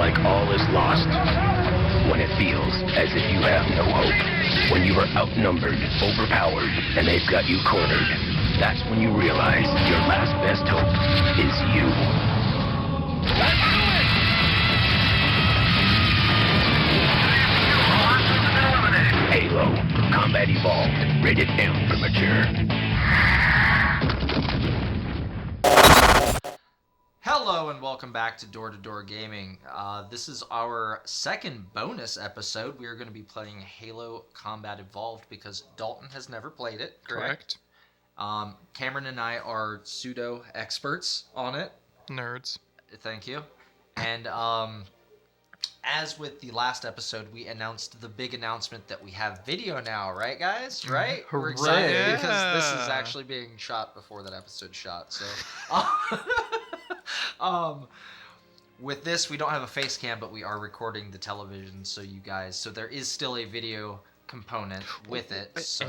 like all is lost. When it feels as if you have no hope. When you are outnumbered, overpowered, and they've got you cornered. That's when you realize your last best hope is you. Halo, Combat Evolved, rated M for mature. Hello and welcome back to Door to Door Gaming. This is our second bonus episode. We are going to be playing Halo Combat Evolved because Dalton has never played it, correct? Cameron and I are pseudo experts on it. Nerds. Thank you. And as with the last episode, we announced the big announcement that we have video now, right, guys? Right? Hooray. We're excited Yeah. because this is actually being shot before that episode shot. So, with this, we don't have a face cam, but we are recording the television, so there is still a video component with it. So,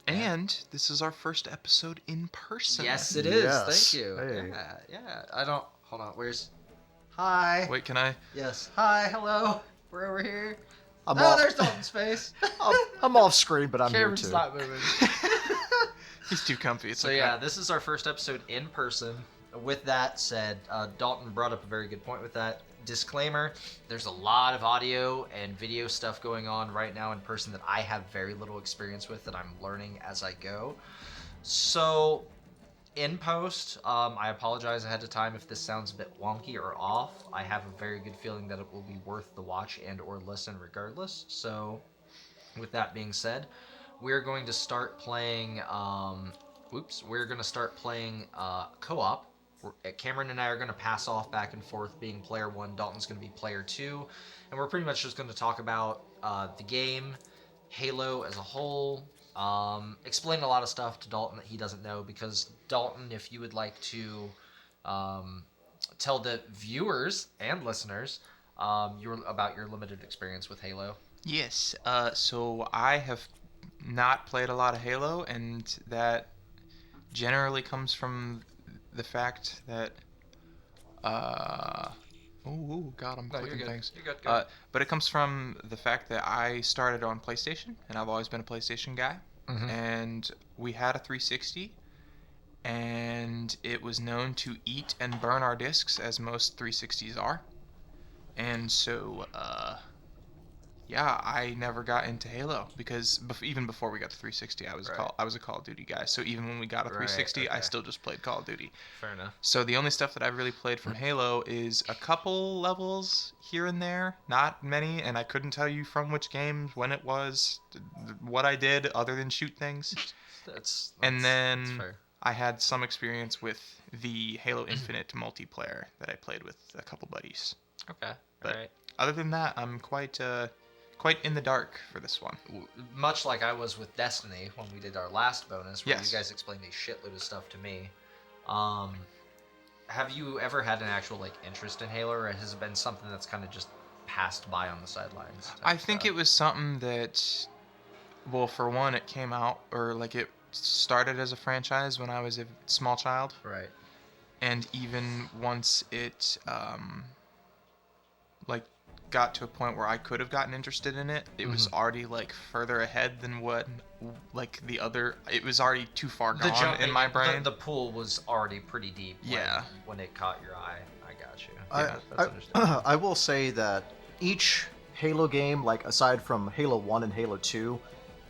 And this is our first episode in person. yes, it is. Yes. Thank you. Hey. Yeah. Hold on. Hi. Wait, can I? Yes. Hi. Hello. We're over here. I'm There's Dalton's face. I'm off screen, but I'm Cameron's here too. not moving. He's too comfy. It's So okay. yeah, this is our first episode in person. With that said, Dalton brought up a very good point with that. Disclaimer, there's a lot of audio and video stuff going on right now in person that I have very little experience with, that I'm learning as I go. So, in post, I apologize ahead of time if this sounds a bit wonky or off. I have a very good feeling that it will be worth the watch and or listen regardless. So, with that being said, we're going to start playing, co-op. Cameron and I are going to pass off back and forth being player one. Dalton's going to be player two. And we're pretty much just going to talk about the game, Halo as a whole, explain a lot of stuff to Dalton that he doesn't know. Because, Dalton, if you would like to tell the viewers and listeners about your limited experience with Halo. Yes. So I have not played a lot of Halo, and that generally comes from the fact that God, I'm clicking things. You're good. But it comes from the fact that I started on PlayStation, and I've always been a PlayStation guy. Mm-hmm. And we had a 360, and it was known to eat and burn our discs, as most 360s are. And so, I never got into Halo because even before we got the 360, I was a Call of Duty guy. So even when we got a 360, I still just played Call of Duty. Fair enough. So the only stuff that I've really played from Halo is a couple levels here and there, not many, and I couldn't tell you from which games, when it was, what I did other than shoot things. That's fair. I had some experience with the Halo Infinite multiplayer that I played with a couple buddies. Okay. But All right. other than that, I'm quite in the dark for this one. Much like I was with Destiny when we did our last bonus, where Yes. you guys explained a shitload of stuff to me. Have you ever had an actual interest in Halo, or has it been something that's kind of just passed by on the sidelines? I think it was something that, well, for one, it came out, or it started as a franchise when I was a small child. Right. And even once it, got to a point where I could have gotten interested in it, it was already further ahead than what the other. It was already too far gone in my brain. The pool was already pretty deep. When it caught your eye, I got you. That's understandable. I will say that each Halo game, aside from Halo 1 and Halo 2,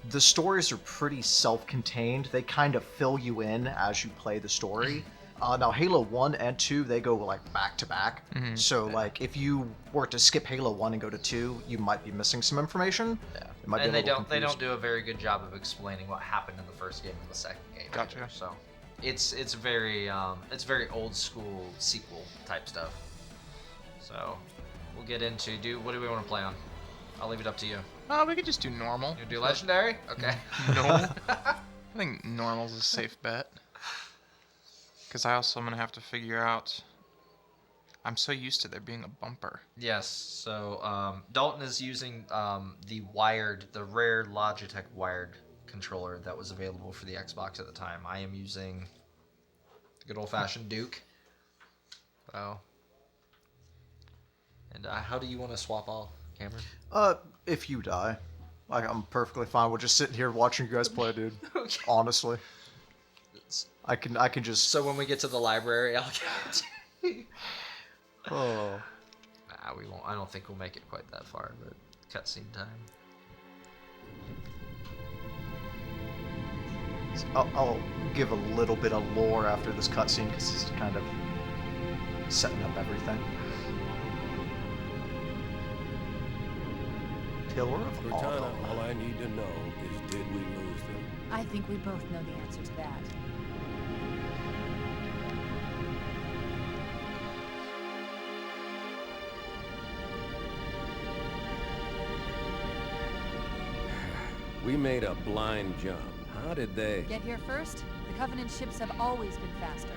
the stories are pretty self-contained. They kind of fill you in as you play the story. Now, Halo 1 and 2, they go, back to back. Mm-hmm. So, if you were to skip Halo 1 and go to 2, you might be missing some information. Yeah. It might And be a they little don't confused. do a very good job of explaining what happened in the first game and the second game. Gotcha. Either. So, it's very old school sequel type stuff. So, we'll get into what do we want to play on? I'll leave it up to you. We could just do normal. You do legendary? Okay. No. I think normal's a safe bet. Because I also am going to have to figure out... I'm so used to there being a bumper. Yes, so Dalton is using the rare Logitech wired controller that was available for the Xbox at the time. I am using the good old-fashioned Duke. So, And how do you want to swap off, Cameron? If you die, like I'm perfectly fine with just sitting here watching you guys play, dude. Okay. Honestly, I can just. So when we get to the library, I'll get it. Oh. Nah, we won't. I don't think we'll make it quite that far, but cutscene time. I'll give a little bit of lore after this cutscene because this is kind of setting up everything. Pillar of Cortana, Autumn. all I need to know is did we lose them? I think we both know the answer to that. We made a blind jump. How did they? Get here first? The Covenant ships have always been faster.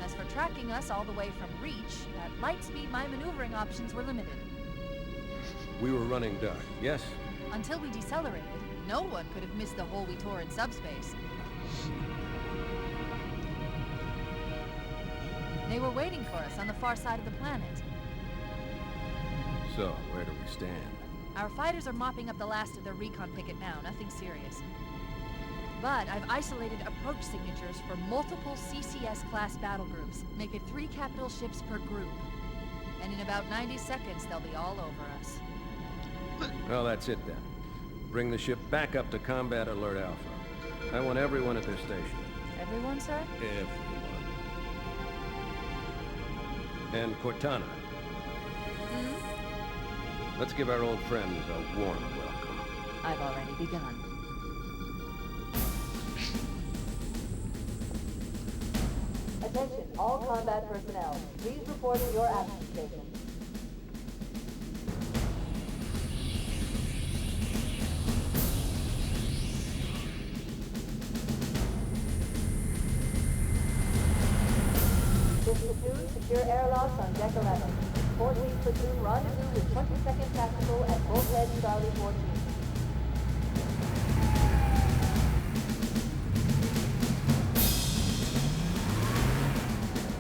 As for tracking us all the way from Reach, at light speed my maneuvering options were limited. We were running dark, yes? Until we decelerated, no one could have missed the hole we tore in subspace. They were waiting for us on the far side of the planet. So, where do we stand? Our fighters are mopping up the last of their recon picket now, nothing serious. But I've isolated approach signatures for multiple CCS-class battle groups. Make it 3 capital ships per group. And in about 90 seconds, they'll be all over us. Well, that's it then. Bring the ship back up to Combat Alert Alpha. I want everyone at their station. Everyone, sir? Everyone. And Cortana. Let's give our old friends a warm welcome. I've already begun. Attention, all combat personnel. Please report to your action station. This platoon, secure airlocks on deck 11. 14th platoon, rendezvous with 22nd Tactical at Bulkhead Charlie 14.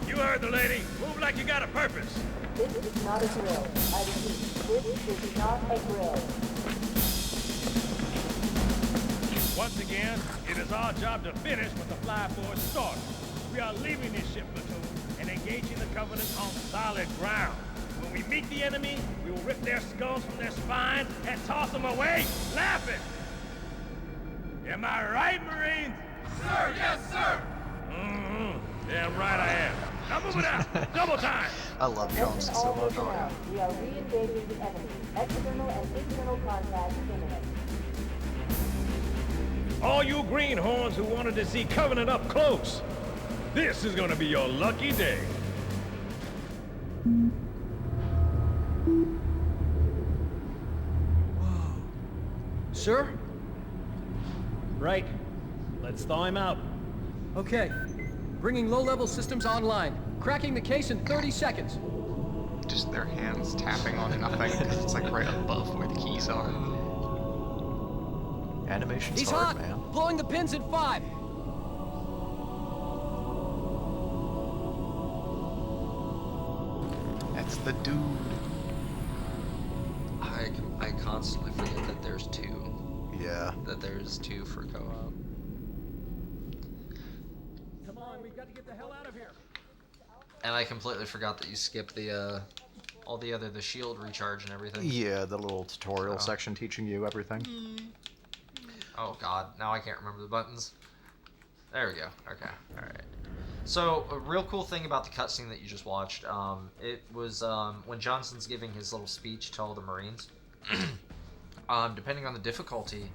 You heard the lady. Move like you got a purpose. This is not a drill. I repeat, this is not a drill. Once again, it is our job to finish what the fly boys started. We are leaving this ship platoon and engaging the Covenant on solid ground. When we meet the enemy, we will rip their skulls from their spines and toss them away, laughing. Am I right, Marines? Sir, yes, sir. Damn right I am. Now move it out. Double time. I love Johnson so much already. We are re-engaging the enemy. External and internal contact imminent. All you greenhorns who wanted to see Covenant up close, this is gonna be your lucky day. Sir? Right. Let's thaw him out. Okay. Bringing low-level systems online. Cracking the case in 30 seconds. Just their hands tapping on nothing because it's like right above where the keys are. Animation's He's hard, hot! man. Blowing the pins in 5. That's the dude. I constantly forget that there's 2. Yeah. That there's 2 for co-op. Come on, we've got to get the hell out of here. And I completely forgot that you skipped the all the shield recharge and everything. Yeah, the little tutorial Oh. section teaching you everything. Oh god, now I can't remember the buttons. There we go. Okay, all right. So a real cool thing about the cutscene that you just watched, it was when Johnson's giving his little speech to all the Marines. Depending on the difficulty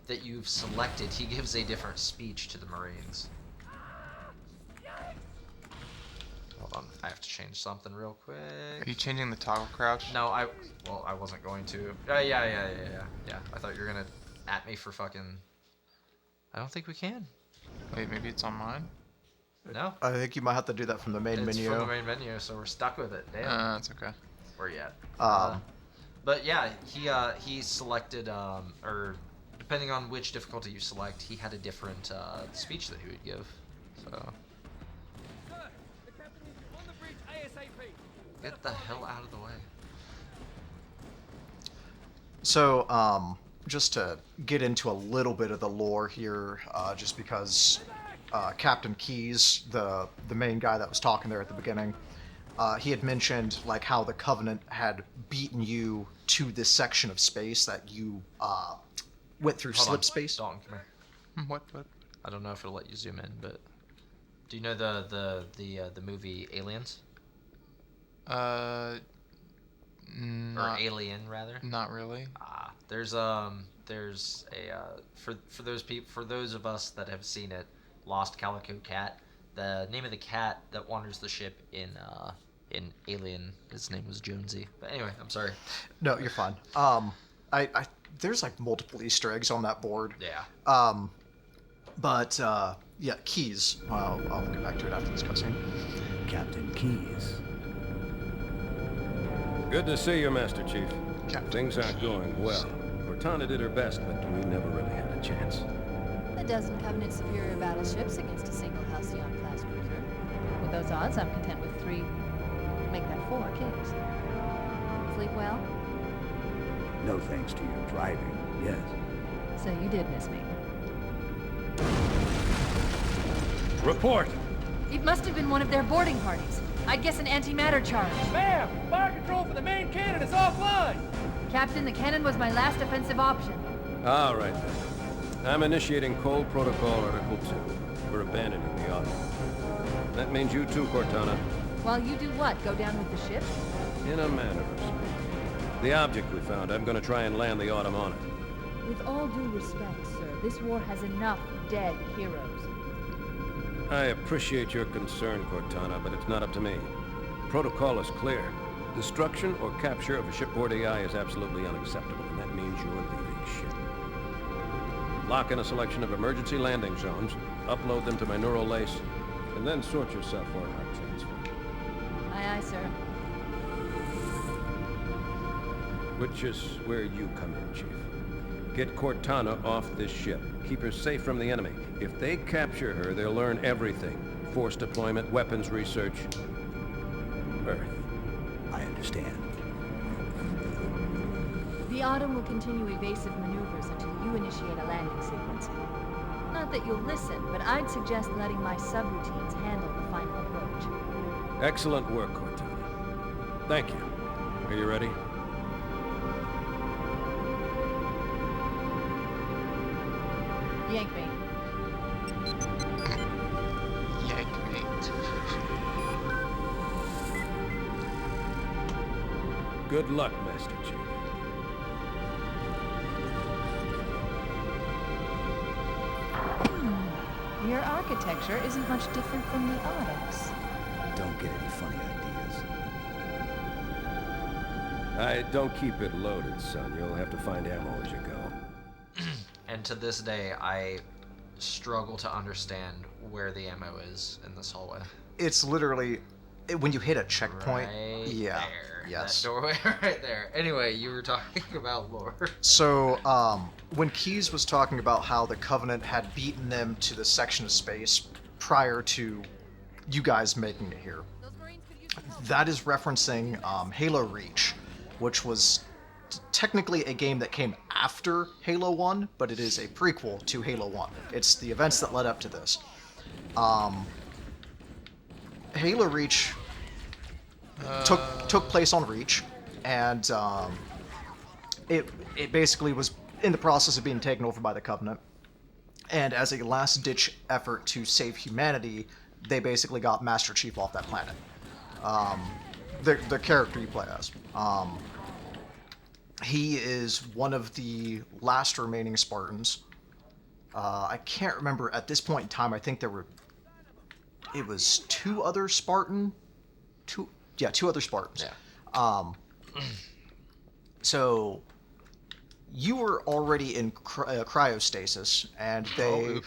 that you've selected, he gives a different speech to the Marines. Hold on, I have to change something real quick. Are you changing the toggle crouch? No, I wasn't going to. Yeah. I thought you were gonna at me for fucking. I don't think we can. Wait, maybe it's on mine? No, I think you might have to do that from the main it's menu. from the main menu, so we're stuck with it. Damn. It's okay. Where you at? Um, But yeah, he selected or depending on which difficulty you select, he had a different speech that he would give. So Sir, the captain needs you on the bridge ASAP. get the hell out of the way. So, just to get into a little bit of the lore here, just because Captain Keyes, the main guy that was talking there at the beginning, he had mentioned like how the Covenant had beaten you to this section of space that you went through slip space. Dalton, come here. What? I don't know if it'll let you zoom in, but do you know the movie Aliens? Or Alien rather? Not really. There's a for those of us that have seen it, Lost Calico Cat. The name of the cat that wanders the ship in Alien, his name was Jonesy. But anyway, I'm sorry. No, you're fine. There's like multiple Easter eggs on that board. Yeah. But yeah, Keyes. I'll get back to it after this cutscene. Captain Keyes. Good to see you, Master Chief. Captain. Things aren't going well. Cortana did her best, but we never really had a chance. A dozen Covenant superior battleships against a single Halcyon-class cruiser. With those odds, I'm content with 3. Make that 4 kills. Sleep well? No thanks to your driving, yes. So you did miss me. Report! It must have been one of their boarding parties. I'd guess an antimatter charge. Ma'am, fire control for the main cannon is offline. Captain, the cannon was my last offensive option. All right, then. I'm initiating Cold Protocol Article 2. We're abandoning the Autumn. That means you too, Cortana. While you do what? Go down with the ship? In a manner of speaking. The object we found, I'm gonna try and land the Autumn on it. With all due respect, sir, this war has enough dead heroes. I appreciate your concern, Cortana, but it's not up to me. Protocol is clear. Destruction or capture of a shipboard AI is absolutely unacceptable, and that means you're leaving ship. Lock in a selection of emergency landing zones, upload them to my neural lace, and then sort yourself for a heart transfer. Aye, aye, sir. Which is where you come in, Chief. Get Cortana off this ship. Keep her safe from the enemy. If they capture her, they'll learn everything. Force deployment, weapons research. Earth. I understand. The Autumn will continue evasive maneuvers until you initiate a landing sequence. Not that you'll listen, but I'd suggest letting my subroutines handle the final approach. Excellent work, Cortana. Thank you. Are you ready? Yank me. Yank mate. Good luck, Master Chief. Your architecture isn't much different from the Autumn's. Don't get any funny ideas. I don't keep it loaded, son. You'll have to find ammo as you go. And to this day, I struggle to understand where the ammo is in this hallway. It's literally when you hit a checkpoint. Right yeah. there. Yes. That doorway right there. Anyway, you were talking about lore. So, when Keyes was talking about how the Covenant had beaten them to the section of space prior to you guys making it here, that is referencing Halo Reach, which was technically a game that came after Halo 1, but it is a prequel to Halo 1. It's the events that led up to this. Halo Reach took place on Reach, and it basically was in the process of being taken over by the Covenant. And as a last-ditch effort to save humanity, they basically got Master Chief off that planet. The character you play as. He is one of the last remaining Spartans. I can't remember at this point in time. I think it was two other Spartans. Yeah. So you were already in cryostasis, and they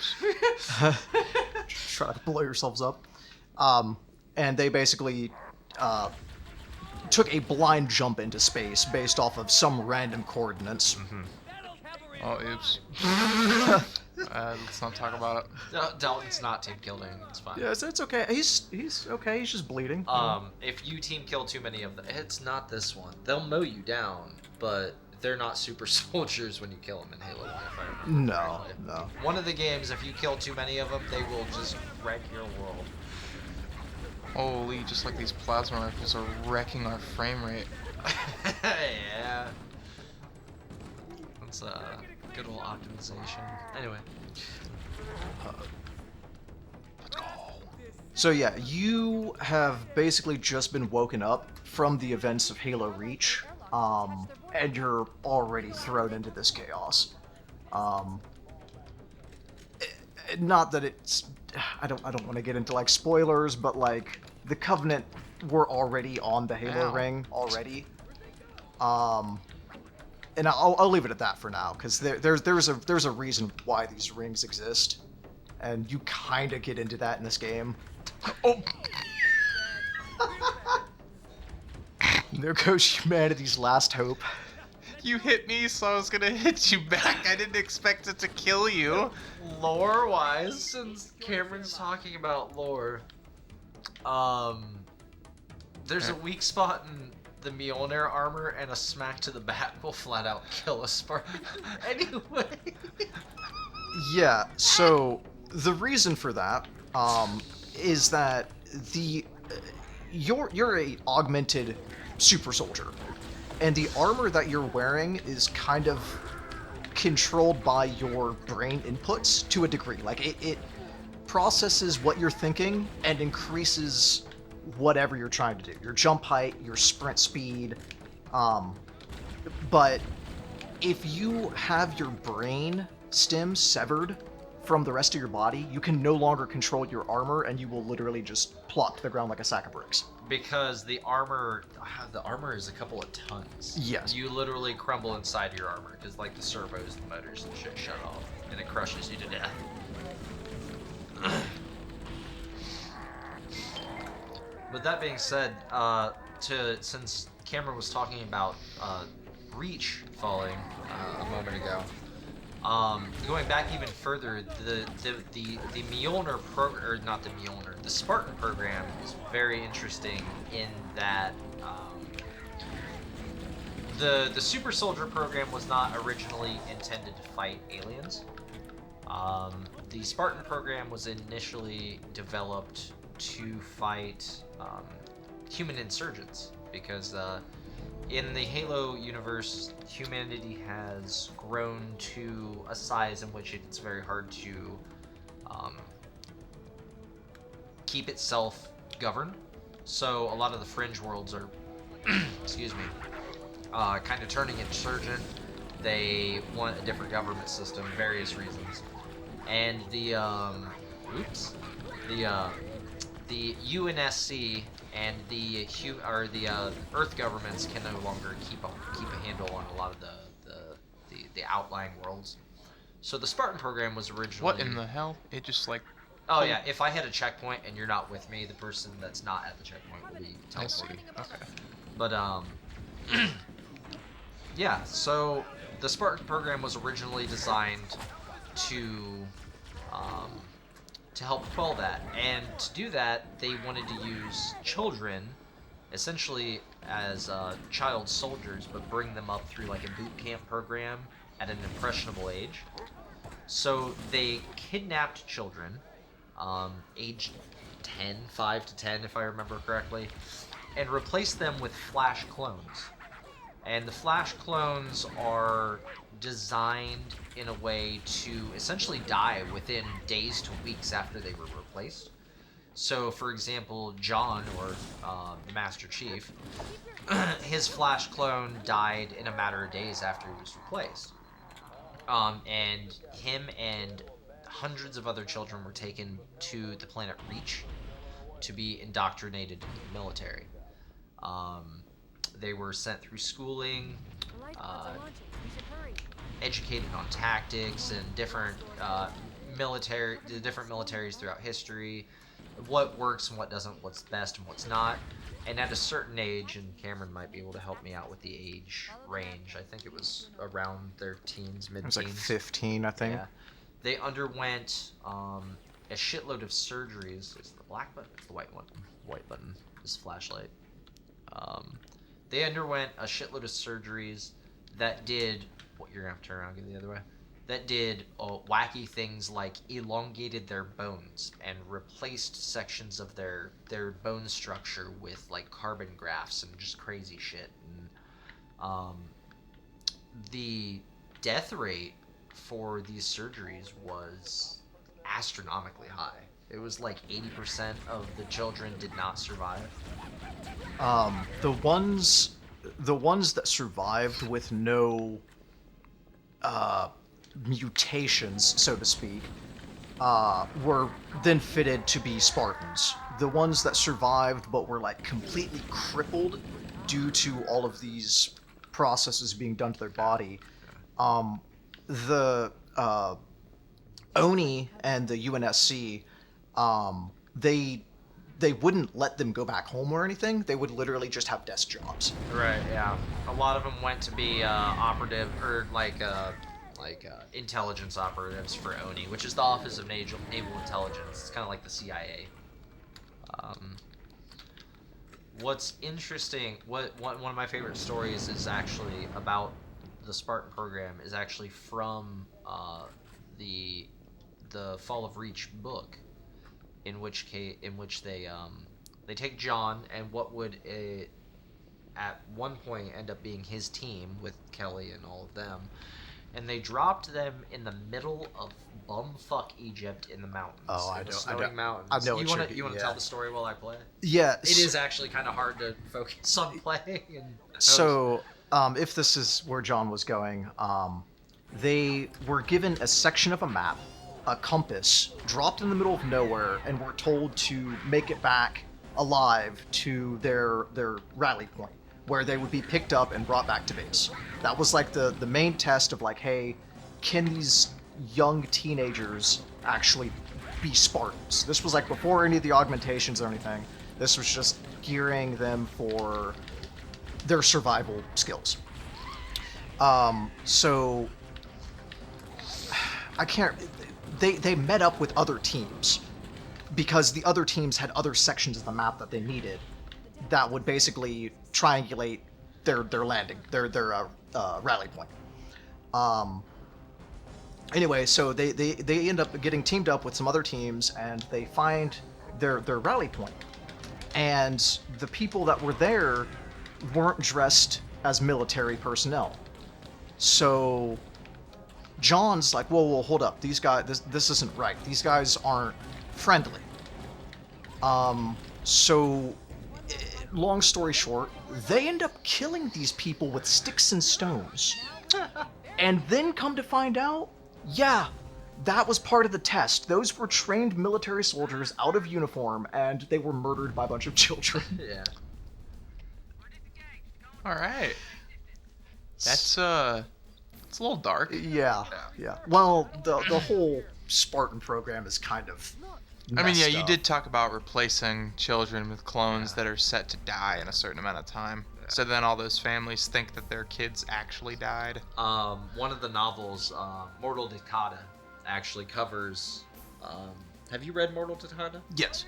try to blow yourselves up. And they basically took a blind jump into space based off of some random coordinates. Mm-hmm. Oh, oops. Let's not talk about it. Dalton's not team killing. It's fine. Yeah, it's okay. He's okay. He's just bleeding. If you team kill too many of them, it's not this one. They'll mow you down, but they're not super soldiers when you kill them in Halo 1, if I remember No, correctly. no. One of the games, if you kill too many of them, they will just wreck your world. Holy, just like these plasma rifles are wrecking our frame rate. Yeah. That's good old optimization. Anyway. Let's go. So yeah, you have basically just been woken up from the events of Halo Reach, and you're already thrown into this chaos. Not that it's, I don't want to get into like spoilers, but like the Covenant were already on the Halo Ow. ring already. And I'll leave it at that for now, because there's a reason why these rings exist, and you kind of get into that in this game. Oh! There goes humanity's last hope. You hit me, so I was gonna hit you back. I didn't expect it to kill you. Lore-wise, since Cameron's talking about lore, there's a weak spot in the Mjolnir armor, and a smack to the back will flat out kill a Spartan. Anyway. Yeah, so the reason for that is that you're a augmented super soldier, and the armor that you're wearing is kind of controlled by your brain inputs to a degree. Like it processes what you're thinking and increases whatever you're trying to do. Your jump height, your sprint speed. But if you have your brain stem severed from the rest of your body, you can no longer control your armor, and you will literally just plop to the ground like a sack of bricks. Because the armor is a couple of tons. Yes. You literally crumble inside your armor, because like the servos, the motors and shit shut off, and it crushes you to death. But that being said, since Cameron was talking about Reach falling a moment ago, going back even further, the Mjolnir program, or not the Mjolnir, the Spartan program is very interesting in that the Super Soldier program was not originally intended to fight aliens. The Spartan program was initially developed to fight human insurgents, because in the Halo universe, humanity has grown to a size in which it's very hard to keep itself governed. So a lot of the fringe worlds are, excuse me, kind of turning insurgent. They want a different government system, various reasons. And the UNSC and the Earth governments can no longer keep a handle on a lot of the outlying worlds. So the Spartan program was originally. What in the hell? It just like. Oh yeah, if I hit a checkpoint and you're not with me, the person that's not at the checkpoint will be I see. teleported. Okay. But yeah. So the Spartan program was originally designed to help quell that, and to do that, they wanted to use children, essentially as child soldiers, but bring them up through like a boot camp program at an impressionable age. So they kidnapped children, aged 10, 5 to 10 if I remember correctly, and replaced them with Flash clones. And the Flash clones are designed in a way to essentially die within days to weeks after they were replaced. So, for example, John, or Master Chief, his Flash clone died in a matter of days after he was replaced. And him and hundreds of other children were taken to the planet Reach to be indoctrinated into the military. They were sent through schooling, educated on tactics and different militaries throughout history, what works and what doesn't, what's best and what's not. And at a certain age, and Cameron might be able to help me out with the age range, I think it was around their teens, mid-teens. It was like 15, I think. Yeah. They underwent a shitload of surgeries. Is the black button? It's the white one. White button is flashlight. They underwent a shitload of surgeries that did what you're gonna have to turn around and go the other way. That did wacky things like elongated their bones and replaced sections of their bone structure with like carbon grafts and just crazy shit. And the death rate for these surgeries was astronomically high. It was like 80% of the children did not survive. The ones that survived with no mutations, so to speak, were then fitted to be Spartans. The ones that survived but were like completely crippled due to all of these processes being done to their body, the Oni and the UNSC, they wouldn't let them go back home or anything. They would literally just have desk jobs. Right. Yeah. A lot of them went to be operative or intelligence operatives for ONI, which is the Office of Naval Intelligence. It's kind of like the CIA. What's interesting, one of my favorite stories is actually about the Spartan program is actually from the Fall of Reach book, in which they take John and what would at one point end up being his team with Kelly and all of them, and they dropped them in the middle of bumfuck Egypt in the mountains. Oh, I don't. Mountains. I know. You want to tell the story while I play? Yeah. It is actually kind of hard to focus on playing. So, if this is where John was going, they were given a section of a map, a compass, dropped in the middle of nowhere, and were told to make it back alive to their rally point, where they would be picked up and brought back to base. That was like the main test of like, hey, can these young teenagers actually be Spartans? This was like before any of the augmentations or anything. This was just gearing them for their survival skills. So I can't. They met up with other teams because the other teams had other sections of the map that they needed that would basically triangulate their landing, their rally point. Anyway, so they end up getting teamed up with some other teams, and they find their rally point. And the people that were there weren't dressed as military personnel. So John's like, whoa, hold up. These guys, this isn't right. These guys aren't friendly. So long story short, they end up killing these people with sticks and stones. And then come to find out, yeah, that was part of the test. Those were trained military soldiers out of uniform, and they were murdered by a bunch of children. Yeah. All right. That's it's a little dark. Yeah. Well, the whole Spartan program is kind of I mean, yeah, you up. did talk about replacing children with clones that are set to die in a certain amount of time. Yeah. So then all those families think that their kids actually died. One of the novels, Mortal Decada, actually covers. Have you read Mortal Decada? Yes.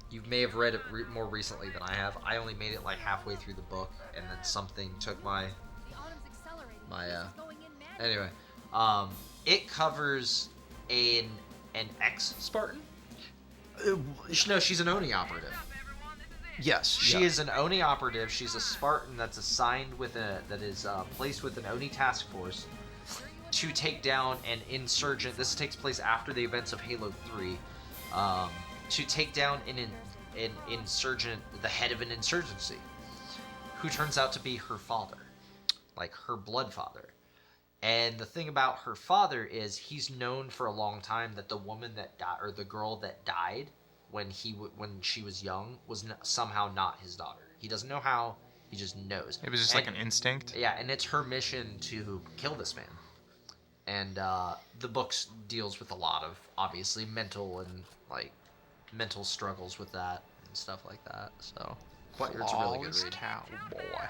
You may have read it more recently than I have. I only made it like halfway through the book, and then something took my. Anyway, it covers an ex-Spartan. No, she's an Oni operative. Yes, she is an Oni operative. She's a Spartan that's assigned that is placed with an Oni task force to take down an insurgent. This takes place after the events of Halo 3. To take down an insurgent, the head of an insurgency, who turns out to be her father, like her blood father. And the thing about her father is he's known for a long time that the woman that died, or the girl that died when she was young, was somehow not his daughter. He doesn't know how. He just knows. It was just like an instinct. Yeah, and it's her mission to kill this man. And the book deals with a lot of obviously mental struggles with that and stuff like that. So it's a really good read. Cowboy.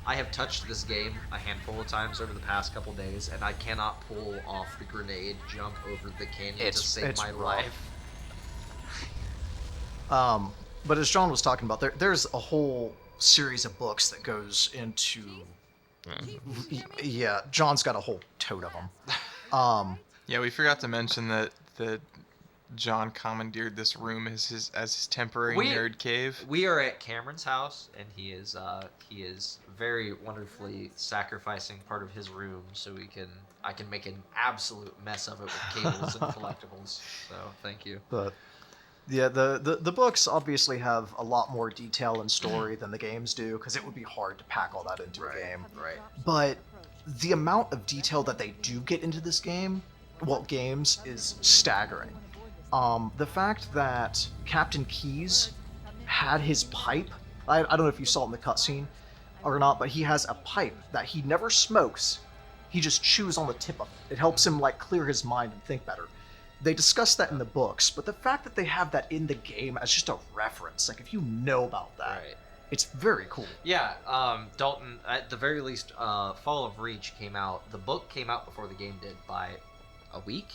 I have touched this game a handful of times over the past couple days, and I cannot pull off the grenade jump over the canyon to save my life. But as John was talking about, there's a whole series of books that goes into. Yeah, John's got a whole tote of them. Yeah, we forgot to mention that John commandeered this room as his temporary nerd cave. We are at Cameron's house, and he is very wonderfully sacrificing part of his room so I can make an absolute mess of it with cables and collectibles. So thank you. But yeah, the books obviously have a lot more detail and story than the games do, because it would be hard to pack all that into a game. Right. But the amount of detail that they do get into this game, games, is staggering. The fact that Captain Keyes had his pipe, I don't know if you saw it in the cutscene or not, but he has a pipe that he never smokes. He just chews on the tip of it. It helps him like clear his mind and think better. They discuss that in the books, but the fact that they have that in the game as just a reference, like if you know about that, it's very cool. Yeah, Dalton, at the very least, Fall of Reach came out. The book came out before the game did by a week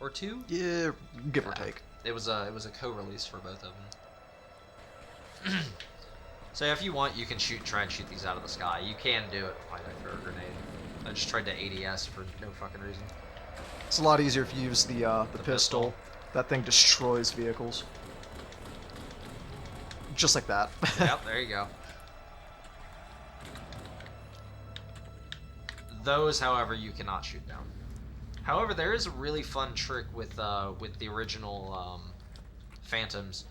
or two. Yeah, give or take. It was a co-release for both of them. So if you want, you can try and shoot these out of the sky. You can do it. Why not throw a grenade? I just tried to ADS for no fucking reason. It's a lot easier if you use the pistol. That thing destroys vehicles. Just like that. Yep, there you go. Those, however, you cannot shoot down. However, there is a really fun trick with the original Phantoms,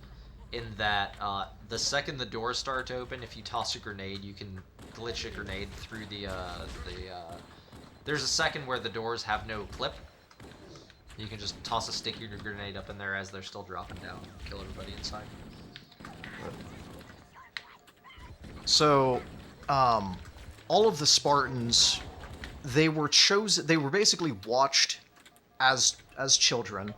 in that the second the doors start to open, if you toss a grenade, you can glitch a grenade through there's a second where the doors have no clip. You can just toss a sticky grenade up in there as they're still dropping down and kill everybody inside. So, all of the Spartans, they were basically watched as children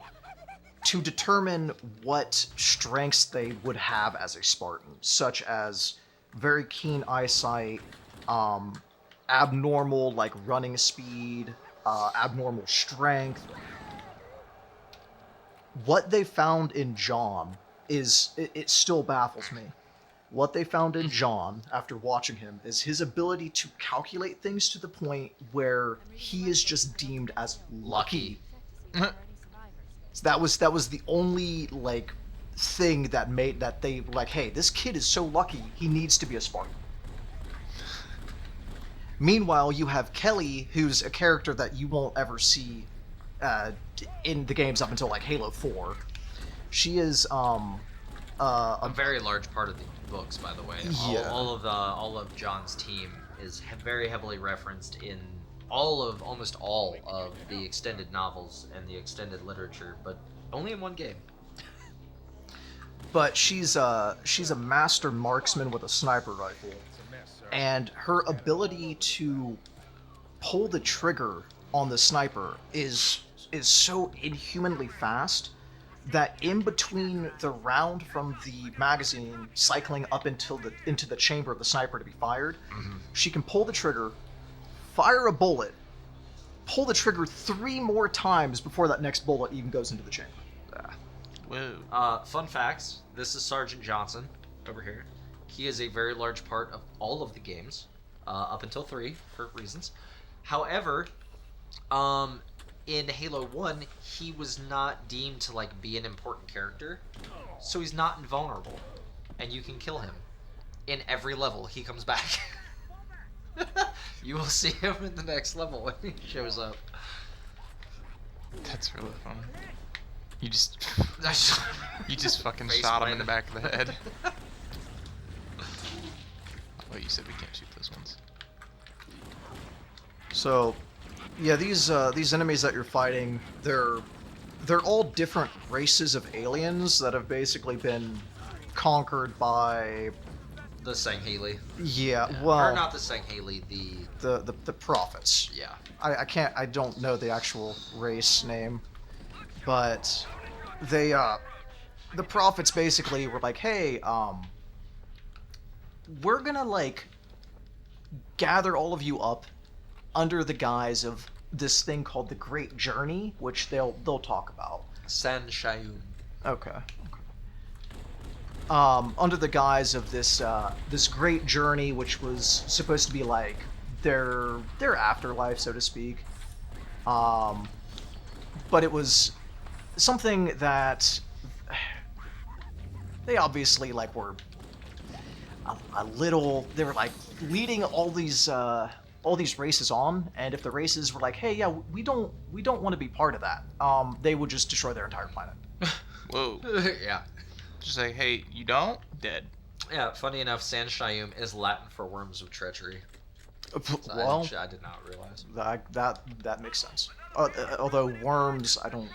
to determine what strengths they would have as a Spartan, such as very keen eyesight, abnormal like running speed, abnormal strength. What they found in John it still baffles me. What they found in John, after watching him, is his ability to calculate things to the point where he is just deemed as lucky. So that was the only like thing that made that they like, hey, this kid is so lucky, he needs to be a Spartan. Meanwhile, you have Kelly, who's a character that you won't ever see in the games up until like Halo 4. She is a very large part of the books, by the way. Yeah. All of John's team is very heavily referenced in almost all of the extended novels and the extended literature, but only in one game. But she's a master marksman with a sniper rifle, and her ability to pull the trigger on the sniper is so inhumanly fast that in between the round from the magazine cycling up into the chamber of the sniper to be fired, she can pull the trigger, fire a bullet, pull the trigger 3 more times before that next bullet even goes into the chamber. Whoa. Fun facts. This is Sergeant Johnson over here. He is a very large part of all of the games, up until 3 for reasons. However, in Halo 1, he was not deemed to like be an important character, so he's not invulnerable, and you can kill him. In every level, he comes back. You will see him in the next level when he shows up. That's really funny. You just fucking shot him in the back of the head. Oh, you said we can't shoot those ones. So, yeah, these enemies that you're fighting, they're all different races of aliens that have basically been conquered by the Sangheili. Yeah, well, or not the Sangheili, the prophets. Yeah. I don't know the actual race name, but they the prophets basically were like, hey, we're gonna like gather all of you up under the guise of this thing called the Great Journey, which they'll talk about. San Shayun. Okay. under the guise of this this great journey, which was supposed to be like their afterlife, so to speak. But it was something that they obviously like were a little. They were like leading all these races on, and if the races were like, hey, yeah, we don't want to be part of that, they would just destroy their entire planet. Whoa. Yeah. Just like, hey, you don't? Dead. Yeah, funny enough, San Shayum is Latin for worms of treachery. So Well, I did not realize. that makes sense. Although worms, I don't.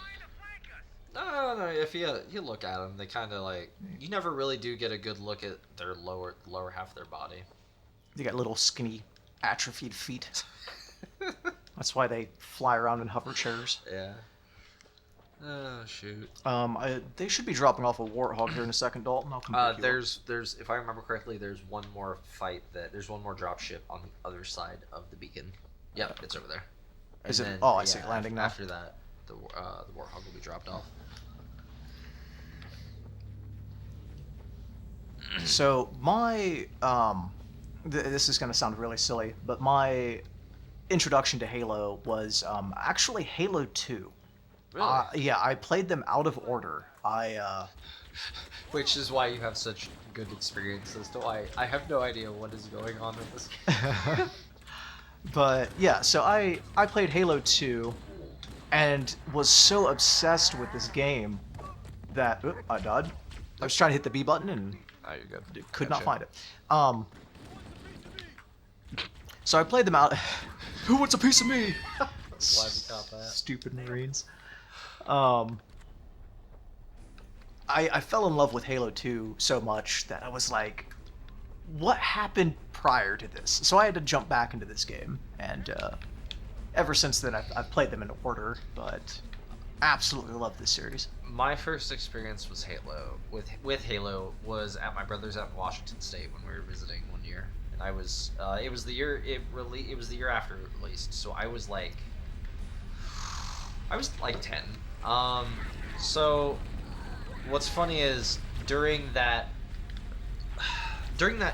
No. If you look at them, they kind of like you never really do get a good look at their lower half of their body. They got little skinny, atrophied feet. That's why they fly around in hover chairs. Yeah. Oh shoot. They should be dropping off a warthog here in a second, Dalton. I'll come pick you up. There's if I remember correctly, there's one more there's one more drop ship on the other side of the beacon. Yep, it's over there. Is it? Then, Oh, I see. Landing now. After that, the warthog will be dropped off. So my this is gonna sound really silly, but my introduction to Halo was actually Halo 2. Really? Yeah, I played them out of order. Which is why you have such good experience as to why I have no idea what is going on with this game. But yeah, so I played Halo 2 and was so obsessed with this game that I died. I was trying to hit the B button and Oh, you're good. could not find it. So I played them out. Who wants a piece of me? Why have you caught that? Stupid Marines. I fell in love with Halo 2 so much that I was like, what happened prior to this? So I had to jump back into this game, and ever since then I've played them in order, but absolutely love this series. My first experience was with Halo was at my brother's out in Washington State when we were visiting one year, and I was it was the year after it released, so I was like 10. So what's funny is during that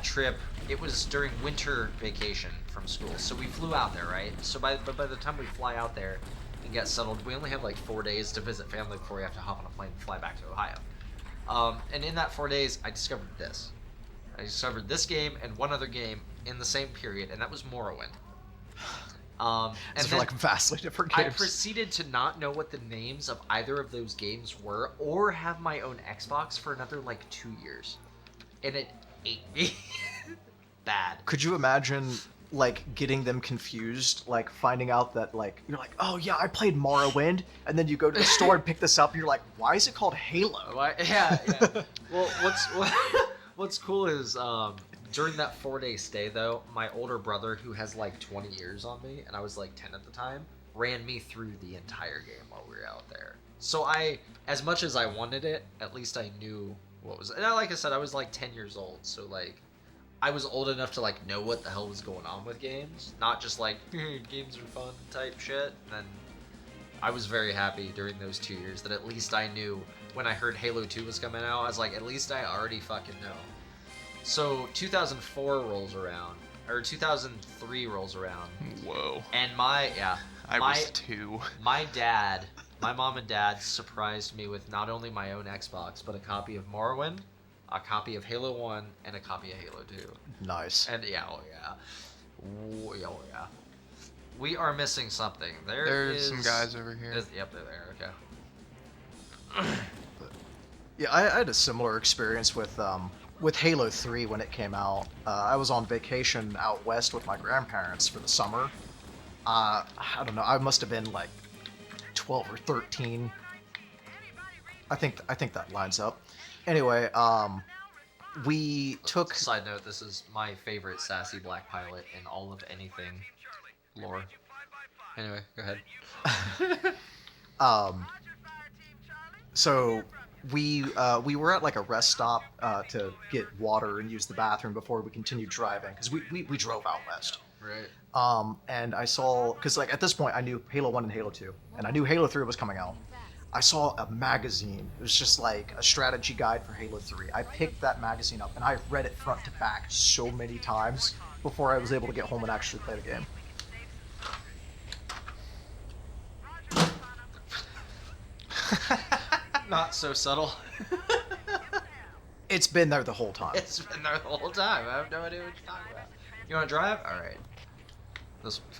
trip, it was during winter vacation from school, so we flew out there, right? So by the time we fly out there and get settled, we only have like 4 days to visit family before we have to hop on a plane and fly back to Ohio. And in that 4 days, I discovered this. I discovered this game and one other game in the same period, and that was Morrowind. And These are like vastly different games. I proceeded to not know what the names of either of those games were, or have my own Xbox for another like 2 years, and it ate me bad. Could you imagine like getting them confused, like finding out that like you're like, oh yeah, I played Morrowind, and then you go to the store and pick this up, and you're like, why is it called Halo? Yeah. Well, what's cool is during that 4-day stay, though, my older brother, who has like 20 years on me, and I was like 10 at the time, ran me through the entire game while we were out there. So as much as I wanted it, at least I knew what was. And like I said, I was like 10 years old, so like I was old enough to like know what the hell was going on with games, not just like games are fun type shit. And then I was very happy during those 2 years that at least I knew when I heard Halo 2 was coming out. I was like, at least I already fucking know. So 2004 rolls around, or 2003 rolls around. Whoa. And I was 2. My mom and dad surprised me with not only my own Xbox, but a copy of Morrowind, a copy of Halo 1, and a copy of Halo 2. Nice. And oh yeah. We are missing something. There's some guys over here. Yep, they're there. Okay. Yeah, I had a similar experience with Halo 3 when it came out. I was on vacation out west with my grandparents for the summer. I don't know, I must have been like 12 or 13. I think that lines up. Anyway, we took... Side note, this is my favorite sassy black pilot in all of anything lore. Anyway, go ahead. So we were at like a rest stop to get water and use the bathroom before we continued driving, because we drove out west. Right. And I saw, because like at this point I knew Halo 1 and Halo 2, and I knew Halo 3 was coming out. I saw a magazine. It was just like a strategy guide for Halo 3. I picked that magazine up and I read it front to back so many times before I was able to get home and actually play the game. Not so subtle. It's been there the whole time. It's been there the whole time. I have no idea what you're talking about. You want to drive? All right. This will be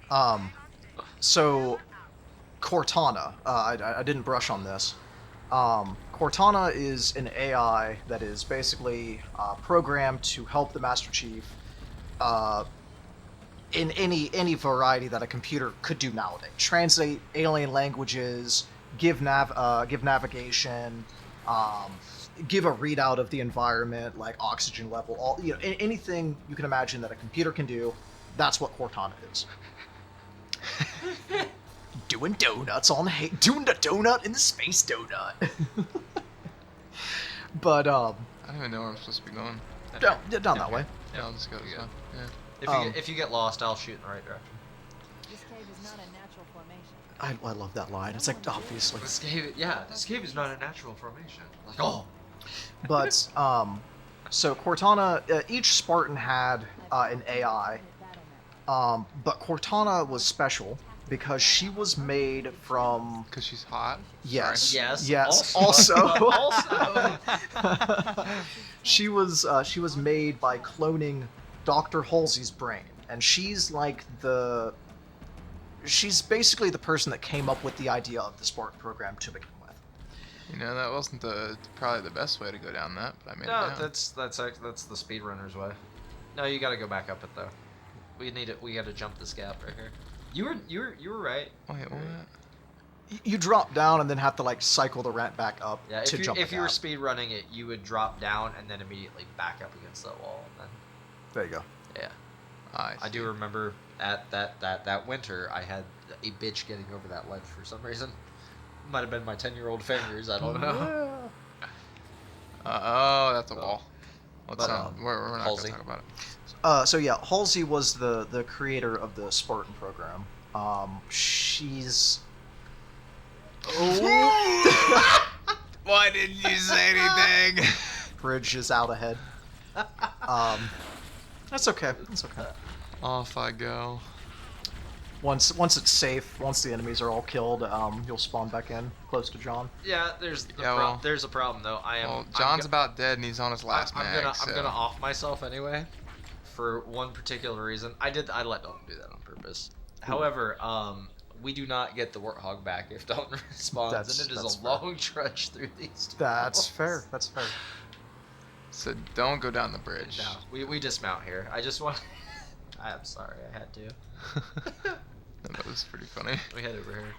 fun. So Cortana, I didn't brush on this. Cortana is an AI that is basically programmed to help the Master Chief in any variety that a computer could do nowadays. Translate alien languages, give navigation, give a readout of the environment, like oxygen level, anything you can imagine that a computer can do. That's what Cortana is. Doing donuts doing the donut in the space donut. But I don't even know where I'm supposed to be going. down that way. Yeah, I'll just go. Yeah. If you get lost, I'll shoot in the right direction. This cave is not a natural formation. I love that line. It's like, obviously. This cave is not a natural formation. Like, But so Cortana, each Spartan had an AI, but Cortana was special because she was made from. Because she's hot. Yes. Sorry. Yes. Also. She was made by cloning Dr. Halsey's brain, and she's basically the person that came up with the idea of the Spartan program to begin with. You know, that wasn't probably the best way to go down that, but I made it down. that's the speedrunner's way. No, you got to go back up it though. We got to jump this gap right here. You were right. Wait, what? You drop down and then have to like cycle the ramp back up to jump. If you were speed running it, you would drop down and then immediately back up against that wall. And then, there you go. Yeah. I do remember at that winter I had a bitch getting over that ledge for some reason. Might have been my 10-year-old fingers. I don't know. Oh, that's a wall. Let's not. We're not Halsey. gonna talk about it. So yeah, Halsey was the creator of the Spartan program. She's. Oh. Why didn't you say anything? Bridge is out ahead. That's okay. That's okay. Off I go. Once it's safe, once the enemies are all killed, you'll spawn back in close to John. Yeah, there's a problem though. John's about dead and he's on his last mag. I'm gonna off myself anyway, for one particular reason. I let Dalton do that on purpose. However, we do not get the Warthog back if Dalton respawns, and it is a long trudge through these. That's fair. That's fair. So don't go down the bridge. No, we dismount here. I just want. I'm sorry, I had to. That was pretty funny. We head over here.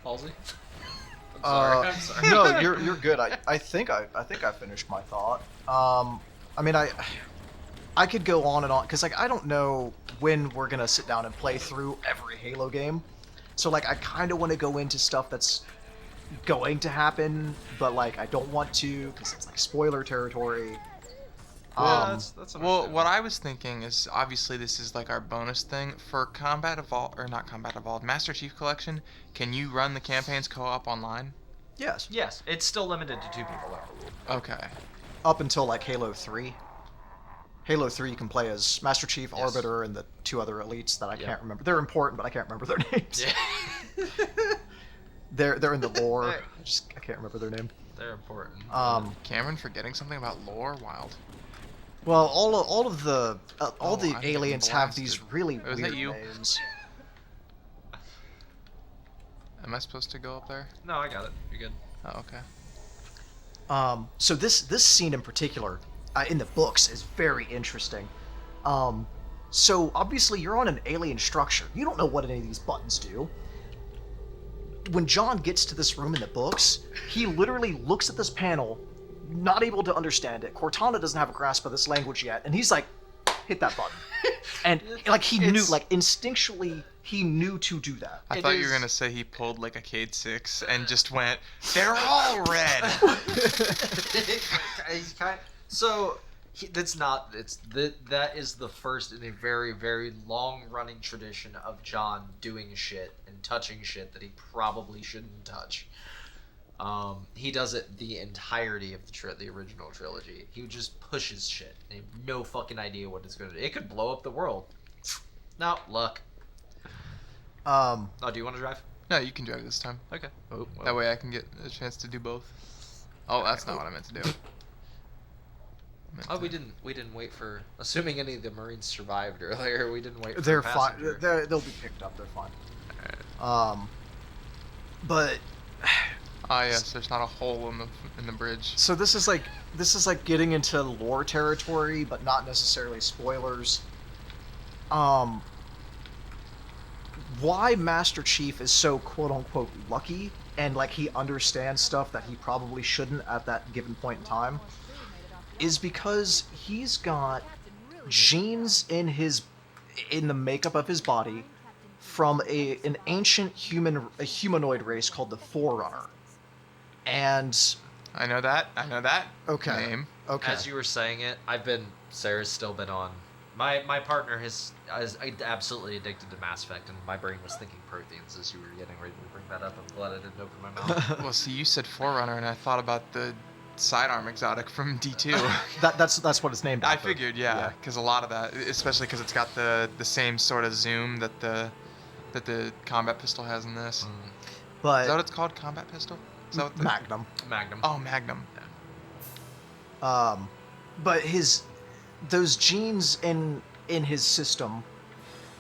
Halsey? I'm sorry. No, you're good. I think I finished my thought. I mean I could go on and on because like I don't know when we're gonna sit down and play through every Halo game, so like I kind of want to go into stuff that's going to happen, but like I don't want to because it's like spoiler territory. That's well, what I was thinking is obviously this is like our bonus thing for Combat Evolved, or not Combat Evolved, Master Chief Collection. Can you run the campaigns co-op online? Yes. Yes, it's still limited to 2 people though. Okay. Up until like Halo 3. Halo 3 you can play as Master Chief, Arbiter, and the 2 other elites that I can't remember. They're important, but I can't remember their names. Yeah. They're in the lore. I can't remember their name. They're important. Cameron forgetting something about lore? Wild. Well, all of the aliens have these really Was weird that you? names. Am I supposed to go up there? No, I got it. You're good. Oh, okay. So this scene in particular, in the books, is very interesting. So obviously you're on an alien structure. You don't know what any of these buttons do. When John gets to this room in the books, he literally looks at this panel, not able to understand it. Cortana doesn't have a grasp of this language yet, and he's like, hit that button. And like he knew, like instinctually, he knew to do that. I thought you were gonna say he pulled like a Cade 6 and just went, they're all red. So That is the first in a very, very long running tradition of John doing shit and touching shit that he probably shouldn't touch. He does it the entirety of the original trilogy. He just pushes shit. They have no fucking idea what it's gonna do. It could blow up the world. No, luck. Oh, do you want to drive? No, you can drive this time. Okay. Oh, well. That way I can get a chance to do both. Oh, that's not what I meant to do. We didn't wait for. Assuming any of the Marines survived earlier, we didn't wait. For They're a fine. passenger. They'll be picked up. They're fine. But. Ah, yes. There's not a hole in the bridge. So this is like getting into lore territory, but not necessarily spoilers. Why Master Chief is so quote unquote lucky and like he understands stuff that he probably shouldn't at that given point in time is because he's got genes in the makeup of his body from an ancient humanoid race called the Forerunner. And I know that okay. name. Okay. As you were saying it, Sarah's still been on. My partner is absolutely addicted to Mass Effect, and my brain was thinking Protheans as you were getting ready to bring that up. I'm glad I didn't open my mouth. Well, see, you said Forerunner, and I thought about the sidearm exotic from D2. that's what it's named after. I figured, yeah, because a lot of that, especially because it's got the same sort of zoom that the combat pistol has in this. But is that what it's called? Combat pistol? Is that what Magnum. Magnum. Oh, Magnum. But those genes in his system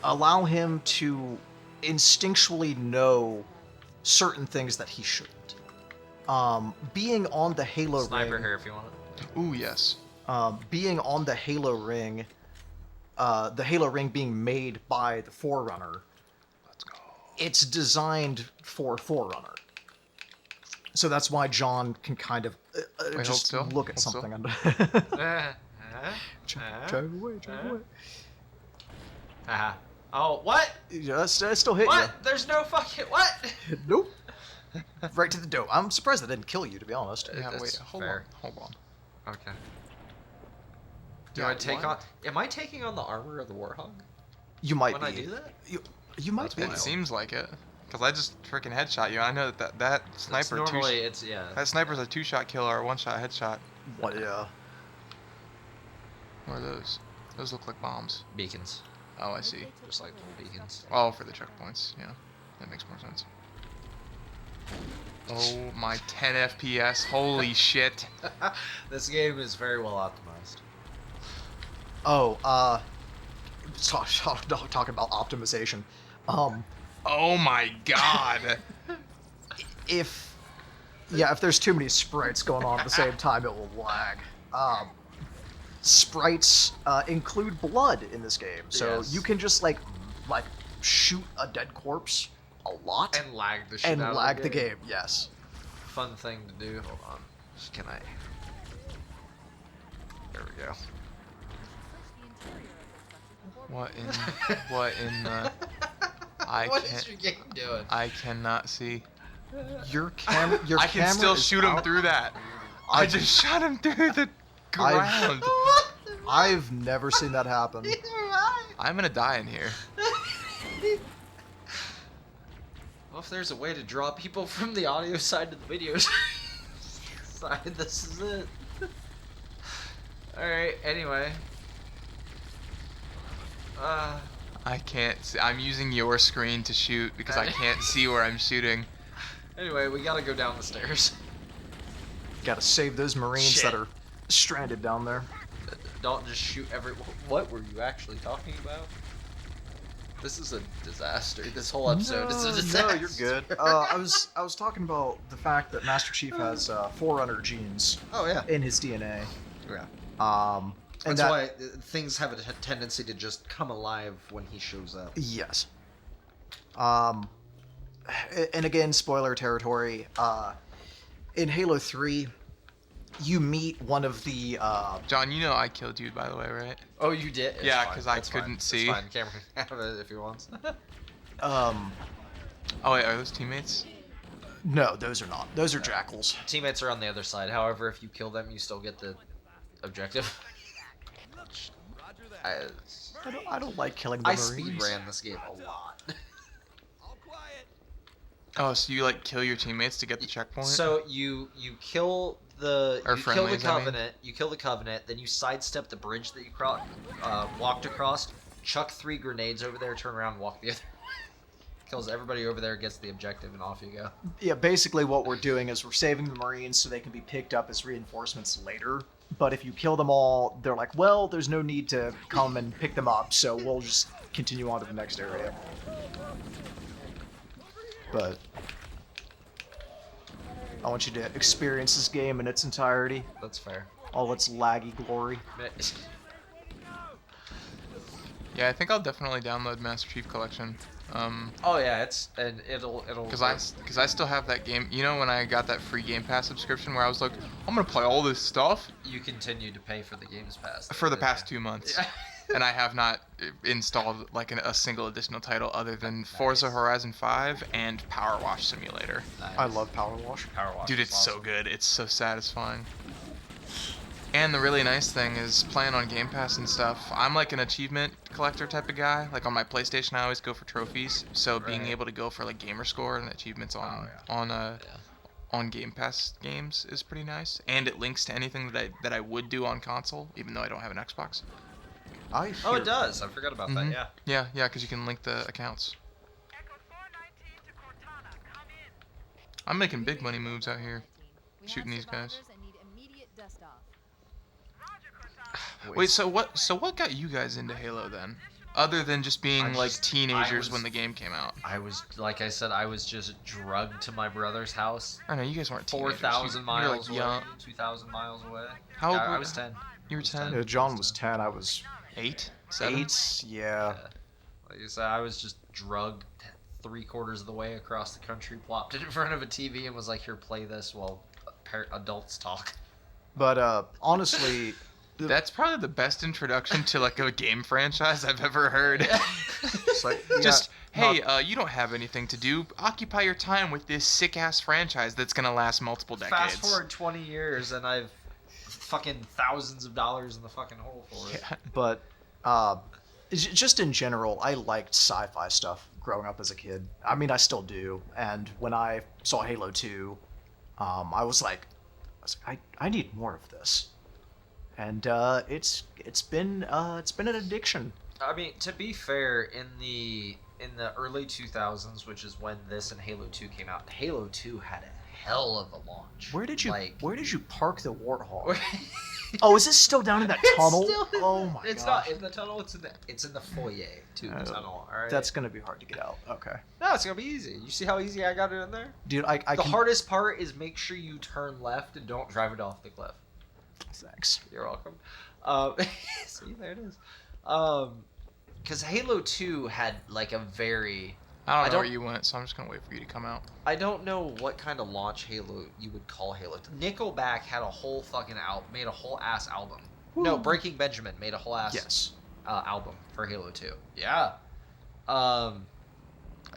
allow him to instinctually know certain things that he shouldn't. Being on the Halo Sniper ring. here if you want it. Ooh, yes. Being on the Halo ring being made by the Forerunner. Let's go. It's designed for Forerunner. So that's why John can kind of just look at something and drive away. Oh, what? I still hit What? There's no fucking what? you. Nope. Right to the dough. I'm surprised I didn't kill you, to be honest. Yeah, That's wait, hold fair. on. Okay. Yeah, I take on? Am I taking on the armor of the Warhog? You might when be. I do that? You might be. It seems like it. Because I just freaking headshot you. I know that sniper. Normally, That sniper's a 2-shot kill or a 1-shot headshot. What? Yeah. What are those? Those look like bombs. Beacons. Oh, I see. Just like little beacons. Oh, for the checkpoints. Yeah, that makes more sense. Oh my 10 FPS! Holy shit! This game is very well optimized. Oh, talking about optimization. Oh my god! If there's too many sprites going on at the same time, it will lag. Sprites include blood in this game, so Yes. you can just like shoot a dead corpse a lot And lag the shit and out lag of the game. Yes. Fun thing to do. Hold on. Can I? There we go. What in the? What is your game doing? I cannot see. Your camera. I can still shoot him through that. I just shot him through the ground. I've never seen that happen. I'm gonna die in here. Well, if there's a way to draw people from the audio side to the video side, this is it. Alright, anyway. I can't see. I'm using your screen to shoot because I can't see where I'm shooting. Anyway, we gotta go down the stairs. Gotta save those Marines Shit. that are stranded down there. Don't just shoot every. What were you actually talking about? This is a disaster. This whole episode is a disaster. No, you're good. I was talking about the fact that Master Chief has Forerunner genes. Oh yeah. In his DNA. Yeah. And That's why things have a tendency to just come alive when he shows up. Yes. And again, spoiler territory. In Halo 3, you meet one of the. John, you know I killed you, by the way, right? Oh, you did? It's Yeah, fine. because I It's couldn't fine. see. It's fine. Cameron can have it if he wants. Oh wait, are those teammates? No, those are not. Those are jackals. Teammates are on the other side. However, if you kill them, you still get the objective. I don't like killing the I Marines. speed ran this game a lot. Oh, so you like kill your teammates to get the checkpoint? So you kill the Or you kill the friendlies, I mean. Covenant. You kill the Covenant. Then you sidestep the bridge that you walked across. Chuck 3 grenades over there. Turn around, and walk the other. Kills everybody over there. Gets the objective, and off you go. Yeah, basically what we're doing is we're saving the Marines so they can be picked up as reinforcements later. But if you kill them all, they're like, well, there's no need to come and pick them up, so we'll just continue on to the next area. But I want you to experience this game in its entirety. That's fair. All its laggy glory. Yeah, I think I'll definitely download Master Chief Collection. Oh yeah, it'll. Because I still have that game. You know when I got that free Game Pass subscription where I was like, I'm gonna play all this stuff. You continue to pay for the Games Pass. For the past 2 months. Yeah. And I have not installed like a single additional title other than Forza Horizon 5 and Power Wash Simulator. Nice. I love Power Wash. Power Wash. Dude, it's so good. It's so satisfying. And the really nice thing is playing on Game Pass and stuff. I'm like an achievement collector type of guy. Like on my PlayStation, I always go for trophies. So being able to go for like gamer score and achievements on Game Pass games is pretty nice. And it links to anything that I would do on console, even though I don't have an Xbox. Oh, it does. I forgot about that. Yeah. Yeah, because you can link the accounts. I'm making big money moves out here, shooting these guys. Wait, so what got you guys into Halo then? Other than just being like teenagers when the game came out. I was, like I said, I was just drugged to my brother's house. I know you guys weren't teenagers. 4,000 miles like away, 2,000 miles away. How old I was 10. You were 10? Yeah, John was 10. I was 8, 7. 8. Yeah. Like I said, I was just drugged 3/4 of the way across the country, plopped it in front of a TV, and was like, "Here, play this while adults talk." But honestly. That's probably the best introduction to like a game franchise I've ever heard. It's like, hey, you don't have anything to do. Occupy your time with this sick-ass franchise that's gonna last multiple decades. Fast forward 20 years, and I've fucking thousands of dollars in the fucking hole for it. Yeah, but just in general, I liked sci-fi stuff growing up as a kid. I mean, I still do. And when I saw Halo 2, I was like, I need more of this. And it's been an addiction. I mean, to be fair, in the early 2000s, which is when this and Halo 2 came out, Halo 2 had a hell of a launch. Where did you park the Warthog? Oh, is this still down in that tunnel? Oh my god! It's not in the tunnel. It's in the foyer to the tunnel. All right. That's gonna be hard to get out. Okay. No, it's gonna be easy. You see how easy I got it in there? Dude, the hardest part is make sure you turn left and don't drive it off the cliff. Thanks. You're welcome. See, there it is. Because Halo 2 had like a very... I don't know where you went, so I'm just going to wait for you to come out. I don't know what kind of launch Halo you would call Halo. Nickelback had a whole fucking made a whole ass album. Woo. No, Breaking Benjamin made a whole ass album for Halo 2. Yeah. I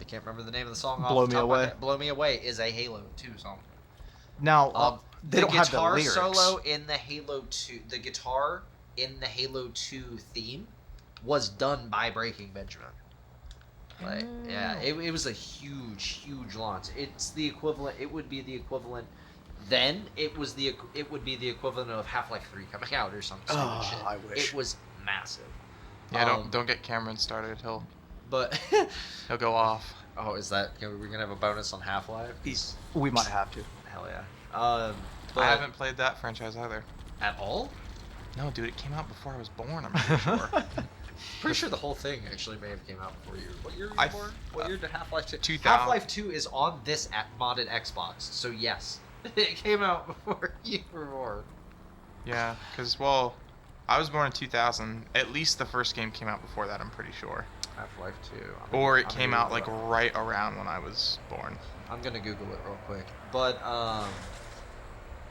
can't remember the name of the song. Blow Me Away. Blow Me Away is a Halo 2 song. Now, they don't have the guitar lyrics. solo in the Halo 2, the guitar in the Halo 2 theme was done by Breaking Benjamin. Like, yeah, it was a huge launch. It's the equivalent. It would be the equivalent. Then it would be the equivalent of Half-Life 3 coming out or some stupid shit. I wish. It was massive. Yeah, don't get Cameron started. He'll go off. Oh, is that? Are we gonna have a bonus on Half-Life? We might have to. Hell yeah. I haven't played that franchise either. At all? No, dude, it came out before I was born. I'm pretty sure. Pretty sure the whole thing actually may have came out before you. What year were you born? What year did Half-Life 2? 2000. Half-Life 2 is on this modded Xbox, so yes, it came out before you were born. Yeah, because I was born in 2000. At least the first game came out before that. I'm pretty sure. Half-Life 2. Or it came out like right around when I was born. I'm gonna Google it real quick. But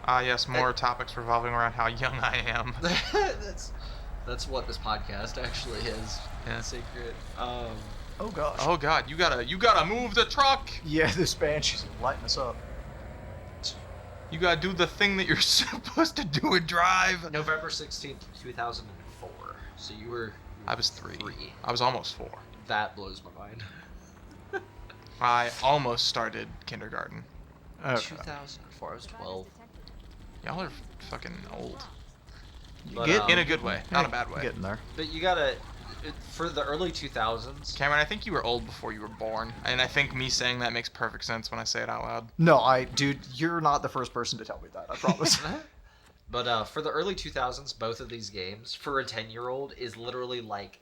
yes, more topics revolving around how young I am. That's what this podcast actually is. Yeah. Secret. Oh gosh. Oh god, you gotta move the truck. Yeah, this Banshee's lighting us up. You gotta do the thing that you're supposed to do and drive. November 16th, 2004. So you were I was 3. 3. I was almost 4. That blows my mind. I almost started kindergarten. Okay. 2004, I was 12. Y'all are fucking old. But, In a good way, not a bad way. Getting there. But you gotta, for the early 2000s. Cameron, I think you were old before you were born, and I think me saying that makes perfect sense when I say it out loud. No, dude, you're not the first person to tell me that. I promise. But for the early 2000s, both of these games, for a 10-year-old, is literally like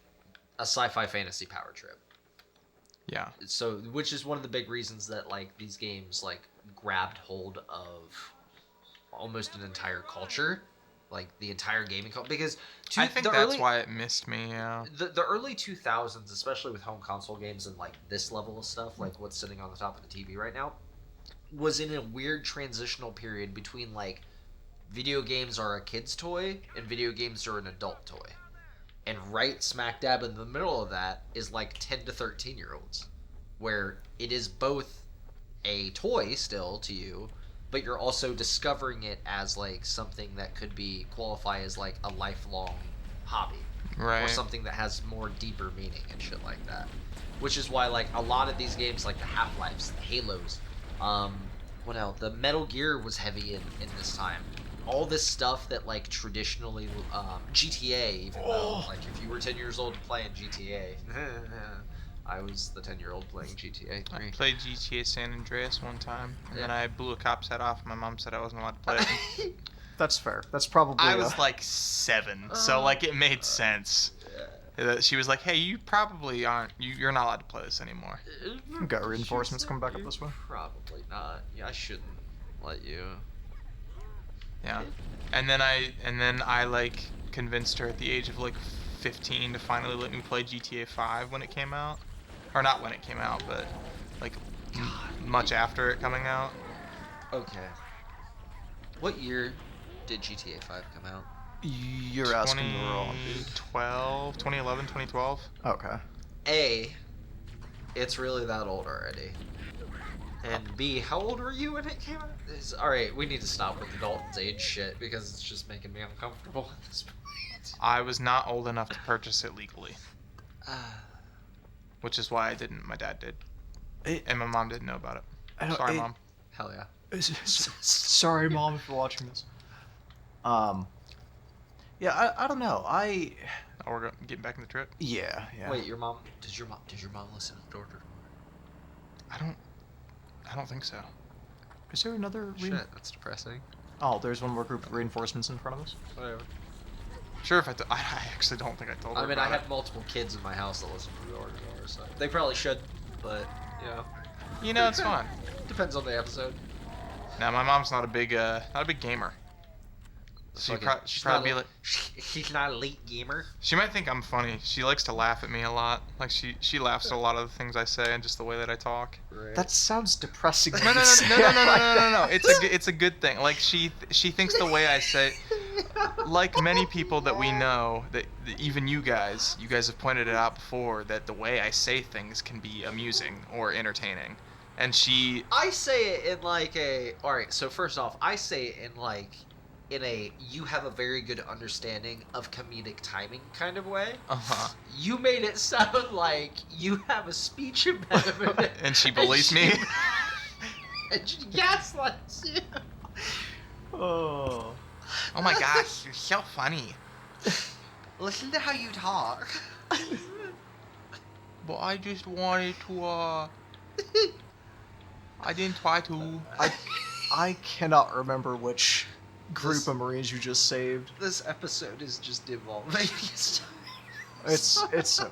a sci-fi fantasy power trip. Yeah. So, which is one of the big reasons that like these games like grabbed hold of almost an entire culture, like the entire gaming culture. Because I think that's why it missed me. Yeah. The early 2000s, especially with home console games and like this level of stuff, like what's sitting on the top of the TV right now, was in a weird transitional period between like video games are a kid's toy and video games are an adult toy. And right smack dab in the middle of that is like 10 to 13 year olds, where it is both a toy still to you, but you're also discovering it as like something that could be qualify as like a lifelong hobby, Right. or something that has more deeper meaning and shit like that. Which is why like a lot of these games, like the Half-Lives, the Halos, what else? The Metal Gear was heavy in this time. All this stuff that like traditionally GTA, even though like if you were 10 years old playing GTA, I was the 10-year-old playing GTA 3. I played GTA San Andreas one time, and then I blew a cop's head off. And my mom said I wasn't allowed to play it. That's fair. That's probably. I was like 7, so like it made sense. She was like, "Hey, you probably aren't. You're not allowed to play this anymore." Got reinforcements coming back up this way. Probably not. Yeah, I shouldn't let you. Yeah. And then I like convinced her at the age of like 15 to finally let me play GTA 5 when it came out. Or not when it came out, but like much after it coming out. Okay. What year did GTA 5 come out? You're asking the wrong dude. 2011, 2012. Okay. It's really that old already. And B, how old were you when it came out? Alright, we need to stop with the Dalton's age shit because it's just making me uncomfortable at this point. I was not old enough to purchase it legally. Which is why I didn't. My dad did. And my mom didn't know about it. Sorry, Mom. Hell yeah. Sorry, Mom, if you're watching this. Yeah, I don't know. Oh, we're getting back in the trip? Yeah. Wait, your mom? Did your mom listen to Door to Door? I don't think so. Is there another? Shit, that's depressing. Oh, there's one more group of reinforcements in front of us. Whatever. Sure, if I actually don't think I told her. I mean, I have multiple kids in my house that listen to Door to Door, so they probably should, but you know, it's fun. Depends on the episode. Now, my mom's not a big gamer. She'd probably be like, she's not a late gamer. She might think I'm funny. She likes to laugh at me a lot. Like she laughs at a lot of the things I say and just the way that I talk. Right. That sounds depressing. No. It's a good thing. Like she thinks the way I say, like many people that we know, that even you guys have pointed it out before, that the way I say things can be amusing or entertaining. And I say it in like a. All right. So first off, I say it in like. In a you have a very good understanding of comedic timing kind of way. You made it sound like you have a speech impediment. And she believes me. And she gaslights you. Oh my gosh, you're so funny. Listen to how you talk. But I just wanted to, I didn't try to. I cannot remember which group of Marines you just saved. This episode is just devolving. It's okay.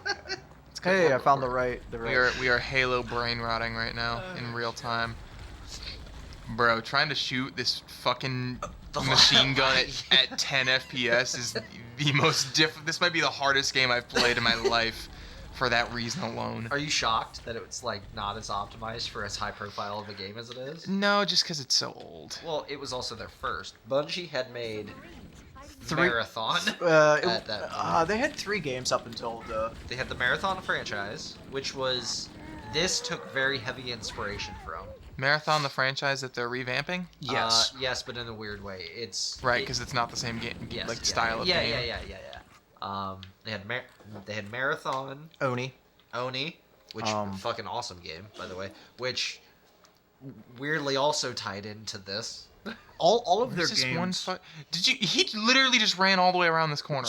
Hey, I found the right. We are Halo brain rotting right now in real time. Bro, trying to shoot this fucking machine gun at 10 FPS is the most This might be the hardest game I've played in my life. For that reason alone. Are you shocked that it's like not as optimized for as high profile of a game as it is? No, just because it's so old. Well, it was also their first. Bungie had made Marathon. They had 3 games up until They had the Marathon franchise, which was. This took very heavy inspiration from. Marathon, the franchise that they're revamping? Yes. Yes, but in a weird way. Right, because it's not the same game, style of game. Yeah. They had Marathon, Oni. which fucking awesome game, by the way, which weirdly also tied into this. All of their There's this games. one Did you? He literally just ran all the way around this corner.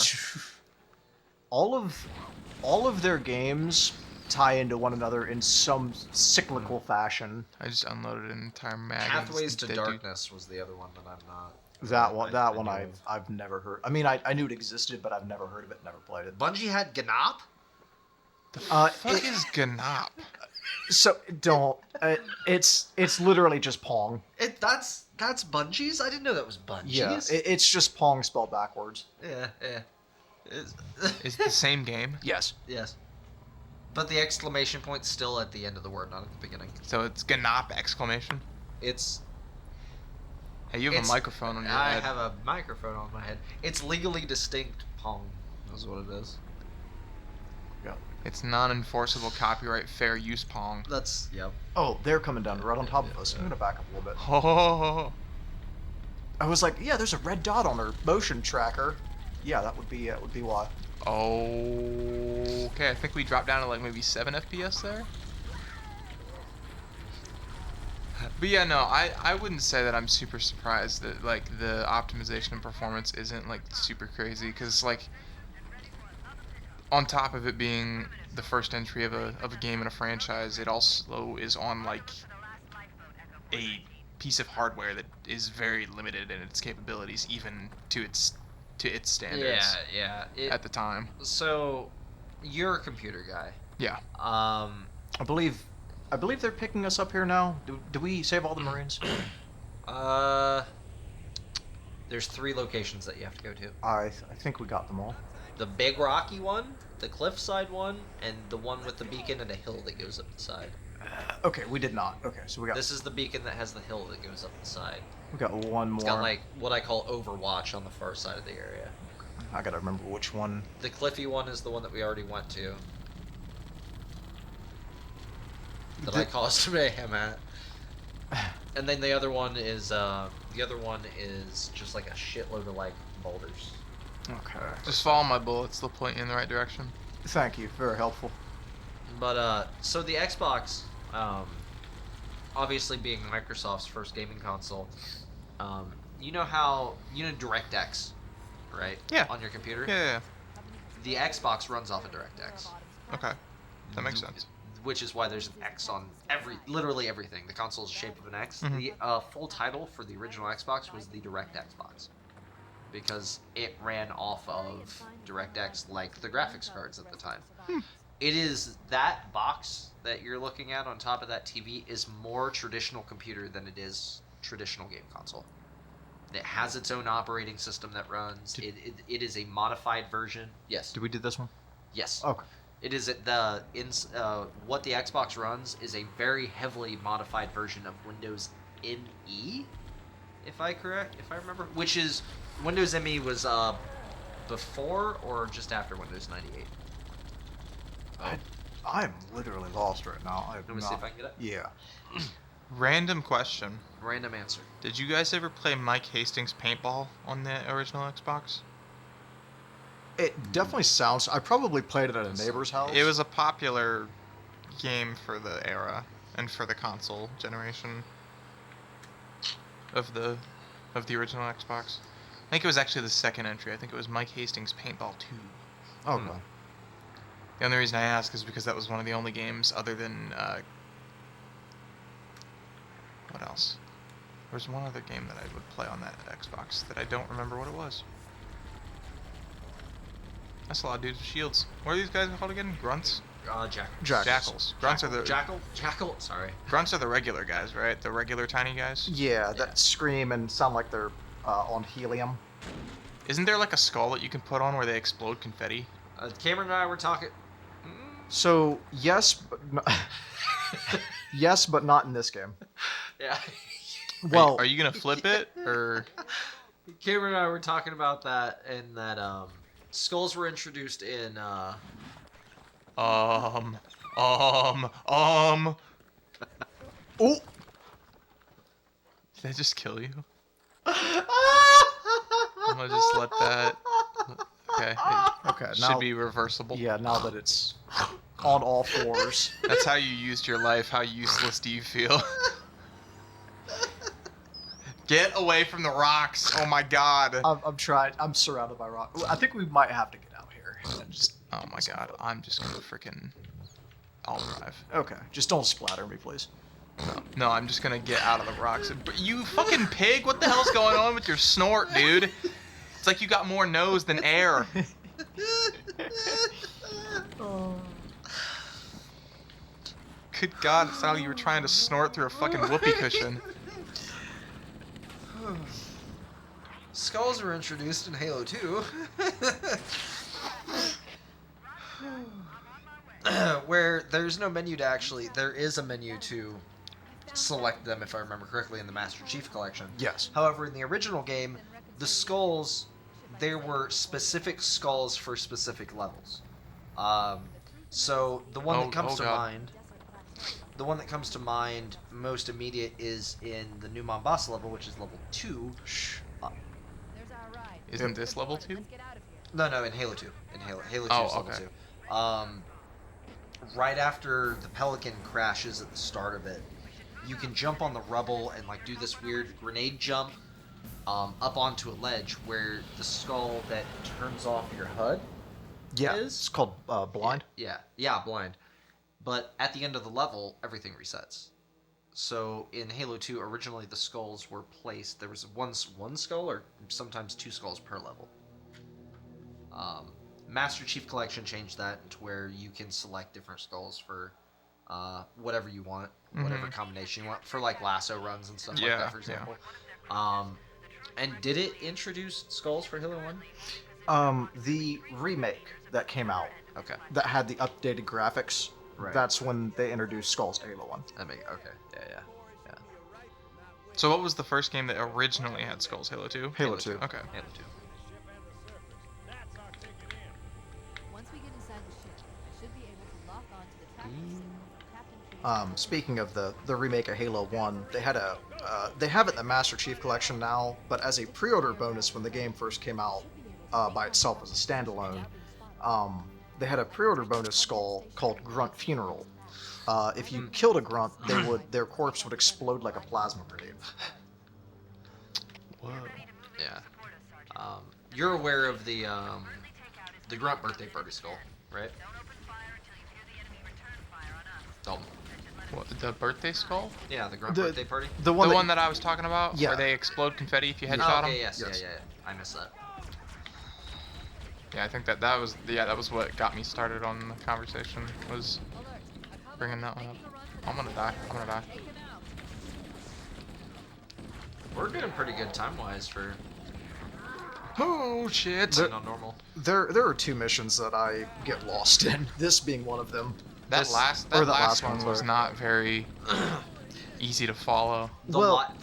all of their games tie into one another in some cyclical fashion. I just unloaded an entire mag. Pathways to Darkness was the other one that I'm not. That one I've never heard. I mean, I knew it existed, but I've never heard of it. Never played it. Bungie had Gnop. The fuck is Gnop? So don't. It's literally just Pong. That's Bungie's. I didn't know that was Bungie's. Yeah, it's just Pong spelled backwards. Yeah. Is it the same game? Yes. Yes. But the exclamation point's still at the end of the word, not at the beginning. So it's Gnop exclamation. It's. Hey, you have a microphone on your head. I have a microphone on my head. It's legally distinct Pong. That's what it is. Yeah. It's non-enforceable copyright fair use Pong. That's yep. Oh, they're coming down right on top of us. I'm gonna back up a little bit. Oh. I was like, yeah, there's a red dot on their motion tracker. Yeah, that would be why. Okay, I think we dropped down to like maybe 7 FPS there. But yeah, no, I wouldn't say that I'm super surprised that like the optimization and performance isn't like super crazy, because like on top of it being the first entry of a game in a franchise, it also is on like a piece of hardware that is very limited in its capabilities, even to its standards. Yeah. At the time. So, you're a computer guy. Yeah. I believe they're picking us up here now. Do we save all the Marines? There's 3 locations that you have to go to. I think we got them all. The big rocky one, the cliffside one, and the one with the beacon and a hill that goes up the side. Okay, we did not. Okay, so we got. This is the beacon that has the hill that goes up the side. We got one more. It's got like what I call Overwatch on the far side of the area. I gotta remember which one. The cliffy one is the one that we already went to. That I caused mayhem at. And then the other one is just like a shitload of like boulders. Okay. Just follow my bullets, they'll point you in the right direction. Thank you, very helpful. But so the Xbox, obviously being Microsoft's first gaming console, you know DirectX, right? Yeah. On your computer. Yeah. The Xbox runs off of DirectX. Okay, that makes sense. Which is why there's an X on literally everything. The console's the shape of an X. Mhm. The full title for the original Xbox was the Direct Xbox, because it ran off of DirectX like the graphics cards at the time. It is that box that you're looking at on top of that TV is more traditional computer than it is traditional game console. It has its own operating system that runs. It is a modified version. Yes. Did we do this one? Yes. Okay. It is what the Xbox runs is a very heavily modified version of Windows ME, if I remember, which is Windows ME was before or just after Windows 98. I'm literally lost right now. Let me see if I can get it. Yeah. Random question. Random answer. Did you guys ever play Mike Hastings Paintball on the original Xbox? It definitely sounds. I probably played it at a neighbor's house. It was a popular game for the era and for the console generation of the original Xbox. I think it was actually the second entry. I think it was Mike Hastings Paintball 2. Okay. The only reason I ask is because that was one of the only games other than what else? There was one other game that I would play on that Xbox that I don't remember what it was. That's a lot of dudes with shields. What are these guys called again? Grunts? Jackals. Grunts are the Jackal. Sorry. Grunts are the regular guys, right? The regular tiny guys. Yeah, that scream and sound like they're on helium. Isn't there like a skull that you can put on where they explode confetti? Cameron and I were talking. So yes, but yes, but not in this game. Yeah. Well, are you gonna flip it or? Cameron and I were talking about that, and that skulls were introduced in. Oh. Did I just kill you? I'm gonna just let that Okay. Okay, It now should be reversible. yeah, now that it's on all fours. That's how you used your life. How useless do you feel? Get away from the rocks. Oh my god. I'm trying. I'm surrounded by rocks. I think we might have to get out here. And just Oh my god. I'm just gonna freaking. I'll drive. okay, just don't splatter me, please. No, I'm just gonna get out of the rocks. But you fucking pig! What the hell's going on with your snort, dude? It's like you got more nose than air. Good God, it's how you were trying to snort through a fucking whoopee cushion. Skulls were introduced in Halo 2. Where there's no menu to actually... There is a menu to select them, if I remember correctly, in the Master Chief Collection. Yes. However, in the original game, the skulls... There were specific skulls for specific levels. So the one that comes to God. mind... The one that comes to mind most immediate is in the new Mombasa level, which is level 2. Isn't this level 2? No, in Halo 2. In Halo 2 is level 2. Right after the Pelican crashes at the start of it, you can jump on the rubble and like do this weird grenade jump up onto a ledge where the skull that turns off your HUD Yeah, is. it's called blind. Yeah, blind. But at the end of the level, everything resets. So in Halo 2, originally the skulls were placed. There was one skull or sometimes 2 skulls per level. Master Chief Collection changed that to where you can select different skulls for whatever you want, whatever combination you want, for like lasso runs and stuff like that, for example. And did it introduce skulls for Halo 1? The remake that came out, Okay. that had the updated graphics. Right. That's when they introduced Skulls to Halo 1. Okay. Yeah. So what was the first game that originally had skulls? Halo 2? Halo 2. Okay. Halo 2. Once we get inside the ship, I should be able to lock onto the tracking system. Captain Speaking of the remake of Halo 1, they had they have it in the Master Chief Collection now, but as a pre-order bonus when the game first came out by itself as a standalone, they had a pre-order bonus skull called Grunt Funeral. If you killed a grunt, their corpse would explode like a plasma grenade. Whoa. Yeah. You're aware of the Grunt birthday party skull, right? Dalton. What, the birthday skull? Yeah, the Grunt birthday party. The The one that I was talking about? Yeah. Where they explode confetti if you Oh, headshot them? okay, yes. Yes. Yeah. I missed that. Yeah, I think that was what got me started on the conversation, was bringing that one up. I'm gonna die. We're doing pretty good time-wise for Oh shit! being on normal. There are 2 missions that I get lost in. This being one of them. That last one one, was sorry. not very easy to follow. The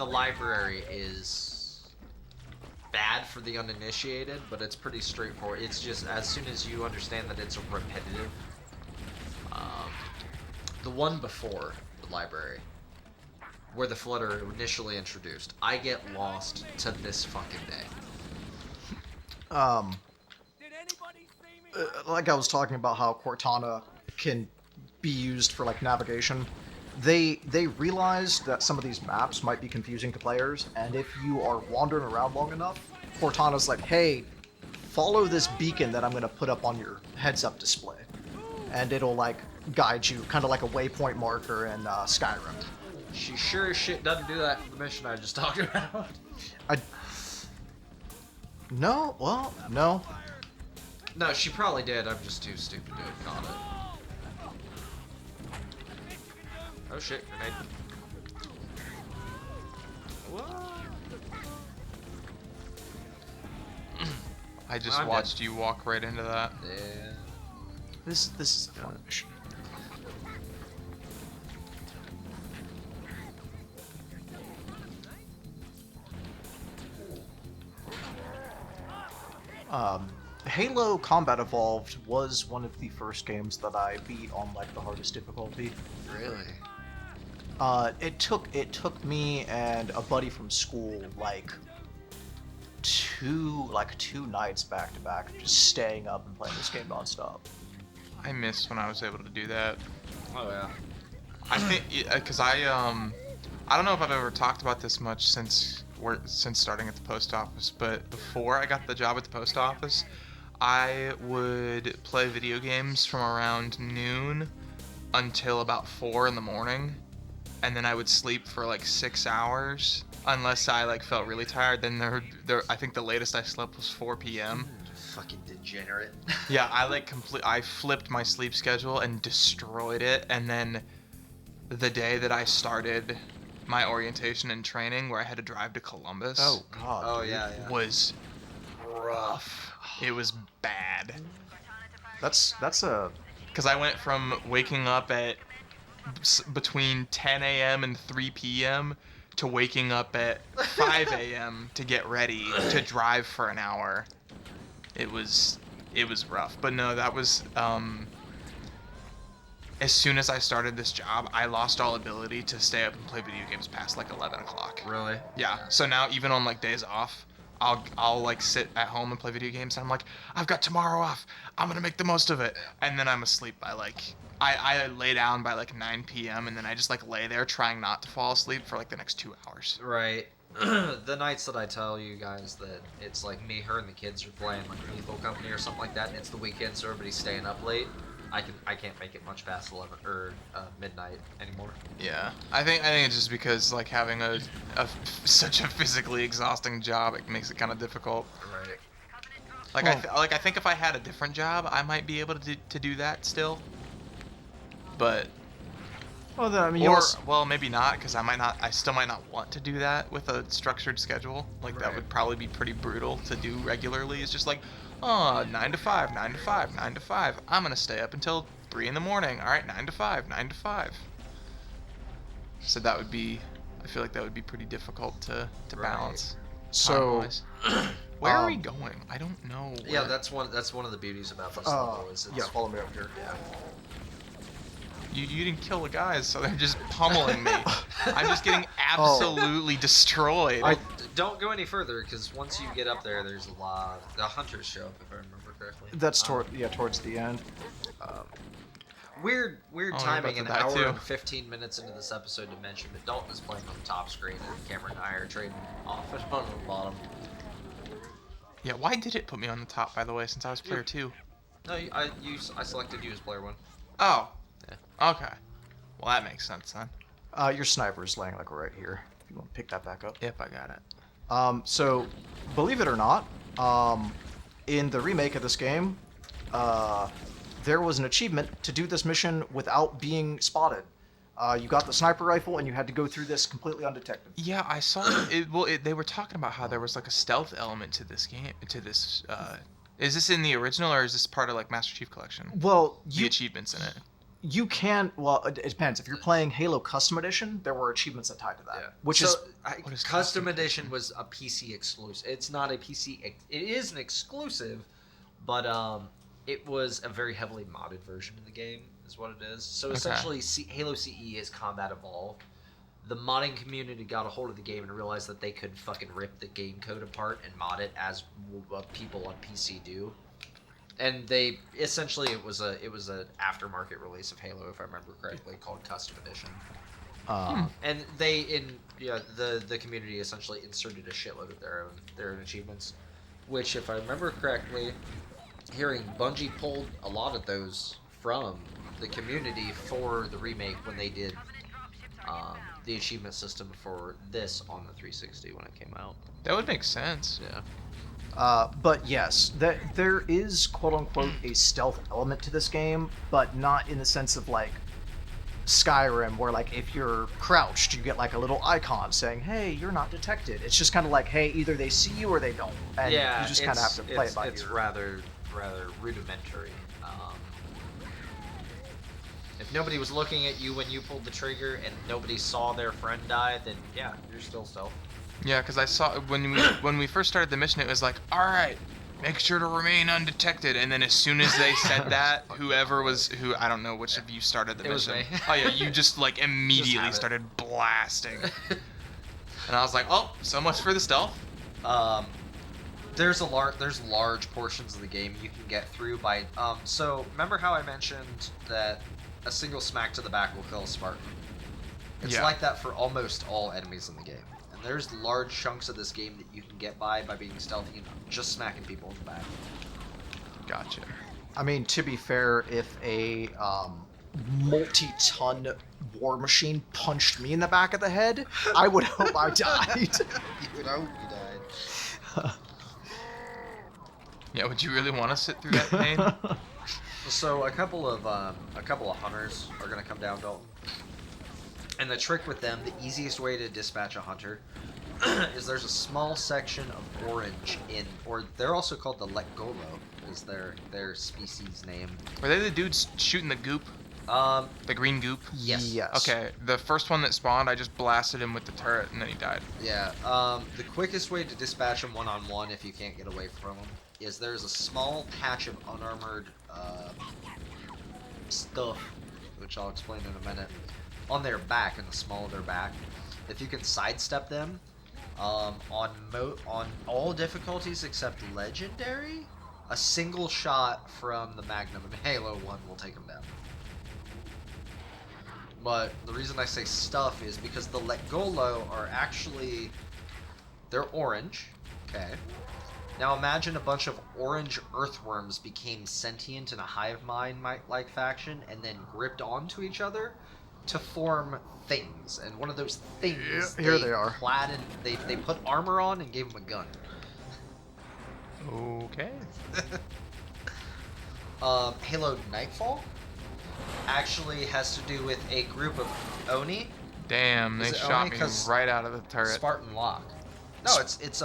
library is bad for the uninitiated, but it's pretty straightforward. It's just as soon as you understand that it's repetitive. The one before the library, where the Flutter initially introduced, I get lost to this fucking day. Like I was talking about how Cortana can be used for like navigation. They realized that some of these maps might be confusing to players, and if you are wandering around long enough, Cortana's like, hey, follow this beacon that I'm going to put up on your heads-up display. And it'll like guide you, kind of like a waypoint marker in Skyrim. She sure as shit doesn't do that for the mission I just talked about. No. No, she probably did. I'm just too stupid to have caught it. Oh shit, grenade. What? I just watched you walk right into that. Yeah. This is a fun mission. Halo Combat Evolved was one of the first games that I beat on like the hardest difficulty. Really? It took me and a buddy from school like two nights back to back, just staying up and playing this game nonstop. I miss when I was able to do that. Oh yeah. I think because I don't know if I've ever talked about this much since starting at the post office, but before I got the job at the post office, I would play video games from around noon until about 4 in the morning, and then I would sleep for like 6 hours unless I like felt really tired. Then I think the latest I slept was 4 p.m. Fucking degenerate. Yeah, I flipped my sleep schedule and destroyed it, and then the day that I started my orientation and training, where I had to drive to Columbus. Oh god. Oh yeah. Was rough. It was bad. That's a. Because I went from waking up at between 10 a.m. and 3 p.m. to waking up at 5 a.m. to get ready to drive for an hour. It was rough. But no, that was as soon as I started this job, I lost all ability to stay up and play video games past like 11 o'clock. Really? Yeah. So now even on like days off, I'll like sit at home and play video games, and I'm like, I've got tomorrow off. I'm gonna make the most of it. And then I'm asleep by like I lay down by like 9 p.m. and then I just like lay there trying not to fall asleep for like the next 2 hours. Right. The nights that I tell you guys that it's like me, her, and the kids are playing like Lethal Company or something like that, and it's the weekend, so everybody's staying up late. I can't make it much past 11 or midnight anymore. Yeah, I think it's just because like having such a physically exhausting job, it makes it kind of difficult. Right. Like I think if I had a different job, I might be able to do that still. But Well, then I mean, well, maybe not, because I still might not want to do that with a structured schedule. Like that would probably be pretty brutal to do regularly. It's just like, 9 to 5, 9 to 5, 9 to 5. I'm gonna stay up until 3 in the morning. All right, 9 to 5, 9 to 5. So that would be, I feel like that would be pretty difficult to balance. So, where are we going? I don't know. Yeah, that's one of the beauties about this level is it's, yeah, follow me up here. Yeah. You didn't kill the guys, so they're just pummeling me. I'm just getting absolutely destroyed. Don't go any further, because once you get up there, there's a lot. The hunters show up, if I remember correctly. That's towards the end. Weird timing. An hour too. and 15 minutes into this episode to mention, but Dalton is playing on the top screen, and Cameron and I are trading off and on the bottom. Yeah, why did it put me on the top, by the way, since I was player 2? No, I selected you as player 1. Oh. Yeah. Okay. Well, that makes sense then. Your sniper is laying like right here. If you want to pick that back up. Yep, I got it. So, believe it or not, in the remake of this game, there was an achievement to do this mission without being spotted. You got the sniper rifle, and you had to go through this completely undetected. Yeah, I saw it. Well, they were talking about how there was like a stealth element to this game. Is this in the original, or is this part of like Master Chief Collection? Well, the achievements in it. You can. Well, it depends. If you're playing Halo Custom Edition, there were achievements that tied to that. Yeah. Which is Custom Edition was a PC exclusive. It's not a PC. It is an exclusive, but it was a very heavily modded version of the game, is what it is. So essentially, Halo CE is Combat Evolved. The modding community got a hold of the game and realized that they could fucking rip the game code apart and mod it as people on PC do. And they essentially it was an aftermarket release of Halo, if I remember correctly, called Custom Edition. And the community essentially inserted a shitload of their own achievements, which, if I remember correctly, Bungie pulled a lot of those from the community for the remake when they did the achievement system for this on the 360 when it came out. That would make sense. Yeah. But yes, there is quote-unquote a stealth element to this game, but not in the sense of like Skyrim, where like if you're crouched, you get like a little icon saying, "Hey, you're not detected." It's just kind of like, hey, either they see you or they don't, and you just kind of have to play it by ear. It's rather rudimentary. If nobody was looking at you when you pulled the trigger and nobody saw their friend die, then yeah, you're still stealth. Yeah, because I saw when we first started the mission, it was like, all right, make sure to remain undetected. And then as soon as they said that, who I don't know which of you started the mission. Was me. Oh yeah, you just like immediately started blasting. And I was like, oh, so much for the stealth. There's large portions of the game you can get through by so remember how I mentioned that a single smack to the back will kill a Spartan? It's like that for almost all enemies in the game. And there's large chunks of this game that you can get by being stealthy and just smacking people in the back. Gotcha. I mean, to be fair, if a multi-ton war machine punched me in the back of the head, I would hope I died. You would hope you died. Yeah, would you really want to sit through that pain? So a couple of hunters are gonna come down, Dalton. And the trick with them, the easiest way to dispatch a hunter, is there's a small section of orange or they're also called the Legolo, is their species name. Were they the dudes shooting the goop? The green goop? Yes. Okay, the first one that spawned, I just blasted him with the turret and then he died. Yeah. The quickest way to dispatch him one-on-one if you can't get away from him is there's a small patch of unarmored stuff, which I'll explain in a minute, on their back, in the small of their back. If you can sidestep them, on all difficulties except legendary, a single shot from the Magnum in Halo 1 will take them down. But the reason I say stuff is because the Legolo are actually, they're orange, okay? Now imagine a bunch of orange earthworms became sentient in a hive mind-like faction and then gripped onto each other to form things. And one of those things, here they are. Clad in, they put armor on and gave them a gun. Okay. Halo Nightfall actually has to do with a group of Oni. Damn, they shot me right out of the turret. Spartan lock. No, it's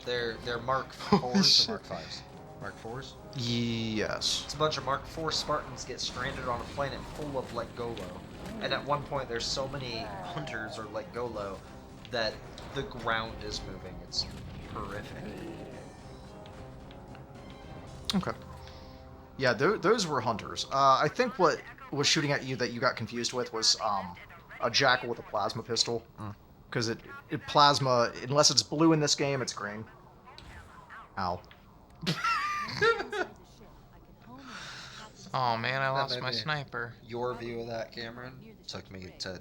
they're Mark 4s or Mark 5s? Mark 4s? Yes. It's a bunch of Mark 4 Spartans get stranded on a planet full of Legolo. And at one point there's so many hunters or Legolo that the ground is moving. It's horrific. Okay. Yeah, those were hunters. I think what was shooting at you that you got confused with was a jackal with a plasma pistol. Because it plasma, unless it's blue in this game, it's green. Ow. Oh man, I lost my sniper. Your view of that, Cameron, took me to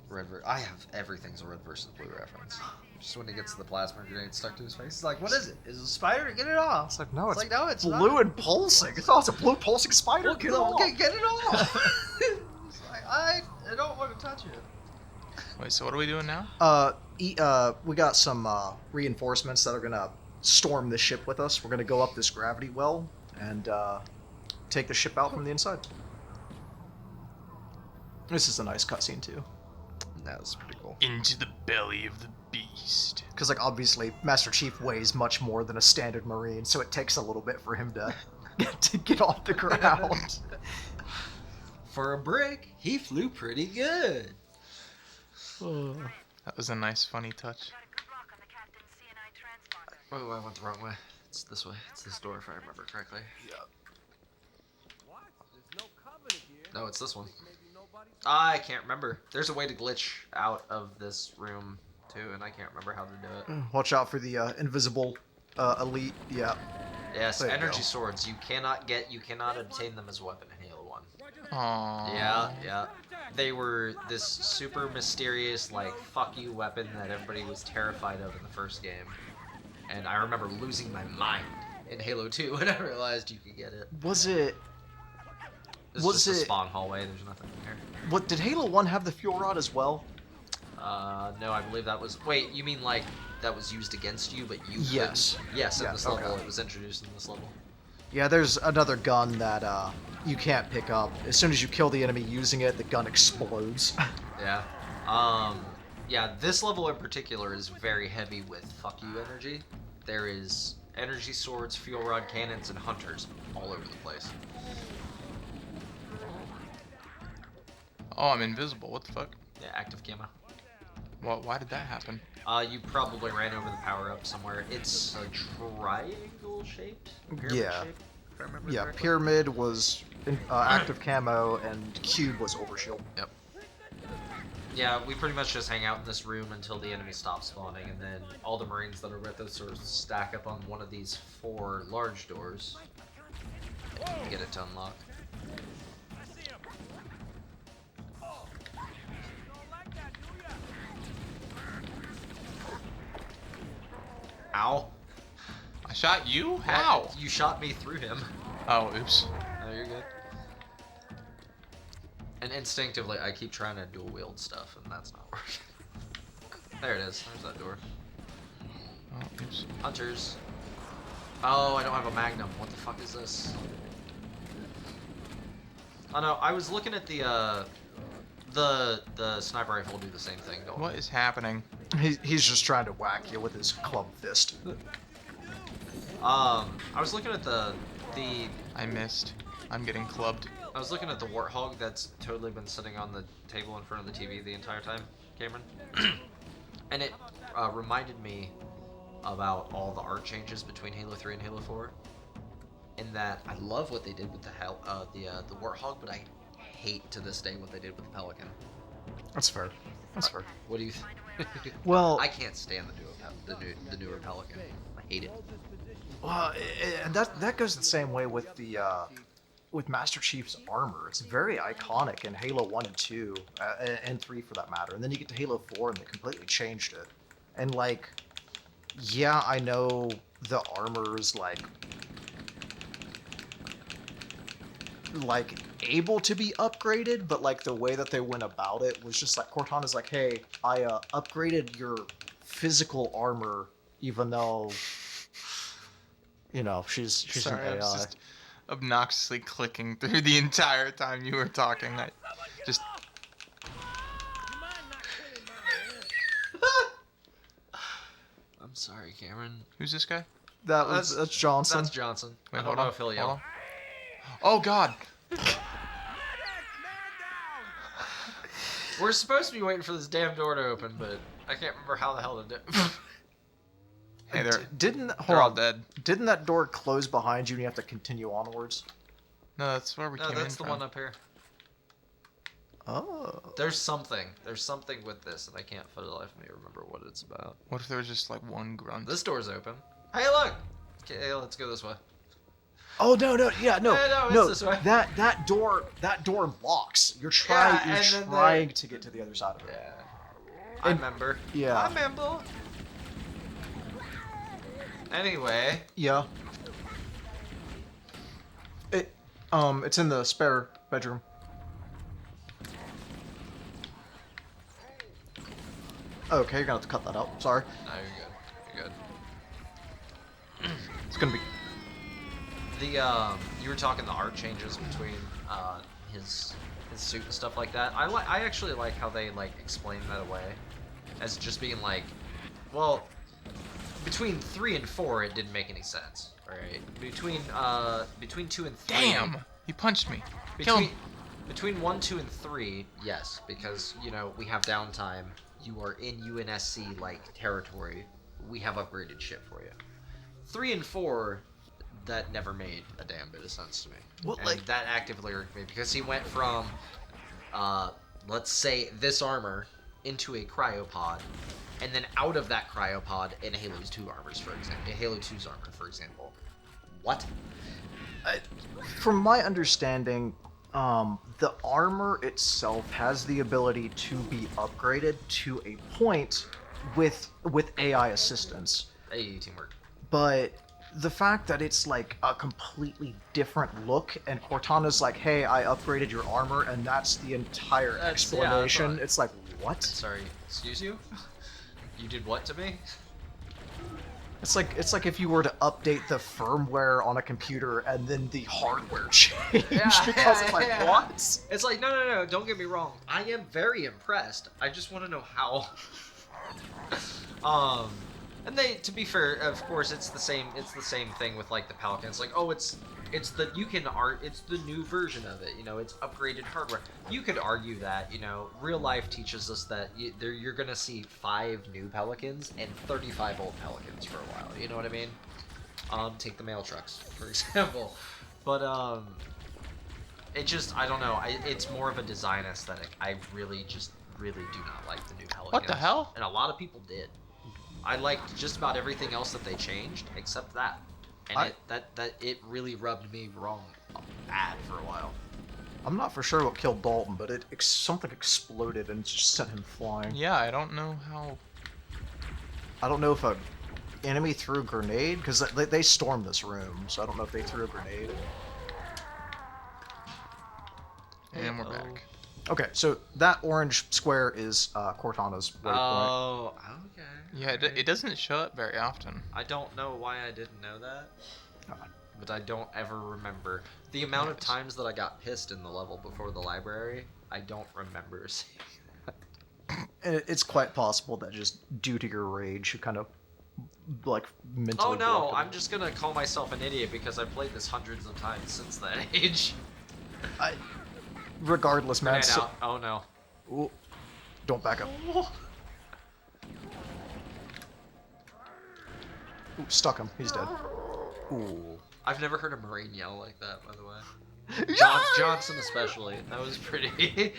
red. I have everything's a red versus blue reference. Just when he gets the plasma grenade stuck to his face, he's like, "What is it? Is it a spider? Get it off!" It's like, no, it's blue not. And pulsing. It's a blue pulsing spider. Get it off! It's like, I don't want to touch it. Wait, so what are we doing now? We got some reinforcements that are gonna storm the ship with us. We're gonna go up this gravity well and take the ship out from the inside. This is a nice cutscene too. That's pretty cool. Into the belly of the beast. Because like obviously Master Chief weighs much more than a standard Marine, so it takes a little bit for him to get off the ground. For a brick, he flew pretty good. That was a nice, funny touch. Oh, I went the wrong way. It's this way. It's this door, if I remember correctly. Yeah. No, it's this one. I can't remember. There's a way to glitch out of this room, too, and I can't remember how to do it. Watch out for the invisible elite. Yeah. Yes, energy swords. You cannot obtain them as a weapon in Halo 1. Aww. Yeah. They were this super mysterious, like, fuck you weapon that everybody was terrified of in the first game. And I remember losing my mind in Halo 2 when I realized you could get it. Was it... This is just a spawn hallway, there's nothing in here. What, did Halo 1 have the fuel rod as well? No, I believe that was... Wait, you mean like that was used against you, but you Yes. couldn't? Yes, in this level. It was introduced in this level. Yeah, there's another gun that you can't pick up. As soon as you kill the enemy using it, the gun explodes. Yeah. Yeah, this level in particular is very heavy with fuck you energy. There is energy swords, fuel rod cannons, and hunters all over the place. Oh, I'm invisible. What the fuck? Yeah, active camo. Well, why did that happen? You probably ran over the power-up somewhere. It's a triangle-shaped? Yeah. Shape, if I remember Yeah, correctly. pyramid was active camo, and cube was overshield. Yep. Yeah, we pretty much just hang out in this room until the enemy stops spawning, and then all the Marines that are with us sort of stack up on one of these 4 large doors and get it to unlock. Ow. I shot you? How? You shot me through him. Oh, oops. Oh, you're good. And instinctively, I keep trying to dual wield stuff, and that's not working. There it is. There's that door. Oh, oops. Hunters. Oh, I don't have a magnum. What the fuck is this? Oh no, I was looking at the sniper rifle do the same thing. What is happening? He's just trying to whack you with his club fist. I was looking at the I missed. I'm getting clubbed. I was looking at the Warthog that's totally been sitting on the table in front of the TV the entire time, Cameron. And it reminded me about all the art changes between Halo 3 and Halo 4. In that I love what they did with the Warthog, but I hate to this day what they did with the Pelican. That's fair. That's fair. What do you Well, I can't stand the newer Pelican. I hate it. Well, and that goes the same way with the with Master Chief's armor. It's very iconic in Halo 1 and 2, and 3 for that matter. And then you get to Halo 4 and they completely changed it. And like, yeah, I know the armor's like able to be upgraded, but like the way that they went about it was just like Cortana's like, hey, I upgraded your physical armor, even though, you know, she's Sorry, an I was AI. just obnoxiously clicking through the entire time you were talking. I just. I'm sorry, Cameron. Who's this guy? That's Johnson. That's Johnson. Wait, I don't hold know on, if he'll hold yell. on. Oh God! We're supposed to be waiting for this damn door to open, but I can't remember how the hell to do it. Hey, they're Hold all on. dead. Didn't that door close behind you and you have to continue onwards? No, that's where we No, came in that's the from. one up here. Oh. There's something with this, and I can't for the life of me remember what it's about. What if there was just like one grunt? This door's open. Hey, look! Okay, let's go this way. Oh no, yeah, no, Hey, no, no. it's this way. That door locks. You're trying to get to the other side of it. Yeah. I remember. Yeah. I remember. Anyway. Yeah. It's in the spare bedroom. Okay, you're gonna have to cut that out. Sorry. No, you're good. You're good. It's gonna be. You were talking the art changes between his suit and stuff like that. I actually like how they like explain that away as just being like, well, between 3 and 4 it didn't make any sense, right? Between 2 and 3. Damn! He punched me. Kill him. Between 1, 2, and 3, yes, because you know we have downtime. You are in UNSC like territory. We have upgraded shit for you. 3 and 4. That never made a damn bit of sense to me. Well, and like that actively irked me because he went from, let's say, this armor into a cryopod, and then out of that cryopod in Halo's 2 armors, for example. Halo 2's armor, for example. What? From my understanding, the armor itself has the ability to be upgraded to a point with AI assistance. Hey, teamwork. But the fact that it's like a completely different look, and Cortana's like, "Hey, I upgraded your armor," and that's the entire explanation. Yeah, it's like, what? Sorry, excuse you? You did what to me? It's like if you were to update the firmware on a computer and then the hardware changed because it's like, what? It's like, no, don't get me wrong. I am very impressed. I just want to know how. And they, to be fair, of course, it's the same thing with like the Pelican. It's like, oh, it's the new version of it. You know, it's upgraded hardware. You could argue that, you know, real life teaches us that you're gonna see 5 new Pelicans and 35 old Pelicans for a while. You know what I mean? Take the mail trucks, for example. But it just, I don't know. It's more of a design aesthetic. I really just really do not like the new Pelicans. What the hell? And a lot of people did. I liked just about everything else that they changed except that. And it really rubbed me wrong bad for a while. I'm not for sure what killed Dalton, but something exploded and just sent him flying. Yeah, I don't know how. I don't know if a enemy threw a grenade, because they stormed this room, so I don't know if they threw a grenade. And we're back. Okay, so that orange square is Cortana's waypoint. Oh, okay. Yeah, it doesn't show up very often. I don't know why I didn't know that, but I don't ever remember. The amount of times that I got pissed in the level before the library, I don't remember seeing that. And it's quite possible that just due to your rage, you kind of, like, mentally... Oh no, blocked it. I'm just gonna call myself an idiot because I've played this hundreds of times since that age. Regardless, man. Grenade out. Oh no. Ooh, don't back up. Ooh, stuck him. He's dead. Ooh. I've never heard a Marine yell like that, by the way. Johnson especially. That was pretty.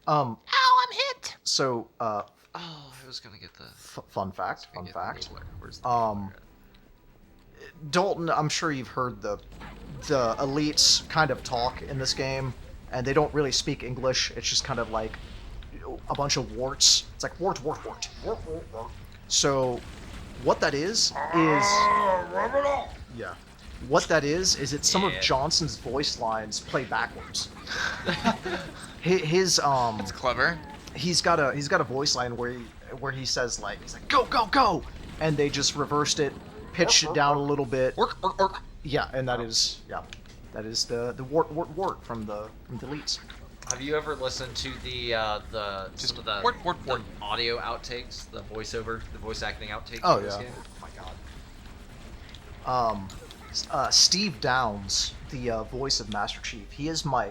Ow, I'm hit! So, oh, I was gonna get the... fun fact. Where's the Dalton, I'm sure you've heard the elites kind of talk in this game, and they don't really speak English. It's just kind of like a bunch of warts. It's like wart. So what that is yeah. What that is it's some of Johnson's voice lines play backwards. His It's clever. He's got a voice line where he says like, he's like, go, and they just reversed it, pitched it down a little bit. Yeah, and that is the wart from the elites. Have you ever listened to the audio outtakes, the voice acting outtakes? Oh in this yeah. game? Oh my god. Steve Downs, the voice of Master Chief, he is my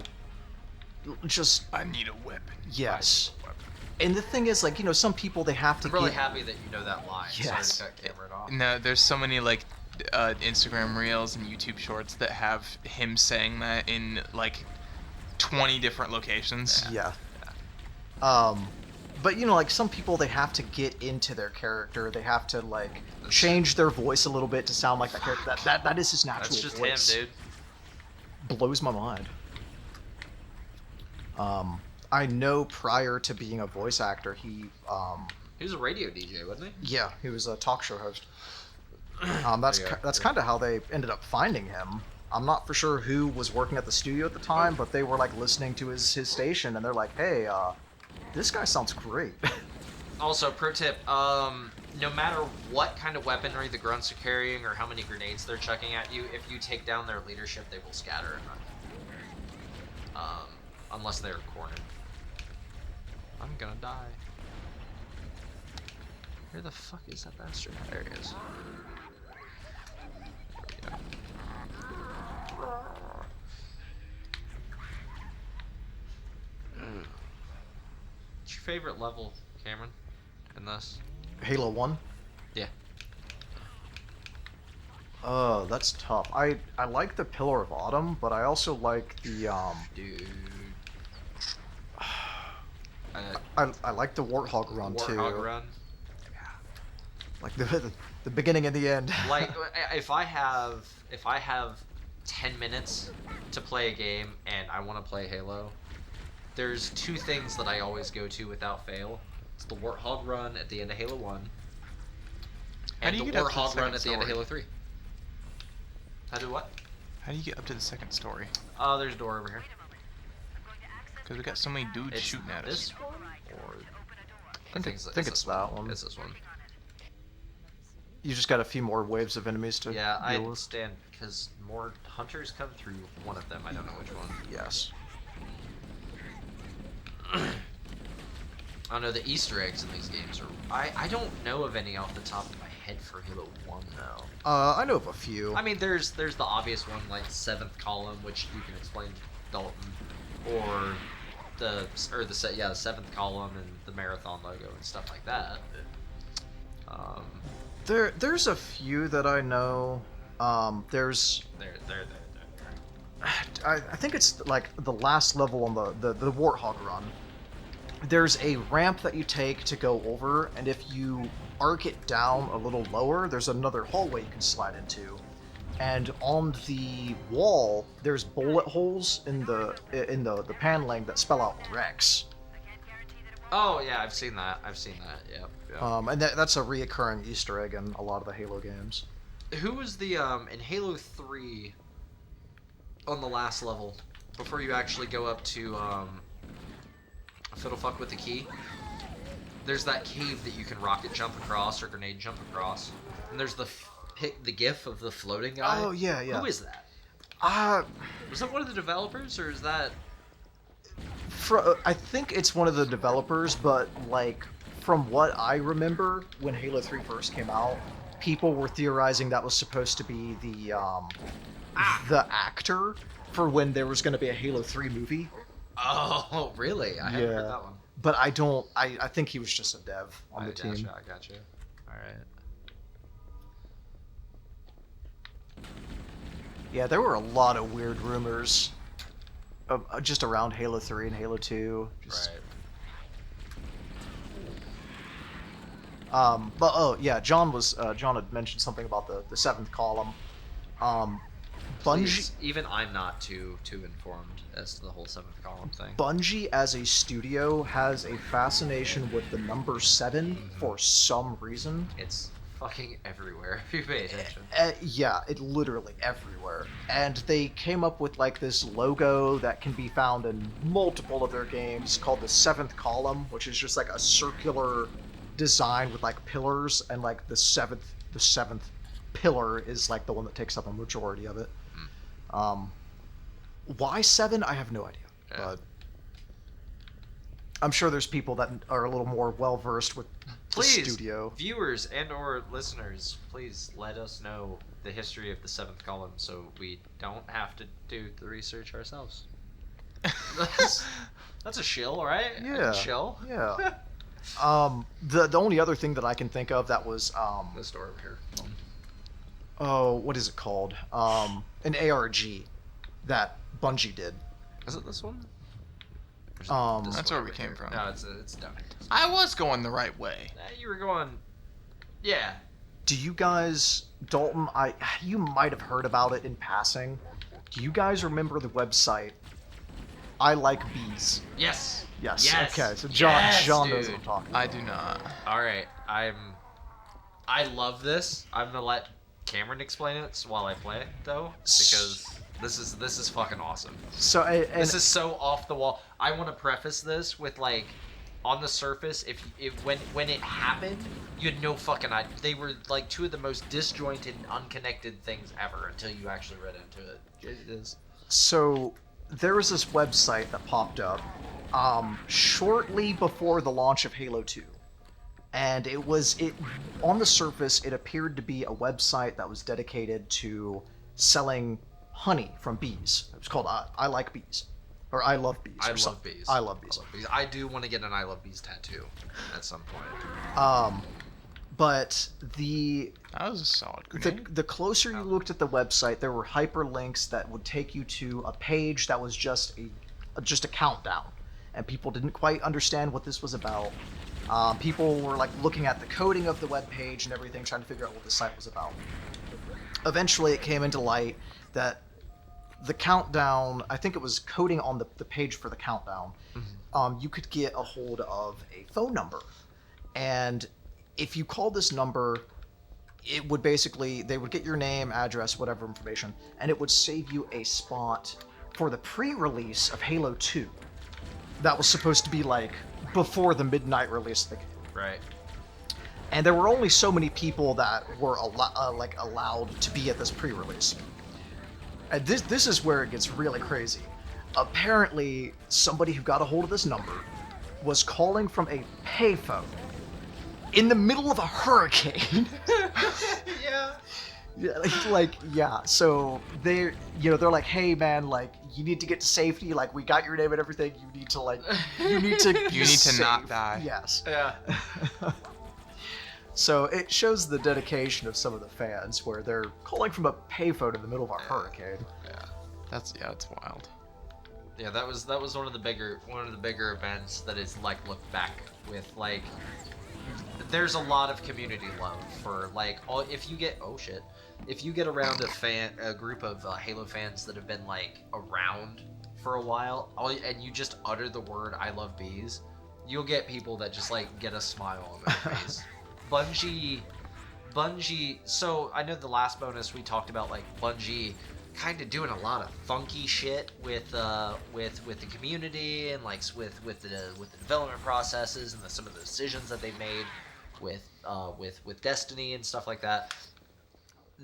just. I need a weapon. Yes. And the thing is, like, some people they have to. I'm really happy that you know that line. Yes. Sorry to cut Cameron off. No, there's so many like Instagram reels and YouTube shorts that have him saying that in like 20 different locations. Yeah. But like some people they have to get into their character. They have to like change their voice a little bit to sound like that character. That is his natural voice. That's just him, dude. Blows my mind. I know prior to being a voice actor, he was a radio DJ, wasn't he? Yeah, he was a talk show host. That's kind of how they ended up finding him. I'm not for sure who was working at the studio at the time, but they were like listening to his station, and they're like, "Hey, this guy sounds great." Also, pro tip: no matter what kind of weaponry the grunts are carrying or how many grenades they're chucking at you, if you take down their leadership, they will scatter and run. Unless they're cornered. I'm gonna die. Where the fuck is that bastard? There he is. There we go. What's your favorite level, Cameron, in this? Halo 1? Yeah. That's tough. I like the Pillar of Autumn, but I also like the Dude. I like the Warthog run too. Warthog run. Like the beginning and the end. Like if I have 10 minutes to play a game and I want to play Halo, there's two things that I always go to without fail. It's the Warthog run at the end of Halo 1 and the Warthog run at the end of Halo 3. How do what? How do you get up to the second story? Oh, there's a door over here. Because we got so many dudes shooting at us. This one? Or... I think it's that one. It's this one. You just got a few more waves of enemies to Yeah, I deal with. understand, because more hunters come through one of them. I don't know which one. Yes. I don't know, the Easter eggs in these games are... I don't know of any off the top of my head for Halo 1, though. I know of a few. I mean, there's the obvious one, like 7th column, which you can explain to Dalton, or the 7th column and the marathon logo and stuff like that. There's a few that I know. There's. There. I think it's like the last level on the Warthog run. there's a ramp that you take to go over, and if you arc it down a little lower, there's another hallway you can slide into. And on the wall, there's bullet holes in the paneling that spell out Rex. Oh yeah, I've seen that. Yep. And that's a reoccurring Easter egg in a lot of the Halo games. Who was the in Halo 3 on the last level before you actually go up to Fiddlefuck with the key? There's that cave that you can rocket jump across or grenade jump across, and there's the gif of the floating guy. Oh yeah. Who is that? Was that one of the developers, or is that? I think it's one of the developers, but like from what I remember, when Halo 3 first came out, people were theorizing that was supposed to be the actor for when there was going to be a Halo 3 movie. Oh, really? I haven't heard that one. But I think he was just a dev on the team. I gotcha. All right. Yeah, there were a lot of weird rumors just around Halo 3 and Halo 2. Right. But John had mentioned something about the seventh column. Bungie, even I'm not too informed as to the whole seventh column thing. Bungie as a studio has a fascination with the number 7 for some reason. It's fucking everywhere if you pay attention. Yeah, it literally everywhere. And they came up with like this logo that can be found in multiple of their games called the seventh column, which is just like a circular design with like pillars, and like the seventh pillar is like the one that takes up a majority of it. Why 7? I have no idea. Yeah. But I'm sure there's people that are a little more well versed with the studio. Viewers and or listeners, please let us know the history of the seventh column so we don't have to do the research ourselves. That's a shill, right? Yeah. A shill. Yeah. The only other thing that I can think of that was this door over here. Oh, what is it called? An ARG that Bungie did. Is it this one? That's where we came from. No, it's down here. I was going the right way. You were going. Yeah. Do you guys, Dalton? You might have heard about it in passing. Do you guys remember the website I Like Bees? Yes. Yes. Yes. Okay, so John knows dude. what I'm talking about. I do not. All right, I love this. I'm gonna let Cameron explain it while I play it though, because this is fucking awesome. So this is so off the wall. I want to preface this with like, on the surface, if when it happened, you had no fucking idea. They were like two of the most disjointed and unconnected things ever until you actually read into it. It is. So there was this website that popped up shortly before the launch of Halo 2. And it on the surface, it appeared to be a website that was dedicated to selling honey from bees. It was called I Like Bees. Or I Love Bees. I love bees. I love bees. I do want to get an I Love Bees tattoo at some point. But that was a solid grenade. The closer you looked at the website, there were hyperlinks that would take you to a page that was just a countdown, and people didn't quite understand what this was about. People were like looking at the coding of the web page and everything, trying to figure out what the site was about. Eventually, it came into light that the countdown, I think it was coding on the page for the countdown, you could get a hold of a phone number. And if you called this number, it would basically, they would get your name, address, whatever information, and it would save you a spot for the pre-release of Halo 2. That was supposed to be like before the midnight release of the game. Right. And there were only so many people that were allowed to be at this pre-release. And this is where it gets really crazy. Apparently, somebody who got a hold of this number was calling from a payphone in the middle of a hurricane. Yeah. So they're like, hey man, like you need to get to safety. Like we got your name and everything. You need to you need to not die. Yes. Yeah. So it shows the dedication of some of the fans, where they're calling from a payphone in the middle of a hurricane. Yeah, that's wild. Yeah, that was one of the bigger events that is like looked back with like. There's a lot of community love for like if you get around a group of Halo fans that have been like around for a while, and you just utter the word "I love bees," you'll get people that just like get a smile on their face. Bungie. So I know the last bonus we talked about like Bungie kind of doing a lot of funky shit with the community and like with the development processes and some of the decisions that they've made with Destiny and stuff like that.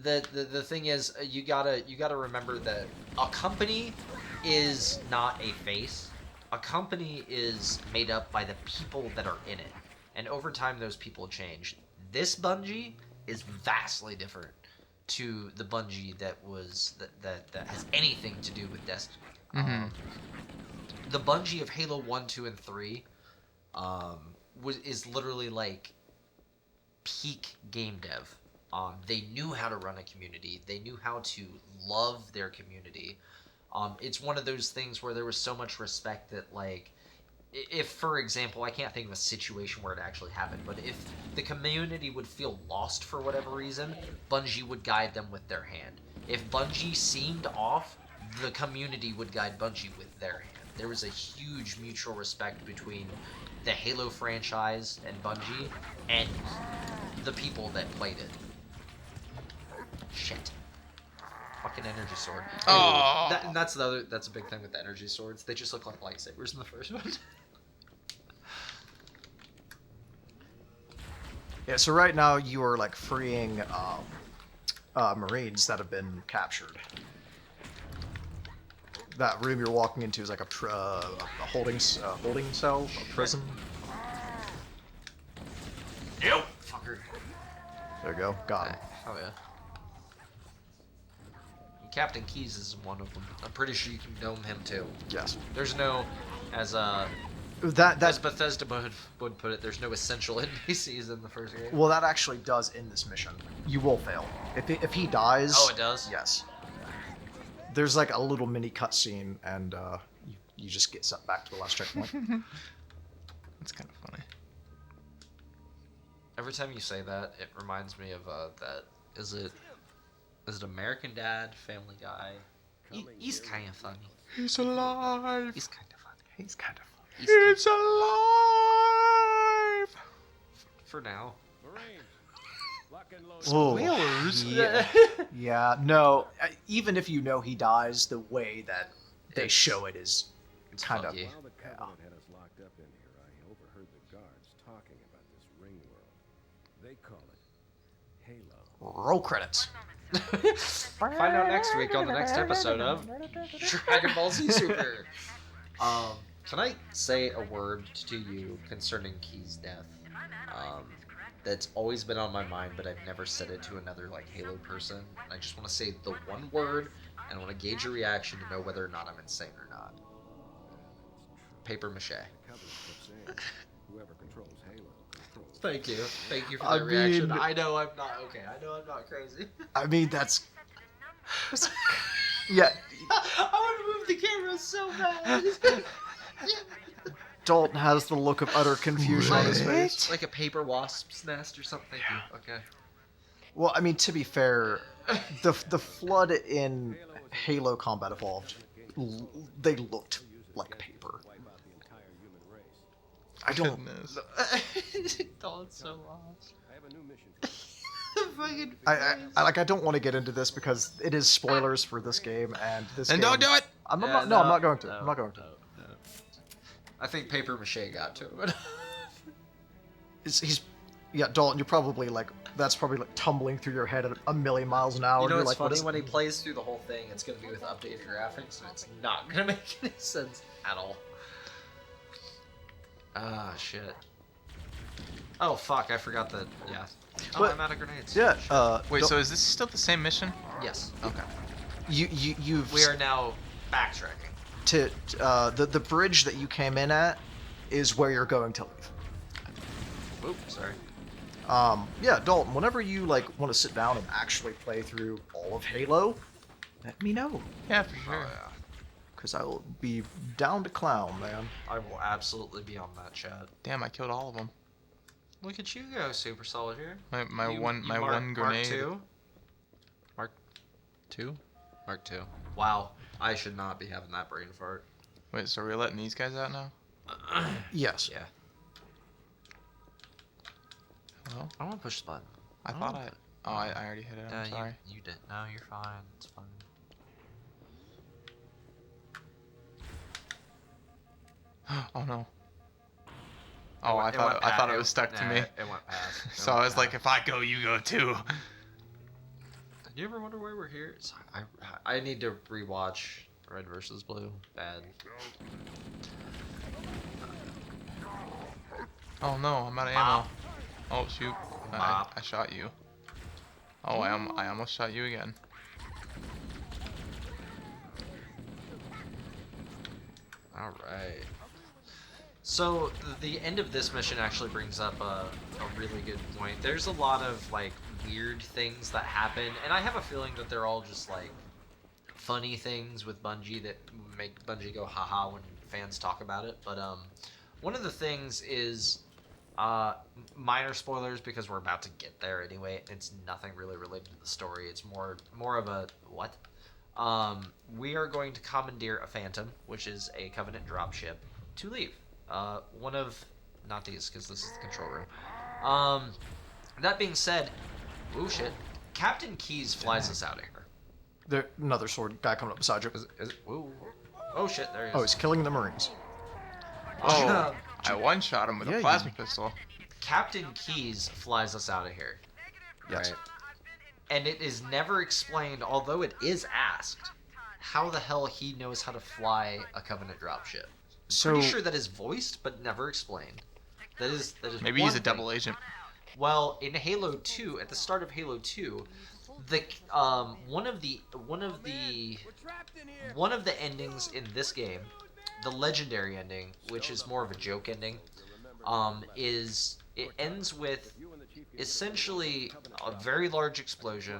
The thing is, you gotta remember that a company is not a face. A company is made up by the people that are in it, and over time those people change. This Bungie is vastly different to the Bungie that has anything to do with Destiny. Mm-hmm. The Bungie of Halo 1, 2, and 3 is literally like peak game dev. They knew how to run a community. They knew how to love their community. It's one of those things where there was so much respect that, like, if, for example, I can't think of a situation where it actually happened, but if the community would feel lost for whatever reason, Bungie would guide them with their hand. If Bungie seemed off, the community would guide Bungie with their hand. There was a huge mutual respect between the Halo franchise and Bungie and the people that played it. Shit. Fucking energy sword. Oh. That's a big thing with the energy swords. They just look like lightsabers in the first one. Yeah, so right now you are like freeing Marines that have been captured. That room you're walking into is like a holding cell, a prison. Yep. Fucker. There you go, got him. Oh yeah. Captain Keyes is one of them. I'm pretty sure you can dome him too. Yes. There's no, as Bethesda would put it, there's no essential NPCs in the first game. Well, that actually does in this mission. You will fail if he dies. Oh, it does? Yes. There's like a little mini cutscene, and you just get sent back to the last checkpoint. That's kind of funny. Every time you say that, it reminds me of that. Is it American Dad, Family Guy? He's kind of funny. He's alive. He's kind of funny. He's kind of funny. He's alive. For now. Spoilers. Yeah. No. Even if you know he dies, the way that they show it is kind of. funky. While the Covenant had us locked up in here, I overheard the guards talking about this ring world. They call it Halo. Roll credits. Find out next week on the next episode of Dragon Ball Z Super. Can I say a word to you concerning Key's death? That's always been on my mind, but I've never said it to another like Halo person. I just want to say the one word, and I want to gauge your reaction to know whether or not I'm insane or not. Paper mache. Whoever controls Halo controls. Thank you for that reaction. I know I'm not okay. I know I'm not crazy. I mean, that's yeah. I want to move the camera so bad. Dalton has the look of utter confusion on his face. Like a paper wasp's nest or something. Thank you. Okay. Well, I mean, to be fair, the flood in Halo Combat Evolved, they looked like paper. I don't. Dalton's so lost. I have a new mission. I don't want to get into this because it is spoilers for this game and this. And game, don't do it. I'm not going to. I'm not going to. I think paper mache got to him. Yeah, Dalton, you're probably like, that's probably like tumbling through your head at a million miles an hour. You know you're what's like, funny? When he plays through the whole thing, it's going to be with updated graphics, and it's not going to make any sense at all. Ah, shit. Oh, fuck, I forgot that, yeah. Oh, But- I'm out of grenades. Yeah. Wait, so is this still the same mission? Yes. Okay. You've We are now backtracking. to the bridge that you came in at is where you're going to leave. Oops, sorry. Yeah, Dalton, whenever you like want to sit down and actually play through all of Halo, let me know. Yeah, for sure. Oh, yeah. because I will be down to clown, man. I will absolutely be on that chat. Damn, I killed all of them. Look at you go, Super Soldier. My You one Mark grenade. 2? Mark 2? Mark 2. Wow, I should not be having that brain fart. Wait, so we're letting these guys out now? Yes. Yeah. Hello? I want to push the button. I thought I... Oh, I already hit it. I'm sorry. You did. No, you're fine. It's fine. Oh no. Oh, I thought it was stuck to me. It went past. So I was like, if I go, you go too. Do you ever wonder why we're here? I need to rewatch Red vs. Blue. Bad. Oh no, I'm out of ammo. Oh shoot. I shot you. Oh, I almost shot you again. Alright. So, the end of this mission actually brings up a really good point. There's a lot of, like, weird things that happen, and I have a feeling that they're all just, like, funny things with Bungie that make Bungie go haha when fans talk about it. But, one of the things is, minor spoilers because we're about to get there anyway. It's nothing really related to the story. It's more of a, what? We are going to commandeer a Phantom, which is a Covenant dropship, to leave. One of, not these, because this is the control room. That being said, oh shit, Captain Keyes flies us out of here. There, another sword guy coming up beside you. Oh shit, there he is. Oh, he's killing the Marines. Oh, I one-shot him with a plasma pistol. Captain Keyes flies us out of here. Yes. Right? And it is never explained, although it is asked, how the hell he knows how to fly a Covenant dropship. So, Pretty sure that is voiced, but never explained. That is maybe he's a double agent. Well, in Halo 2, at the start of Halo 2, the one of the endings in this game, the legendary ending, which is more of a joke ending, is it ends with essentially a very large explosion,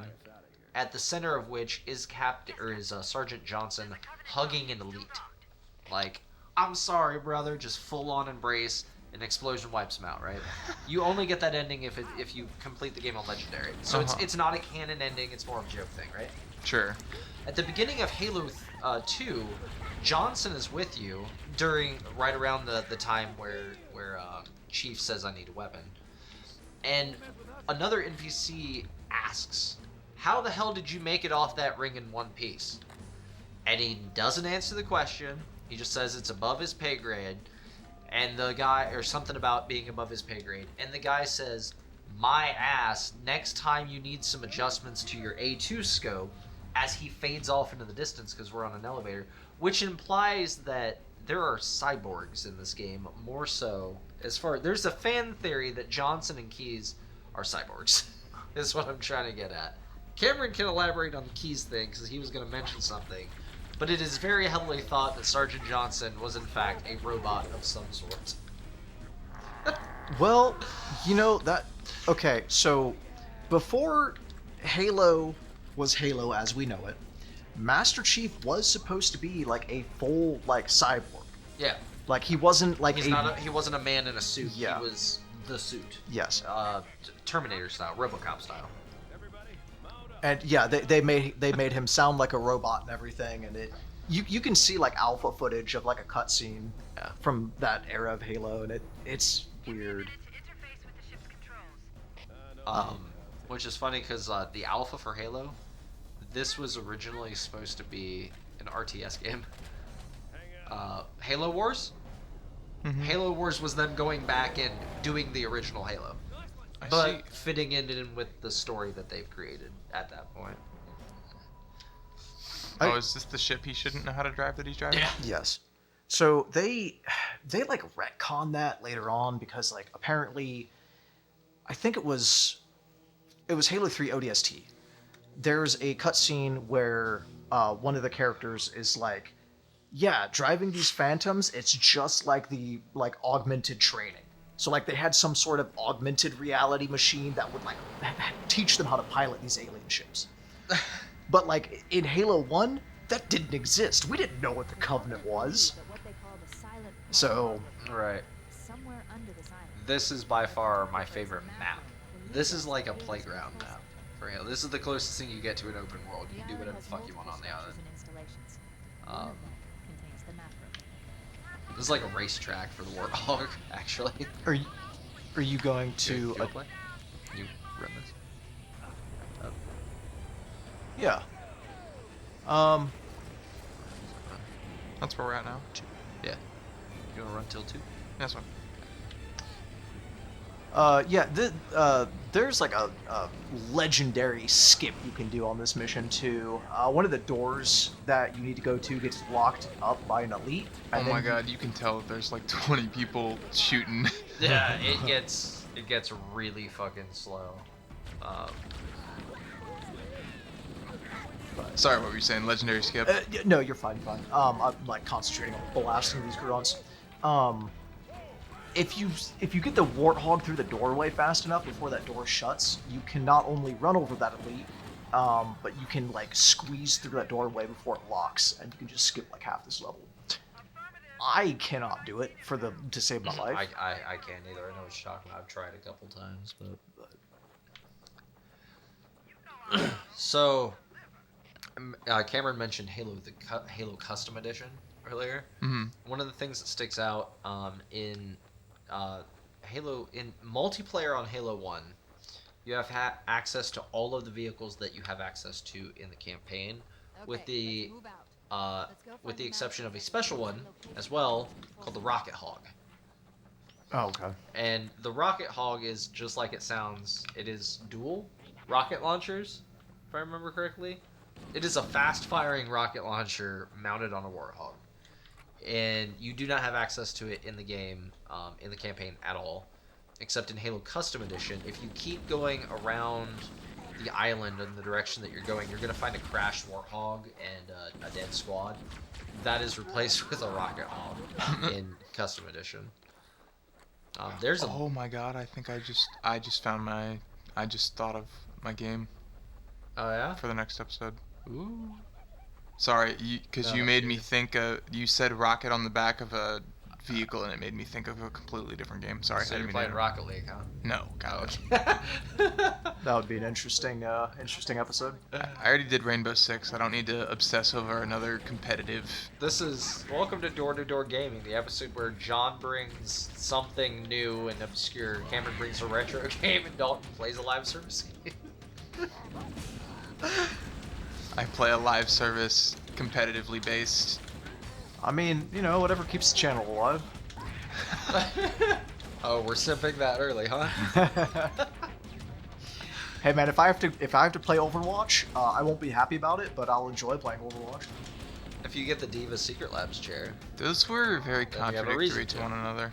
at the center of which is Sergeant Johnson hugging an elite, like, I'm sorry, brother, just full-on embrace, an explosion wipes him out, right? You only get that ending if you complete the game on Legendary. So it's not a canon ending, it's more of a joke thing, right? Sure. At the beginning of Halo 2, Johnson is with you right around the time where Chief says, I need a weapon. And another NPC asks, how the hell did you make it off that ring in one piece? And he doesn't answer the question. He just says it's above his pay grade, and the guy, or something about being above his pay grade, and the guy says, my ass, next time you need some adjustments to your A2 scope, as he fades off into the distance because we're on an elevator, which implies that there are cyborgs in this game, more so, there's a fan theory that Johnson and Keyes are cyborgs, is what I'm trying to get at. Cameron can elaborate on the Keyes thing, because he was going to mention something, but it is very heavily thought that Sergeant Johnson was in fact a robot of some sort. well, you know that. Okay, so before Halo was Halo as we know it, Master Chief was supposed to be like a full cyborg. Yeah. Like he wasn't like he wasn't a man in a suit. Yeah. He was the suit. Yes. Terminator style, RoboCop style. And yeah, they made him sound like a robot and everything, and you can see like alpha footage of like a cutscene from that era of Halo, and it's weird. Which is funny because the alpha for Halo, this was originally supposed to be an RTS game. Halo Wars. Mm-hmm. Halo Wars was them going back and doing the original Halo. But fitting in with the story that they've created at that point. Oh, is this the ship he shouldn't know how to drive that he's driving? Yeah. Yes. So they like retcon that later on because like apparently, I think it was Halo 3 ODST. There's a cutscene where one of the characters is like, yeah, driving these Phantoms, it's just like the augmented training. So like they had some sort of augmented reality machine that would like teach them how to pilot these alien ships. But like in Halo 1, that didn't exist. We didn't know what the Covenant was. So, Right. Somewhere under this island. This is by far my favorite map. This is like a playground map for Halo. This is the closest thing you get to an open world. You can do whatever the fuck you want on the island. This is like a racetrack for the Warthog, actually. are you going to? You play? You run this? Yeah. That's where we're at now. Yeah. You wanna run till 2? That's one. There's like a legendary skip you can do on this mission too. One of the doors that you need to go to gets locked up by an elite. Oh my god, you can tell there's like 20 people shooting. Yeah, it gets really fucking slow. Sorry, what were you saying? Legendary skip? No, you're fine. I'm like concentrating on blasting these grunts. If you get the Warthog through the doorway fast enough before that door shuts, you can not only run over that elite, but you can like squeeze through that doorway before it locks, and you can just skip like half this level. I cannot do it to save my life. I can't either. I know what you're talking about. I've tried a couple times, but... So, Cameron mentioned Halo, the Halo Custom Edition earlier. Mm-hmm. One of the things that sticks out in Halo, in multiplayer on Halo 1, you have access to all of the vehicles that you have access to in the campaign, with the exception of a special one as well called the Rocket Hog. Oh, okay. And the Rocket Hog is just like it sounds. It is dual rocket launchers, if I remember correctly. It is a fast-firing rocket launcher mounted on a Warthog. And you do not have access to it in the game, in the campaign at all, except in Halo Custom Edition. If you keep going around the island in the direction that you're going, you're going to find a crashed Warthog and a dead squad. That is replaced with a Rocket Hog in Custom Edition. There's a... Oh my god, I think I just thought of my game. Oh yeah? For the next episode. Ooh. Sorry, because you made me think. You said rocket on the back of a vehicle, and it made me think of a completely different game. Sorry. So you're playing Rocket League, huh? No, God. That would be an interesting episode. I already did Rainbow Six. I don't need to obsess over another competitive. This is Welcome to Door to Door Gaming, the episode where John brings something new and obscure. Cameron brings a retro game, and Dalton plays a live service game. I play a live service, competitively based. I mean, whatever keeps the channel alive. Oh, we're simping that early, huh? Hey man, if I have to play Overwatch, I won't be happy about it, but I'll enjoy playing Overwatch. If you get the Diva Secret Labs chair. Those were very contradictory to one another.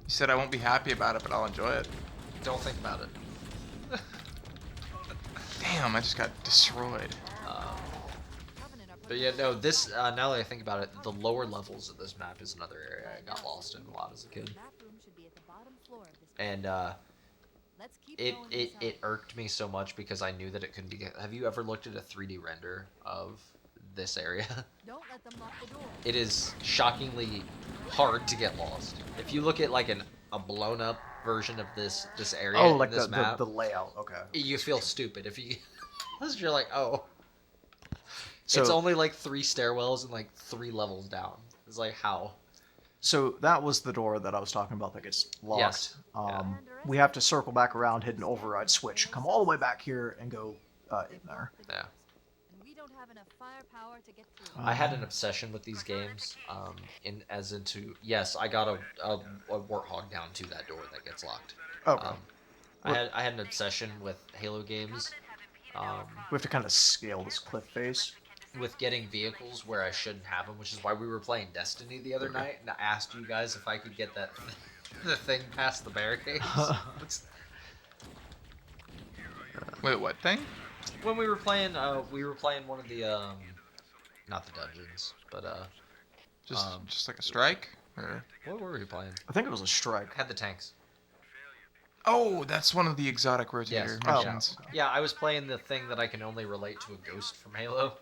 You said I won't be happy about it, but I'll enjoy it. Don't think about it. Damn, I just got destroyed. But yeah, no, this, now that I think about it, the lower levels of this map is another area I got lost in a lot as a kid. And, it irked me so much because I knew that it couldn't be... Have you ever looked at a 3D render of this area? Don't let them lock the door. It is shockingly hard to get lost. If you look at, like, a blown-up version of this area, oh, like this map, the layout, okay. You feel stupid if you... You're like, oh... So, it's only like 3 stairwells and like 3 levels down. It's like, how? So that was the door that I was talking about that gets locked. Yes. We have to circle back around, hit an override switch, come all the way back here, and go in there. Yeah. We don't have enough firepower to get through. I had an obsession with these games. Yes, I got a Warthog down to that door that gets locked. Okay. I had an obsession with Halo games. We have to kind of scale this cliff face. With getting vehicles where I shouldn't have them, which is why we were playing Destiny the other night, and I asked you guys if I could get the thing past the barricades. Wait, what thing? When we were playing one of the not the dungeons, but just like a strike, or what were we playing? I think it was a strike. Had the tanks. Oh, that's one of the exotic rotator missions. Yeah, I was playing the thing that I can only relate to a ghost from Halo.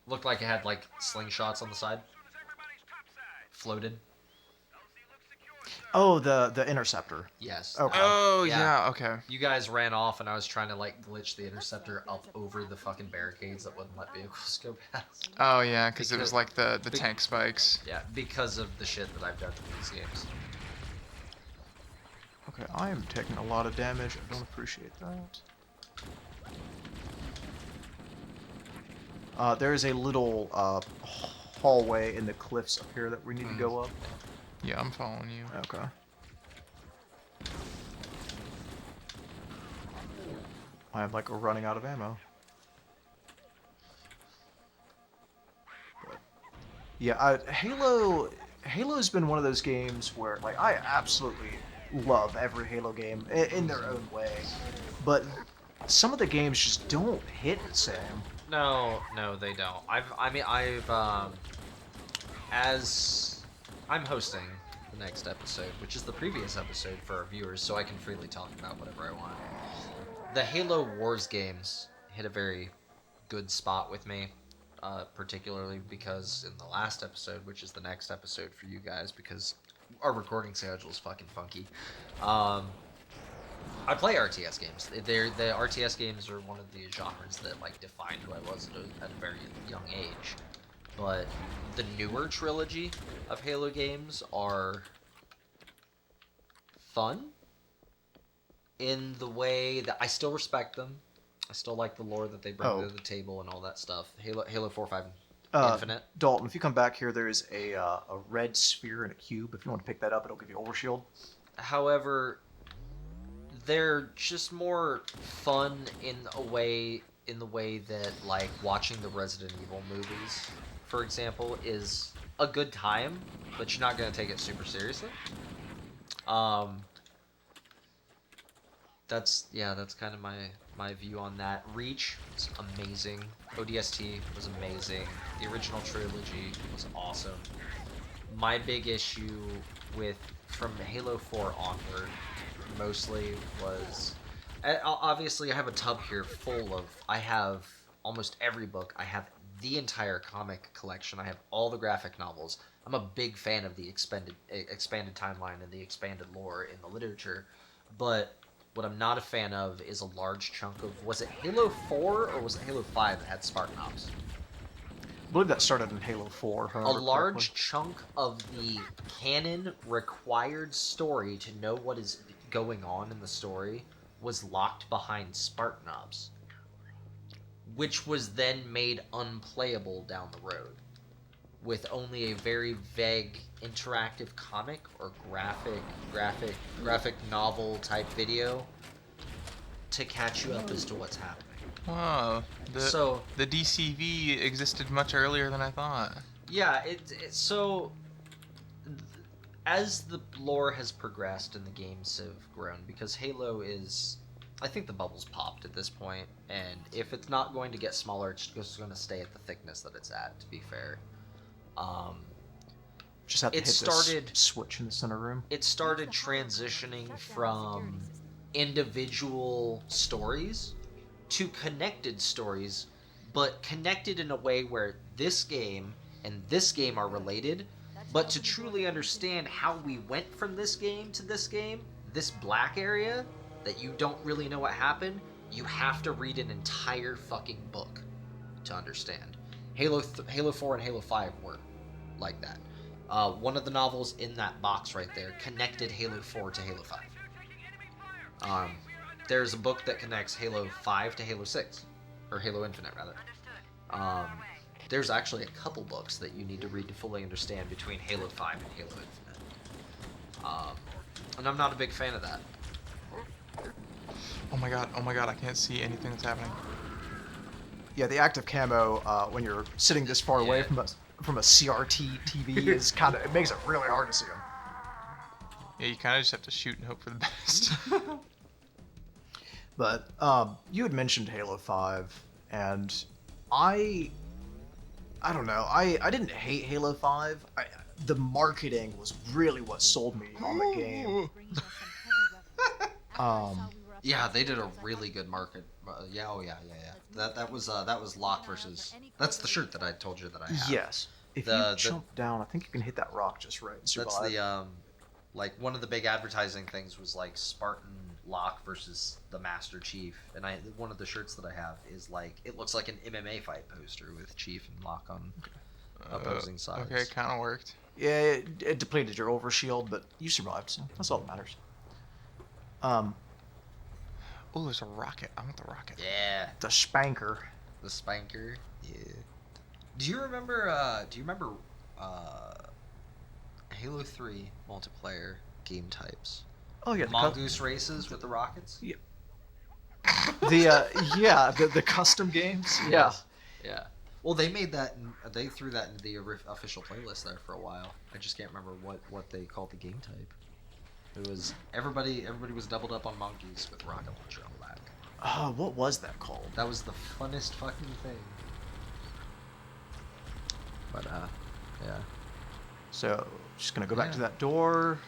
looked like it had like slingshots on the side, floated. Oh, the interceptor. Yes. Okay. Oh yeah. Okay. You guys ran off, and I was trying to like glitch the interceptor up over the fucking barricades that wouldn't let vehicles go past. Oh yeah, because it was like the tank spikes. Yeah, because of the shit that I've done to these games. Okay, I am taking a lot of damage. I don't appreciate that. There is a little hallway in the cliffs up here that we need to go up. Yeah, I'm following you. Okay. I am like running out of ammo. But, yeah, Halo's been one of those games where like I absolutely love every Halo game in their own way, but some of the games just don't hit the same. No, they don't. As I'm hosting the next episode, which is the previous episode for our viewers, so I can freely talk about whatever I want. The Halo Wars games hit a very good spot with me, particularly because in the last episode, which is the next episode for you guys, because our recording schedule is fucking funky. I play RTS games. The RTS games are one of the genres that like defined who I was at a very young age. But the newer trilogy of Halo games are fun in the way that I still respect them. I still like the lore that they bring to the table and all that stuff. Halo 4, 5, Infinite. Dalton, if you come back here, there is a red sphere and a cube. If you want to pick that up, it'll give you overshield. However, they're just more fun in the way that like watching the Resident Evil movies, for example, is a good time, but you're not gonna take it super seriously. That's kind of my view on that. Reach was amazing. ODST was amazing. The original trilogy was awesome. My big issue from Halo 4 onward mostly was, obviously I have a tub here full of, I have almost every book, I have the entire comic collection, I have all the graphic novels. I'm a big fan of the expanded timeline and the expanded lore in the literature, but what I'm not a fan of is a large chunk of, was it Halo 4 or was it Halo 5 that had Spartan Ops? I believe that started in Halo 4. A large chunk of the canon required story to know what is going on in the story was locked behind Spartan Ops, which was then made unplayable down the road with only a very vague interactive comic or graphic novel type video to catch you up as to what's happening. Wow, the DCV existed much earlier than I thought. Yeah, so as the lore has progressed and the games have grown, because Halo is, I think the bubble's popped at this point, and if it's not going to get smaller, it's just going to stay at the thickness that it's at, to be fair. Just have to hit this switch in the center room. It started transitioning from individual stories to connected stories, but connected in a way where this game and this game are related, but to truly understand how we went from this game to this game, this black area that you don't really know what happened, you have to read an entire fucking book to understand. Halo 4 and Halo 5 were like that. One of the novels in that box right there connected Halo 4 to Halo 5. There's a book that connects Halo 5 to Halo 6, or Halo Infinite rather. There's actually a couple books that you need to read to fully understand between Halo 5 and Halo Infinite. And I'm not a big fan of that. Oh my god, I can't see anything that's happening. Yeah, the active camo, when you're sitting this far away from a CRT TV, is it makes it really hard to see them. Yeah, you kind of just have to shoot and hope for the best. But you had mentioned Halo 5, and I don't know. I didn't hate Halo 5. The marketing was really what sold me on the game. Yeah, they did a really good market. Yeah, oh yeah. That was Locke versus. That's the shirt that I told you that I have. Yes. If you jump down, I think you can hit that rock just right and survive. That's the like one of the big advertising things was like Spartan Locke versus the Master Chief, and one of the shirts that I have is like it looks like an MMA fight poster with Chief and Locke on opposing sides. Okay, kind of worked. Yeah, it depleted your overshield, but you survived, so that's all that matters. Oh, there's a rocket. I want the rocket. Yeah. The spanker. The spanker. Yeah. Do you remember? Halo 3 multiplayer game types? Oh yeah. Mongoose races with the rockets. Yeah. The custom games. Yeah. Yeah. Well, they made that. They threw that into the official playlist there for a while. I just can't remember what they called the game type. It was everybody was doubled up on monkeys with rocket launcher on the back. Oh, what was that called? That was the funnest fucking thing. But yeah. So just gonna go back to that door.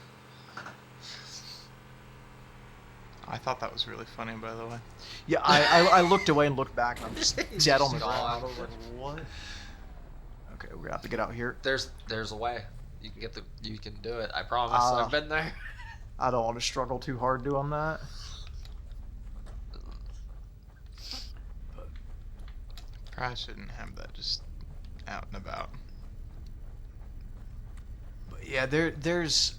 I thought that was really funny, by the way. Yeah, I looked away and looked back, and I'm just dead on the ground. I was like, what? Okay, we're gonna have to get out here. There's a way. You can do it. I promise. I've been there. I don't want to struggle too hard doing that. Probably shouldn't have that just out and about. But yeah, there's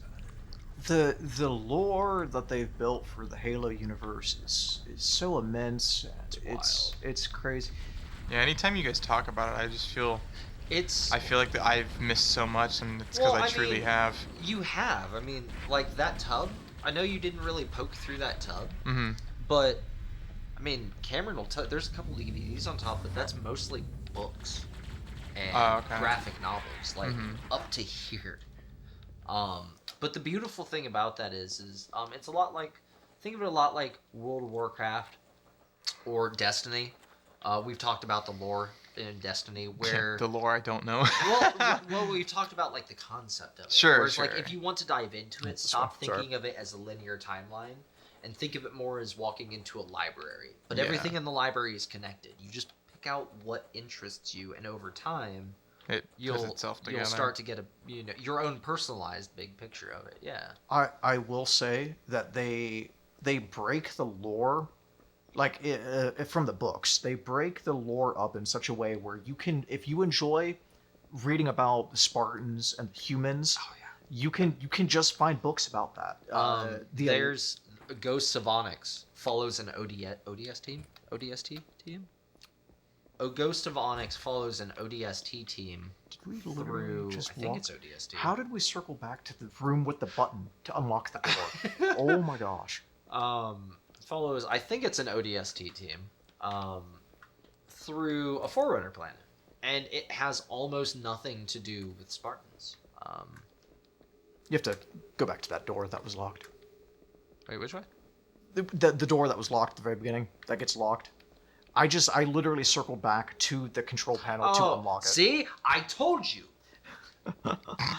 the lore that they've built for the Halo universe is so immense. It's crazy. Yeah, anytime you guys talk about it, I just feel I feel like that I've missed so much, and it's because I truly have. You have. I mean, like that tub. I know you didn't really poke through that tub, but I mean, Cameron will tell. There's a couple DVDs on top, but that's mostly books and graphic novels, like up to here. But the beautiful thing about that is it's a lot like, think of it a lot like World of Warcraft or Destiny. We've talked about the lore in Destiny, where the lore I don't know. well, we've talked about like the concept of it. Sure. Like if you want to dive into it, stop thinking of it as a linear timeline and think of it more as walking into a library. But everything in the library is connected. You just pick out what interests you, and over time, you'll start to get your own personalized big picture of it. Yeah. I will say that they break the lore. Like from the books, they break the lore up in such a way where you can, if you enjoy reading about the Spartans and the humans, you can just find books about that. There's Ghosts of Onyx follows an ODST team. Ghost of Onyx follows an ODST team. Did we literally just I think it's ODST. How did we circle back to the room with the button to unlock that door? Oh my gosh. Follows, I think it's an ODST team, through a Forerunner planet, and it has almost nothing to do with Spartans. You have to go back to that door that was locked. Wait, which way? The door that was locked at the very beginning, that gets locked. I literally circled back to the control panel to unlock it. See? I told you!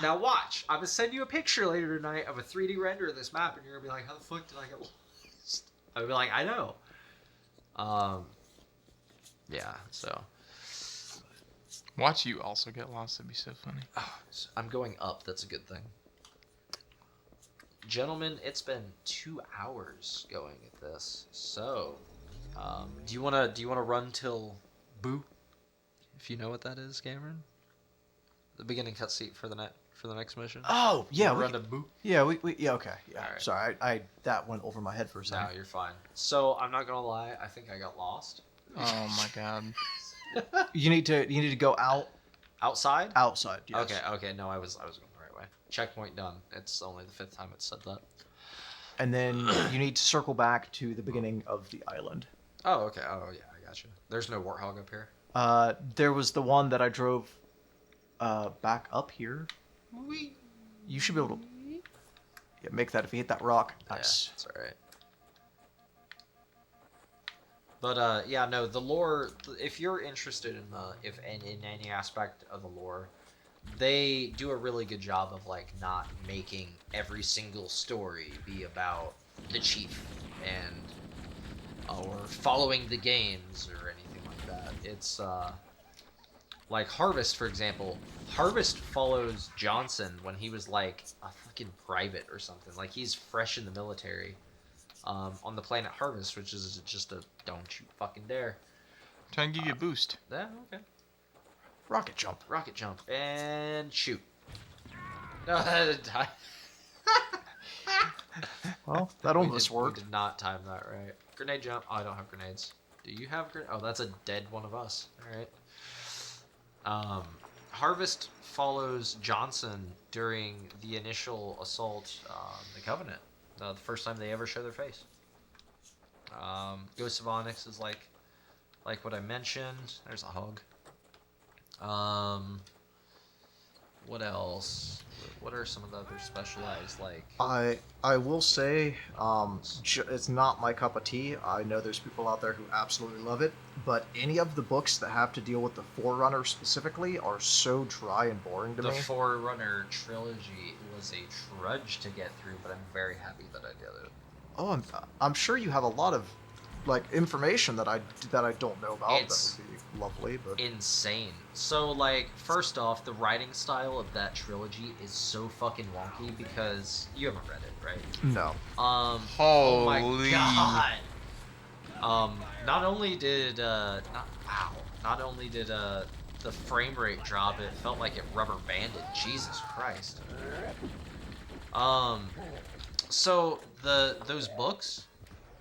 Now watch. I'm going to send you a picture later tonight of a 3D render of this map, and you're going to be like, how the fuck did I get lost? I'd be like, I know. Yeah, so. Watch you also get lost. That'd be so funny. I'm going up. That's a good thing. Gentlemen, it's been 2 hours going at this. So, do you wanna run till Boo? If you know what that is, Cameron. The beginning cutscene for the next mission. Oh yeah, run to Boo. Yeah, we okay. Yeah, right. Sorry, I that went over my head for a second. No, you're fine. So I'm not gonna lie, I think I got lost. Oh my god. You need to go out. Outside? Outside. Yes. Okay. No, I was going the right way. Checkpoint done. It's only the 5th time it said that. And then you need to circle back to the beginning of the island. Oh, okay. Oh yeah, I got you. There's no warthog up here. There was the one that I drove back up here. You should be able to make that if you hit that rock. Nice. Yeah, that's alright. But yeah, no, the lore. If you're interested in any aspect of the lore, they do a really good job of like not making every single story be about the chief and following the games or anything like that. It's like Harvest, for example. Harvest follows Johnson when he was like a fucking private or something. Like he's fresh in the military on the planet Harvest, which is just a don't you fucking dare. Trying to give you a boost. Yeah, okay. Rocket jump. Rocket jump and shoot. Well, that almost worked. We did not time that right. Grenade jump. Oh, I don't have grenades. Do you have grenades? Oh, that's a dead one of us. All right. Harvest follows Johnson during the initial assault on the Covenant. The first time they ever show their face. Ghost of Onyx is like what I mentioned. There's a hug. What else? What are some of the other specialized like? I will say, it's not my cup of tea. I know there's people out there who absolutely love it, but any of the books that have to deal with the Forerunner specifically are so dry and boring to me. The Forerunner trilogy was a trudge to get through, but I'm very happy that I did it. Oh, I'm sure you have a lot of like information that I don't know about. It's that would be lovely, but insane. So like, first off, the writing style of that trilogy is so fucking wonky because you haven't read it, right? No. Oh my god. Not only did the frame rate drop, it felt like it rubber banded. Jesus Christ. So those books,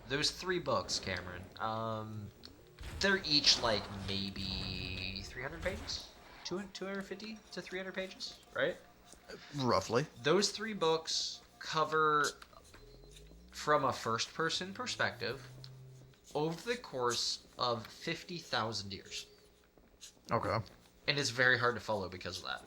those 3 books, Cameron, they're each like maybe 300 pages, 250 to 300 pages, right? Roughly. Those 3 books cover, from a first-person perspective, over the course of 50,000 years. Okay. And it's very hard to follow because of that.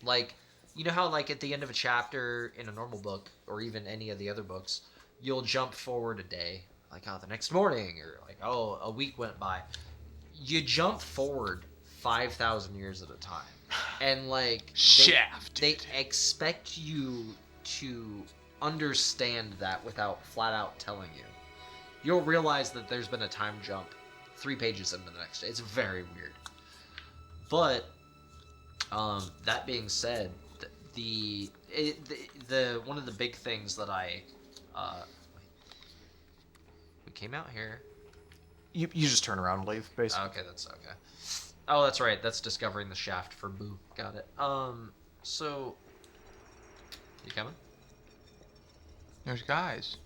Like, you know how like at the end of a chapter in a normal book, or even any of the other books, you'll jump forward a day, like, oh, the next morning, or like, oh, a week went by. You jump forward 5,000 years at a time. And like, they expect you to understand that without flat out telling you. You'll realize that there's been a time jump 3 pages into the next day. It's very weird. But that being said, the one of the big things that we came out here. You just turn around and leave, basically. Okay, that's okay. Oh, that's right. That's discovering the shaft for Boo. Got it. So you coming? There's guys.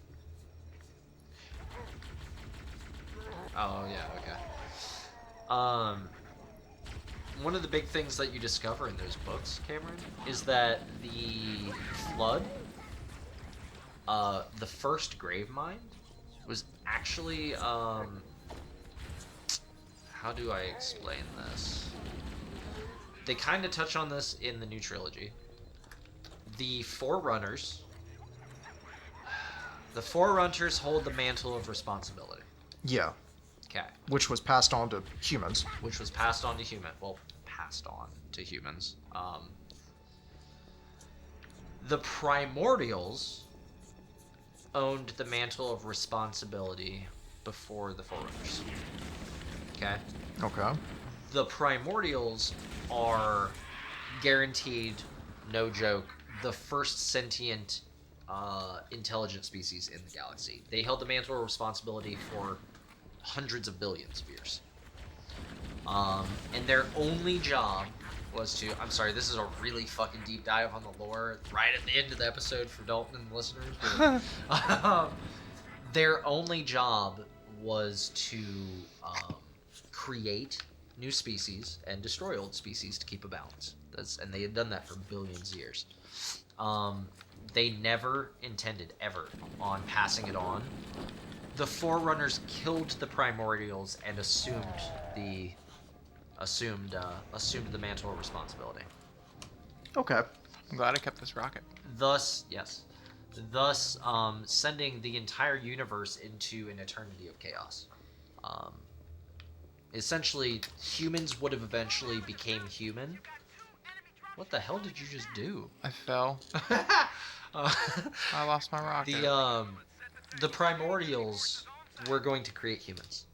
Oh yeah, okay. One of the big things that you discover in those books, Cameron, is that the flood, the first grave mine, was actually, how do I explain this? They kind of touch on this in the new trilogy. The Forerunners hold the mantle of responsibility. Yeah. Okay. Which was passed on to humans. The Primordials owned the mantle of responsibility before the Forerunners. Okay? Okay. The Primordials are guaranteed, no joke, the first sentient intelligent species in the galaxy. They held the mantle of responsibility for hundreds of billions of years. And their only job was to... I'm sorry, this is a really fucking deep dive on the lore right at the end of the episode for Dalton and listeners. But, their only job was to create new species and destroy old species to keep a balance. And they had done that for billions of years. They never intended, ever, on passing it on. The Forerunners killed the Primordials and assumed the mantle of responsibility. Okay. I'm glad I kept this rocket. Thus, sending the entire universe into an eternity of chaos. Essentially, humans would have eventually became human. What the hell did you just do? I fell. I lost my rocket. The Primordials were going to create humans.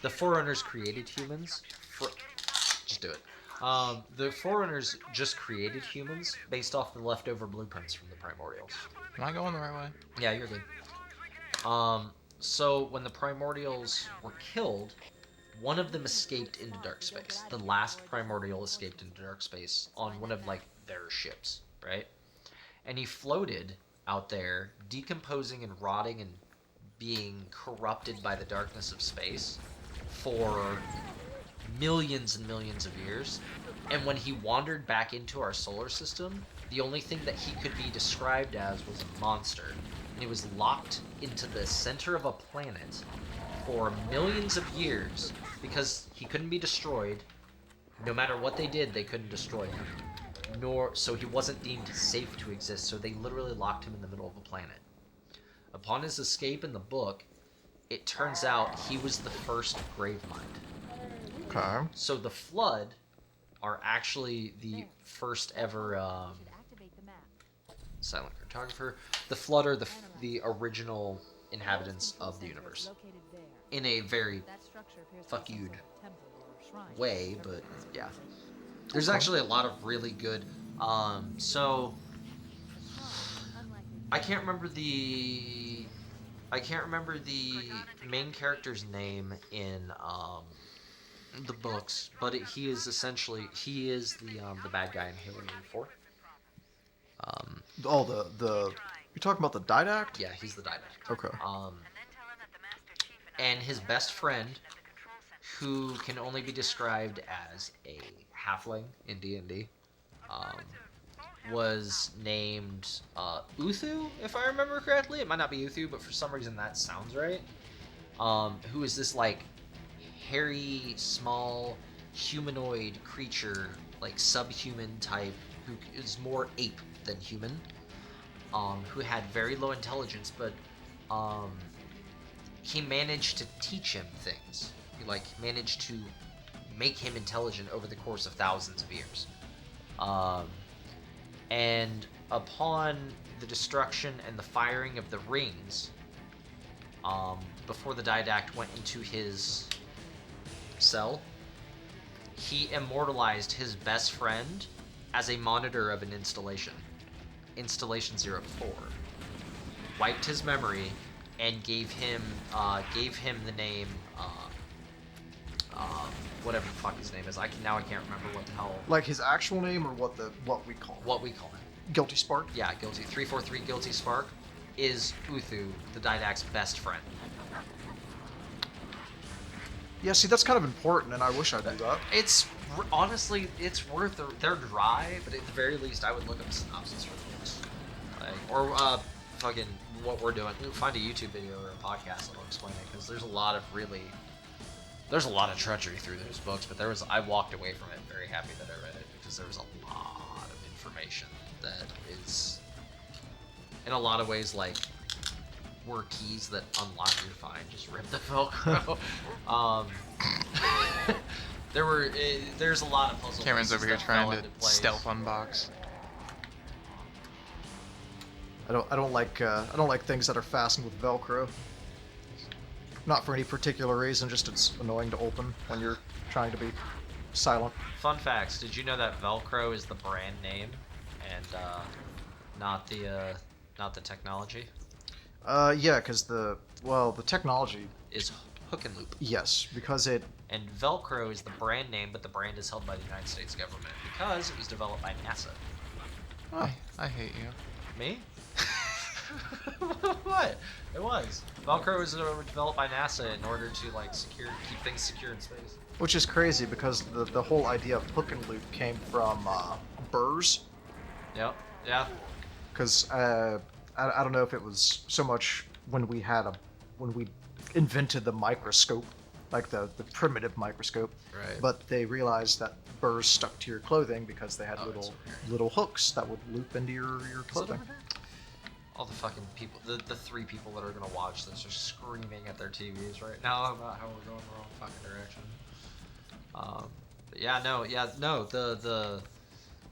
The Forerunners created humans. Just do it. The Forerunners just created humans based off the leftover blueprints from the Primordials. Am I going the right way? Yeah, you're good. So when the Primordials were killed, one of them escaped into dark space. The last Primordial escaped into dark space on one of, like, their ships, right? And he floated out there, decomposing and rotting and being corrupted by the darkness of space for millions and millions of years. And when he wandered back into our solar system, the only thing that he could be described as was a monster. And he was locked into the center of a planet for millions of years because he couldn't be destroyed. No matter what they did, they couldn't destroy him. So he wasn't deemed safe to exist, so they literally locked him in the middle of a planet. Upon his escape in the book, it turns out he was the first Gravemind. Okay. So the Flood are actually the first ever silent cartographer. The Flood are the original inhabitants of the universe. In a very fuck you'd way, but yeah. There's actually a lot of really good. So I can't remember the main character's name in the books, but he is the bad guy in Halo 4. You're talking about the Didact? Yeah, he's the Didact. Okay. And his best friend, who can only be described as a halfling in D&D, was named Uthu, if I remember correctly. It might not be Uthu, but for some reason that sounds right. Who is this, like, hairy, small, humanoid creature, like subhuman type, who is more ape than human, who had very low intelligence, but he managed to teach him things. He, like, managed to make him intelligent over the course of thousands of years. And upon the destruction and the firing of the rings, before the Didact went into his cell, he immortalized his best friend as a monitor of an installation. Installation 04. Wiped his memory and gave him the name whatever the fuck his name is. I can't remember what the hell. Like his actual name or what we call him? What we call him. Guilty Spark? Yeah, Guilty. 343 Guilty Spark is Uthu, the Didact's best friend. Yeah, see, that's kind of important, and I wish I knew that. It's honestly, it's worth. They're dry, but at the very least, I would look up a synopsis for the books, or fucking what we're doing. Find a YouTube video or a podcast that'll explain it, because there's a lot of treachery through those books. But I walked away from it very happy that I read it, because there was a lot of information that is, in a lot of ways, like, were keys that unlock your find. Just rip the Velcro. There's a lot of puzzle. Cameron's over here trying to stealth unbox. I don't like things that are fastened with Velcro. Not for any particular reason, just it's annoying to open when you're trying to be silent. Fun facts: did you know that Velcro is the brand name and not the technology? Yeah, because the technology is hook and loop. Yes, because it. And Velcro is the brand name, but the brand is held by the United States government because it was developed by NASA. Oh, I hate you. Me? What? It was. Velcro was developed by NASA in order to, like, keep things secure in space. Which is crazy because the whole idea of hook and loop came from burrs. Yep. Yeah. Because I don't know if it was so much when we invented the microscope, like the primitive microscope. Right. But they realized that burrs stuck to your clothing because they had little hooks that would loop into your clothing. All the fucking people, the 3 people that are gonna watch this are screaming at their TVs right now about how we're going the wrong fucking direction.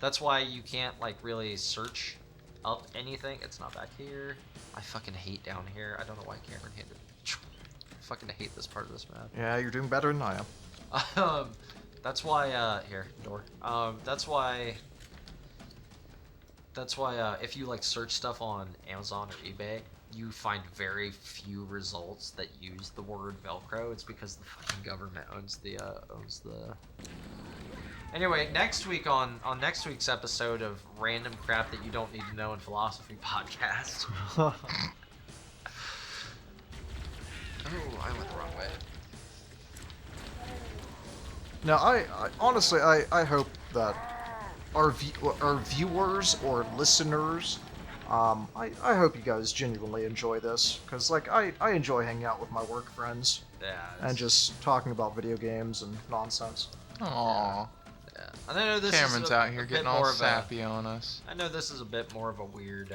That's why you can't, like, really search up anything. It's not back here. I fucking hate down here. I don't know why Cameron hit it. fucking hate this part of this map. Yeah, you're doing better than I am. That's why, here, door. That's why, if you, like, search stuff on Amazon or eBay, you find very few results that use the word Velcro. It's because the fucking government owns the. Anyway, next week on next week's episode of Random Crap That You Don't Need to Know in Philosophy podcast. Oh, I went the wrong way. Now, I honestly, I hope that our viewers or listeners, I hope you guys genuinely enjoy this, because, like, I enjoy hanging out with my work friends. Yeah. And just talking about video games and nonsense. Aww. Yeah. And I know this Cameron's is out here getting all sappy of on us. I know this is a bit more of a weird.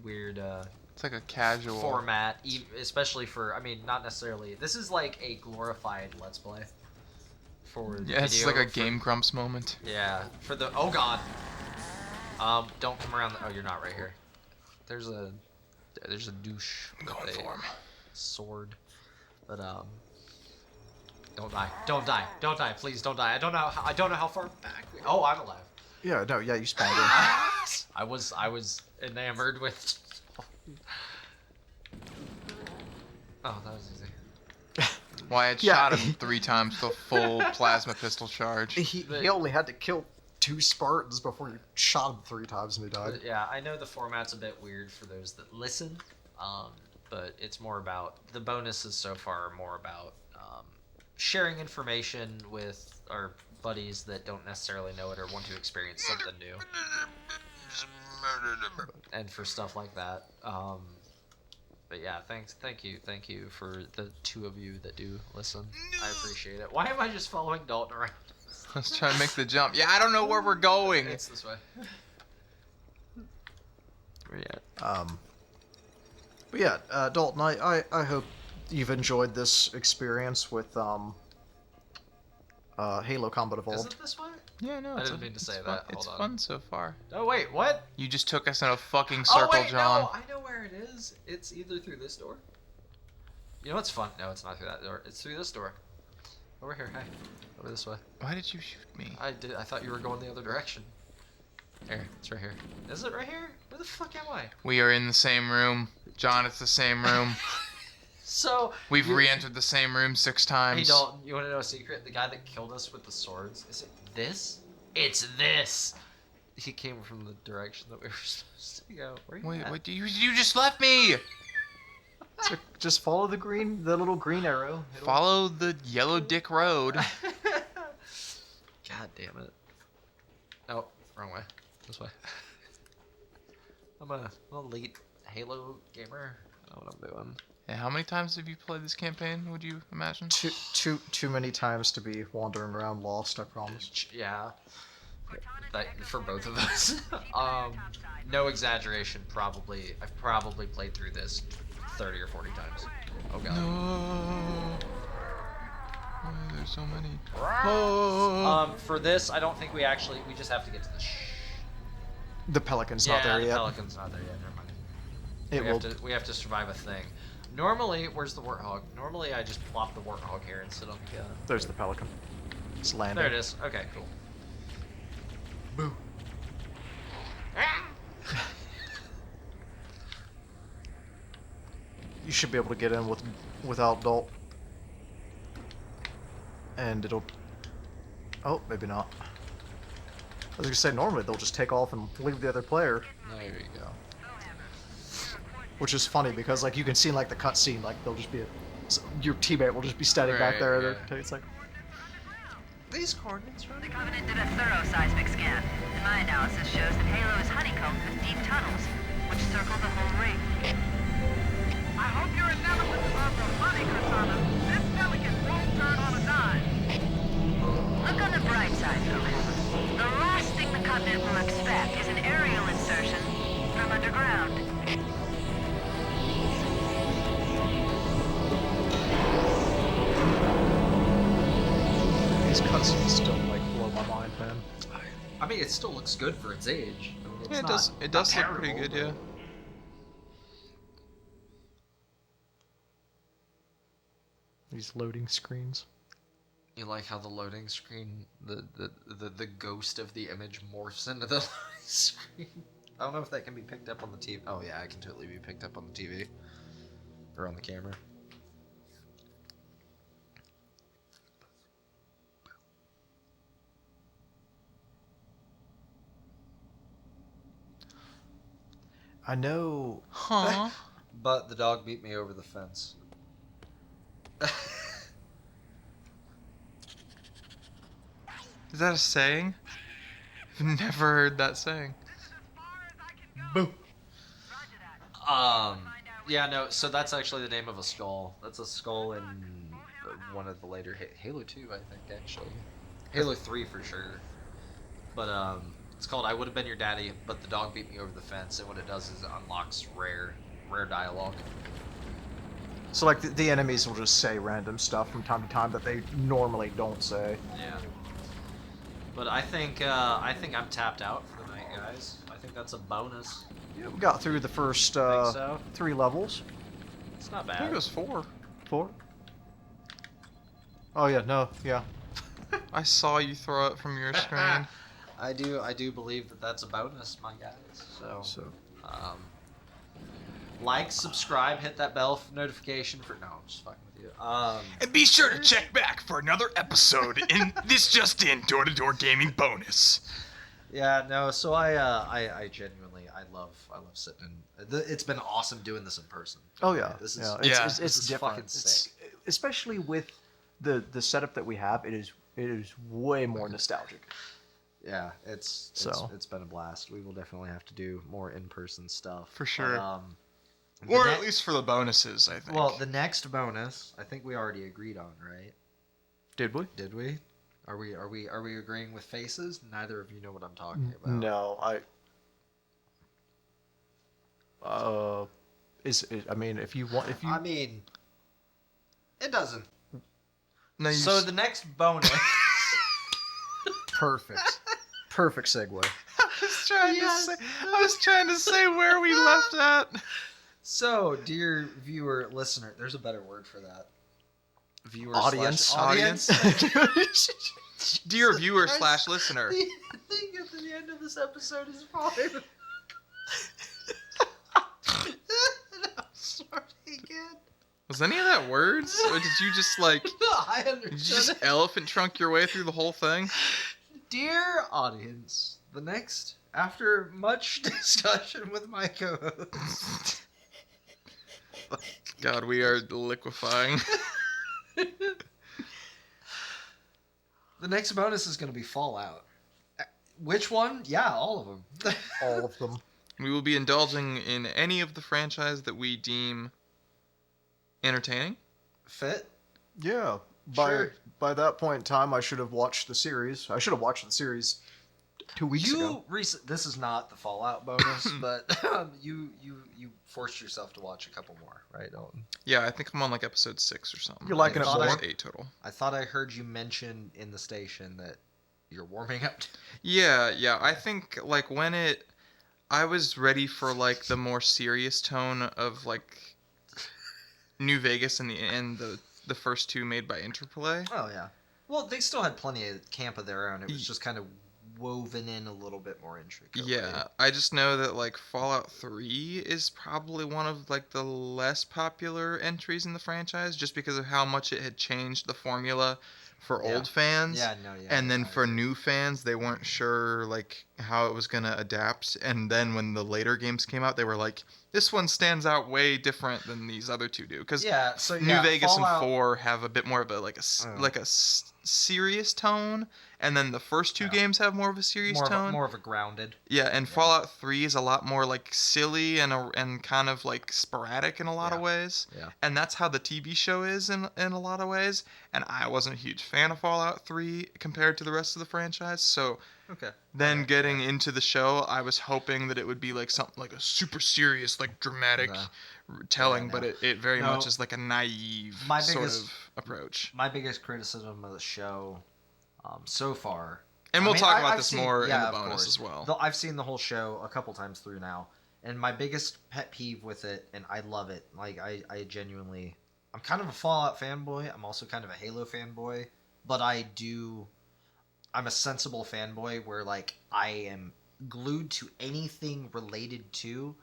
It's like a casual format, especially for. I mean, not necessarily. This is like a glorified Let's Play. For yeah, it's like a Game Grumps moment. Yeah, for the. Oh God. Don't come around. Oh, you're not right here. There's a douche. Going for him. Sword, but Don't die! Don't die! Don't die! Please don't die! I don't know how far back. Oh, I'm alive. Yeah, no, yeah, you spawned in. I was enamored with. Oh, that was easy. Well, I had shot him 3 times with a full plasma pistol charge. He only had to kill 2 Spartans before you shot him 3 times and he died. Yeah, I know the format's a bit weird for those that listen, but it's more about the bonuses so far are more about sharing information with our buddies that don't necessarily know it or want to experience something new. And for stuff like that. But yeah, thank you for the 2 of you that do listen. I appreciate it. Why am I just following Dalton around? Let's try to make the jump. Yeah, I don't know where we're going. It's this way. Where you at? But yeah, Dalton, I hope you've enjoyed this experience with Halo Combat Evolved. Is it this way? Yeah, no, I didn't mean to say that. It's Hold on. fun so far. Oh wait, what? You just took us in a fucking circle, oh, wait, John. No, I know where it is. It's either through this door. You know what's fun? No, it's not through that door. It's through this door. Over here, hey. Over this way. Why did you shoot me? I thought you were going the other direction. Here, it's right here. Is it right here? Where the fuck am I? We are in the same room. John, it's the same room. So We've re-entered the same room 6 times. Hey Dalton, you want to know a secret? The guy that killed us with the swords, is it this? It's this! He came from the direction that we were supposed to go. Where you at? Wait, you just left me! So just follow the little green arrow. Follow the yellow dick road. God damn it. Oh, wrong way. This way. I'm an elite Halo gamer. I know what I'm doing. Yeah, how many times have you played this campaign, would you imagine? Too many times to be wandering around lost, I promise. Yeah. For both of us. No exaggeration, I've probably played through this 30 or 40 times. Oh god. No. Why are there so many? Oh. For this, I don't think we just have to get to the Pelican's not there yet. Yeah, the Pelican's not there yet, never mind. We have to survive a thing. Normally, where's the Warthog? Normally, I just plop the Warthog here and sit on the gun. There's the Pelican. It's landing. There it is. Okay, cool. Boo. You should be able to get in without Dalt. And it'll... Oh, maybe not. I was gonna say, normally they'll just take off and leave the other player. There you go. Which is funny because, like, you can see, like, the cutscene, like, they'll just be... your teammate will just be standing back there. Yeah. It's like... These coordinates are... The Covenant did a thorough seismic scan, and my analysis shows that Halo is honeycombed with deep tunnels, which circle the whole ring. I hope your analysis is on the money, Cortana. This Pelican won't turn on a dime. Look on the bright side, folks. The last thing the Covenant will expect is an aerial insertion from underground. These cutscenes still, like, blow my mind, man. I mean, it still looks good for its age. I mean, Yeah, it does look pretty good, yeah. These loading screens. You like how the loading screen, the ghost of the image morphs into the loading screen? I don't know if that can be picked up on the TV. Oh yeah, it can totally be picked up on the TV. Or on the camera. I know. Huh? But the dog beat me over the fence. Is that a saying? I've never heard that saying. Boo. Yeah, no, so that's actually the name of a skull. That's a skull in one of the later Halo 2, I think, actually. Halo 3 for sure. But, it's called I Would Have Been Your Daddy, but the dog beat me over the fence, and what it does is it unlocks rare dialogue. So like the enemies will just say random stuff from time to time that they normally don't say. Yeah. But I think I'm tapped out for the night, guys. I think that's a bonus. Yeah, we got through the first so? 3 levels. It's not I think bad. it was 4. 4? Oh yeah, no, yeah. I saw you throw it from your screen. I do believe that that's a bonus, my guys. So, like, subscribe, hit that bell notification for. No, I'm just fucking with you. And be sure to check back for another episode in this just in door-to-door gaming bonus. Yeah, no. So I genuinely love sitting in. It's been awesome doing this in person. Oh yeah, This is it's this is different. fucking sick. Especially with the setup that we have, it is way more nostalgic. Yeah, it's been a blast. We will definitely have to do more in-person stuff For sure. But, Or at least for the bonuses, I think. Well, the next bonus, I think we already agreed on, right? Did we? Did we? Are we agreeing with faces? Neither of you know what I'm talking about. No, I mean, if you want, I mean, it doesn't. No, So the next bonus. Perfect segue. I was trying to say where we left at. So, dear viewer, listener, there's a better word for that. Viewer Audience. Audience. Dear viewer / listener. The thing at the end of this episode is fine. I'm starting again. Was any of that words? Or did you just like... No, I understand. Did you just elephant trunk your way through the whole thing? Dear audience, the next, after much discussion with my co-host... God, we are liquefying. The next bonus is going to be Fallout. Which one? Yeah, all of them. All of them. We will be indulging in any of the franchise that we deem entertaining. Fit? Yeah. By that point in time, I should have watched the series. I should have watched the series 2 weeks ago. This is not the Fallout bonus, but you forced yourself to watch a couple more, right, Dalton? Yeah, I think I'm on like episode 6 or something. You're liking it more? 8 total. I thought I heard you mention in the station that you're warming up. Yeah. I think like I was ready for like the more serious tone of like New Vegas and the first 2 made by Interplay. Oh yeah. Well, they still had plenty of camp of their own. It was just kind of woven in a little bit more intricately. Yeah, I just know that like Fallout 3 is probably one of like the less popular entries in the franchise, just because of how much it had changed the formula for old fans. Yeah, no, yeah. And then for new fans, they weren't sure like how it was gonna adapt. And then when the later games came out, they were like, this one stands out way different than these other 2 do. Because New Vegas Fallout... and 4 have a bit more of a serious tone, and then the first 2 games have more of a serious tone. More of a grounded. Yeah, and Fallout 3 is a lot more like silly and kind of like sporadic in a lot of ways. Yeah. And that's how the TV show is in a lot of ways. And I wasn't a huge fan of Fallout 3 compared to the rest of the franchise. So then getting into the show, I was hoping that it would be like something like a super serious, like dramatic telling, but it very much is like a naive sort of approach. My biggest criticism of the show so far, and we'll talk about this more in the bonus as well. I've seen the whole show a couple times through now, and my biggest pet peeve with it, and I love it, like I genuinely I'm kind of a Fallout fanboy. I'm also kind of a Halo fanboy, but I'm a sensible fanboy where like I am glued to anything related to,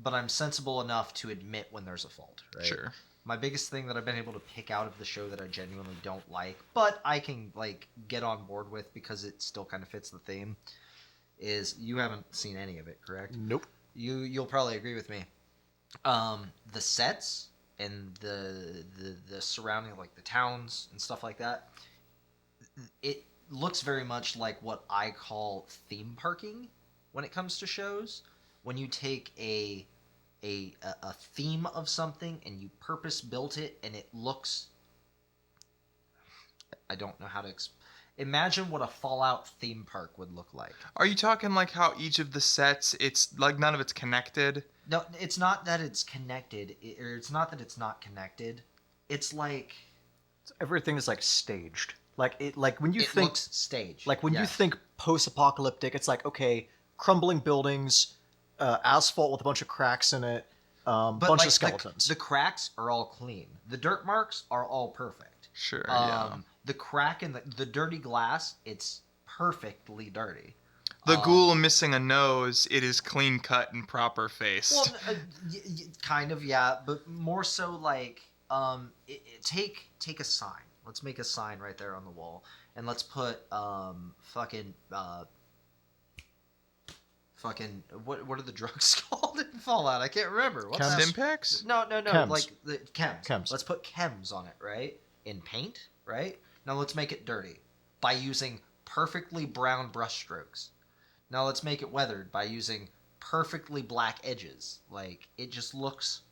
but I'm sensible enough to admit when there's a fault, right? Sure. My biggest thing that I've been able to pick out of the show that I genuinely don't like, but I can like get on board with because it still kind of fits the theme, is you haven't seen any of it, correct? Nope. You'll probably agree with me. The sets and the surrounding, like the towns and stuff like that, it looks very much like what I call theme parking when it comes to shows. When you take a theme of something and you purpose built it and it looks, I don't know how to imagine what a Fallout theme park would look like. Are you talking like how each of the sets, it's like none of it's connected? No, it's not that it's connected, or it's not that it's not connected. It's like everything is like staged. Like when you it think looks staged. Like when you yes. think post-apocalyptic, it's like, okay, crumbling buildings, asphalt with a bunch of cracks in it, bunch like, of skeletons. The cracks are all clean. The dirt marks are all perfect. Sure. Yeah. The crack in the dirty glass, it's perfectly dirty. The ghoul missing a nose, it is clean cut and proper faced. Well, kind of, yeah, but more so like, take a sign. Let's make a sign right there on the wall, and let's put fucking what are the drugs called in Fallout? I can't remember. What's that? Stimpaks? No, Chems. like the chems. Chems. Let's put chems on it, right? In paint, right? Now let's make it dirty by using perfectly brown brush strokes. Now let's make it weathered by using perfectly black edges. Like it just looks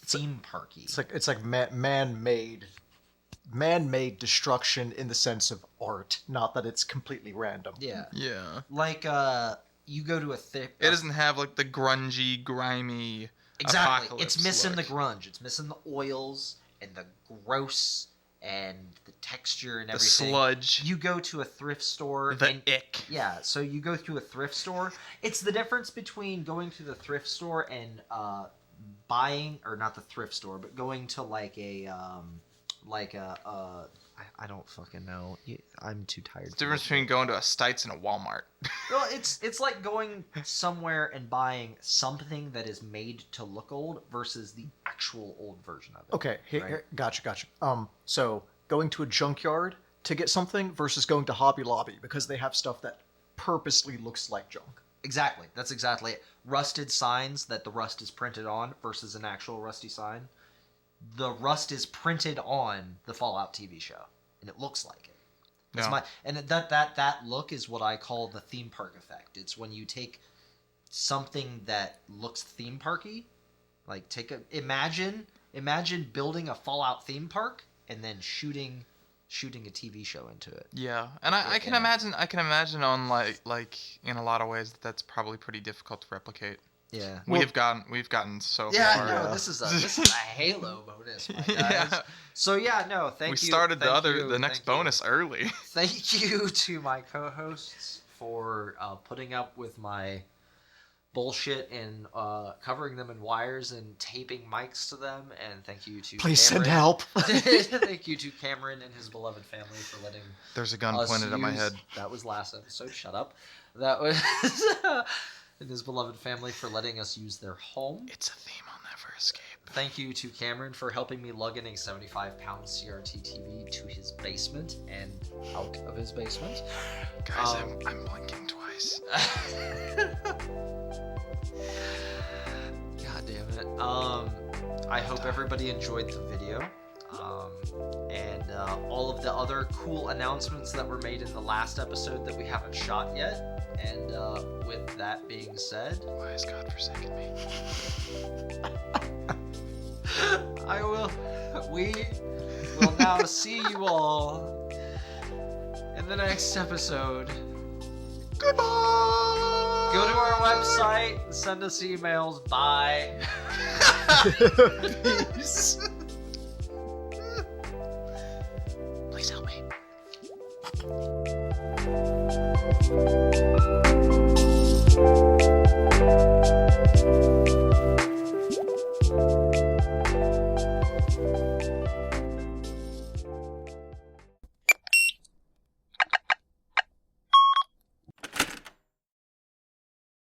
theme parky. It's like man-made destruction in the sense of art, not that it's completely random. Yeah. Yeah. Like you go to a thick. It doesn't have like the grungy, grimy. Exactly. Apocalypse It's missing look. the grunge. It's missing the oils and the gross and the texture and The everything. sludge. You go to a thrift store. The and, ick. Yeah. So you go to a thrift store. It's the difference between going to the thrift store and buying, or not the thrift store, but going to like a I don't fucking know. I'm too tired. It's the difference between going to a Stites and a Walmart. Well, it's like going somewhere and buying something that is made to look old versus the actual old version of it. Okay, right? here, gotcha. So going to a junkyard to get something versus going to Hobby Lobby because they have stuff that purposely looks like junk. Exactly. That's exactly it. Rusted signs that the rust is printed on versus an actual rusty sign. The rust is printed on the Fallout TV show, and it looks like it. That's that look is what I call the theme park effect. It's when you take something that looks theme parky, like imagine building a Fallout theme park and then shooting a TV show into it. Yeah, and I can imagine on like in a lot of ways that's probably pretty difficult to replicate. Yeah, we've gotten so far. Yeah, no, this is a Halo bonus, my guys. Yeah. So yeah, no, thank you. We started the next bonus early. Thank you to my co-hosts for putting up with my bullshit and covering them in wires and taping mics to them, and thank you to Please Cameron. send help. Thank you to Cameron and his beloved family for letting There's a gun us pointed at my head. That was last episode. Shut up. That was and his beloved family for letting us use their home. It's a theme I'll never escape. Thank you to Cameron for helping me lug in a 75-pound CRT TV to his basement and out of his basement. Guys, I'm blinking twice. God damn it. I hope everybody enjoyed the video. And all of the other cool announcements that were made in the last episode that we haven't shot yet. And with that being said, why has God forsaken me? We will now see you all in the next episode. Goodbye! Go to our website, send us emails. Bye. Peace. Please help me.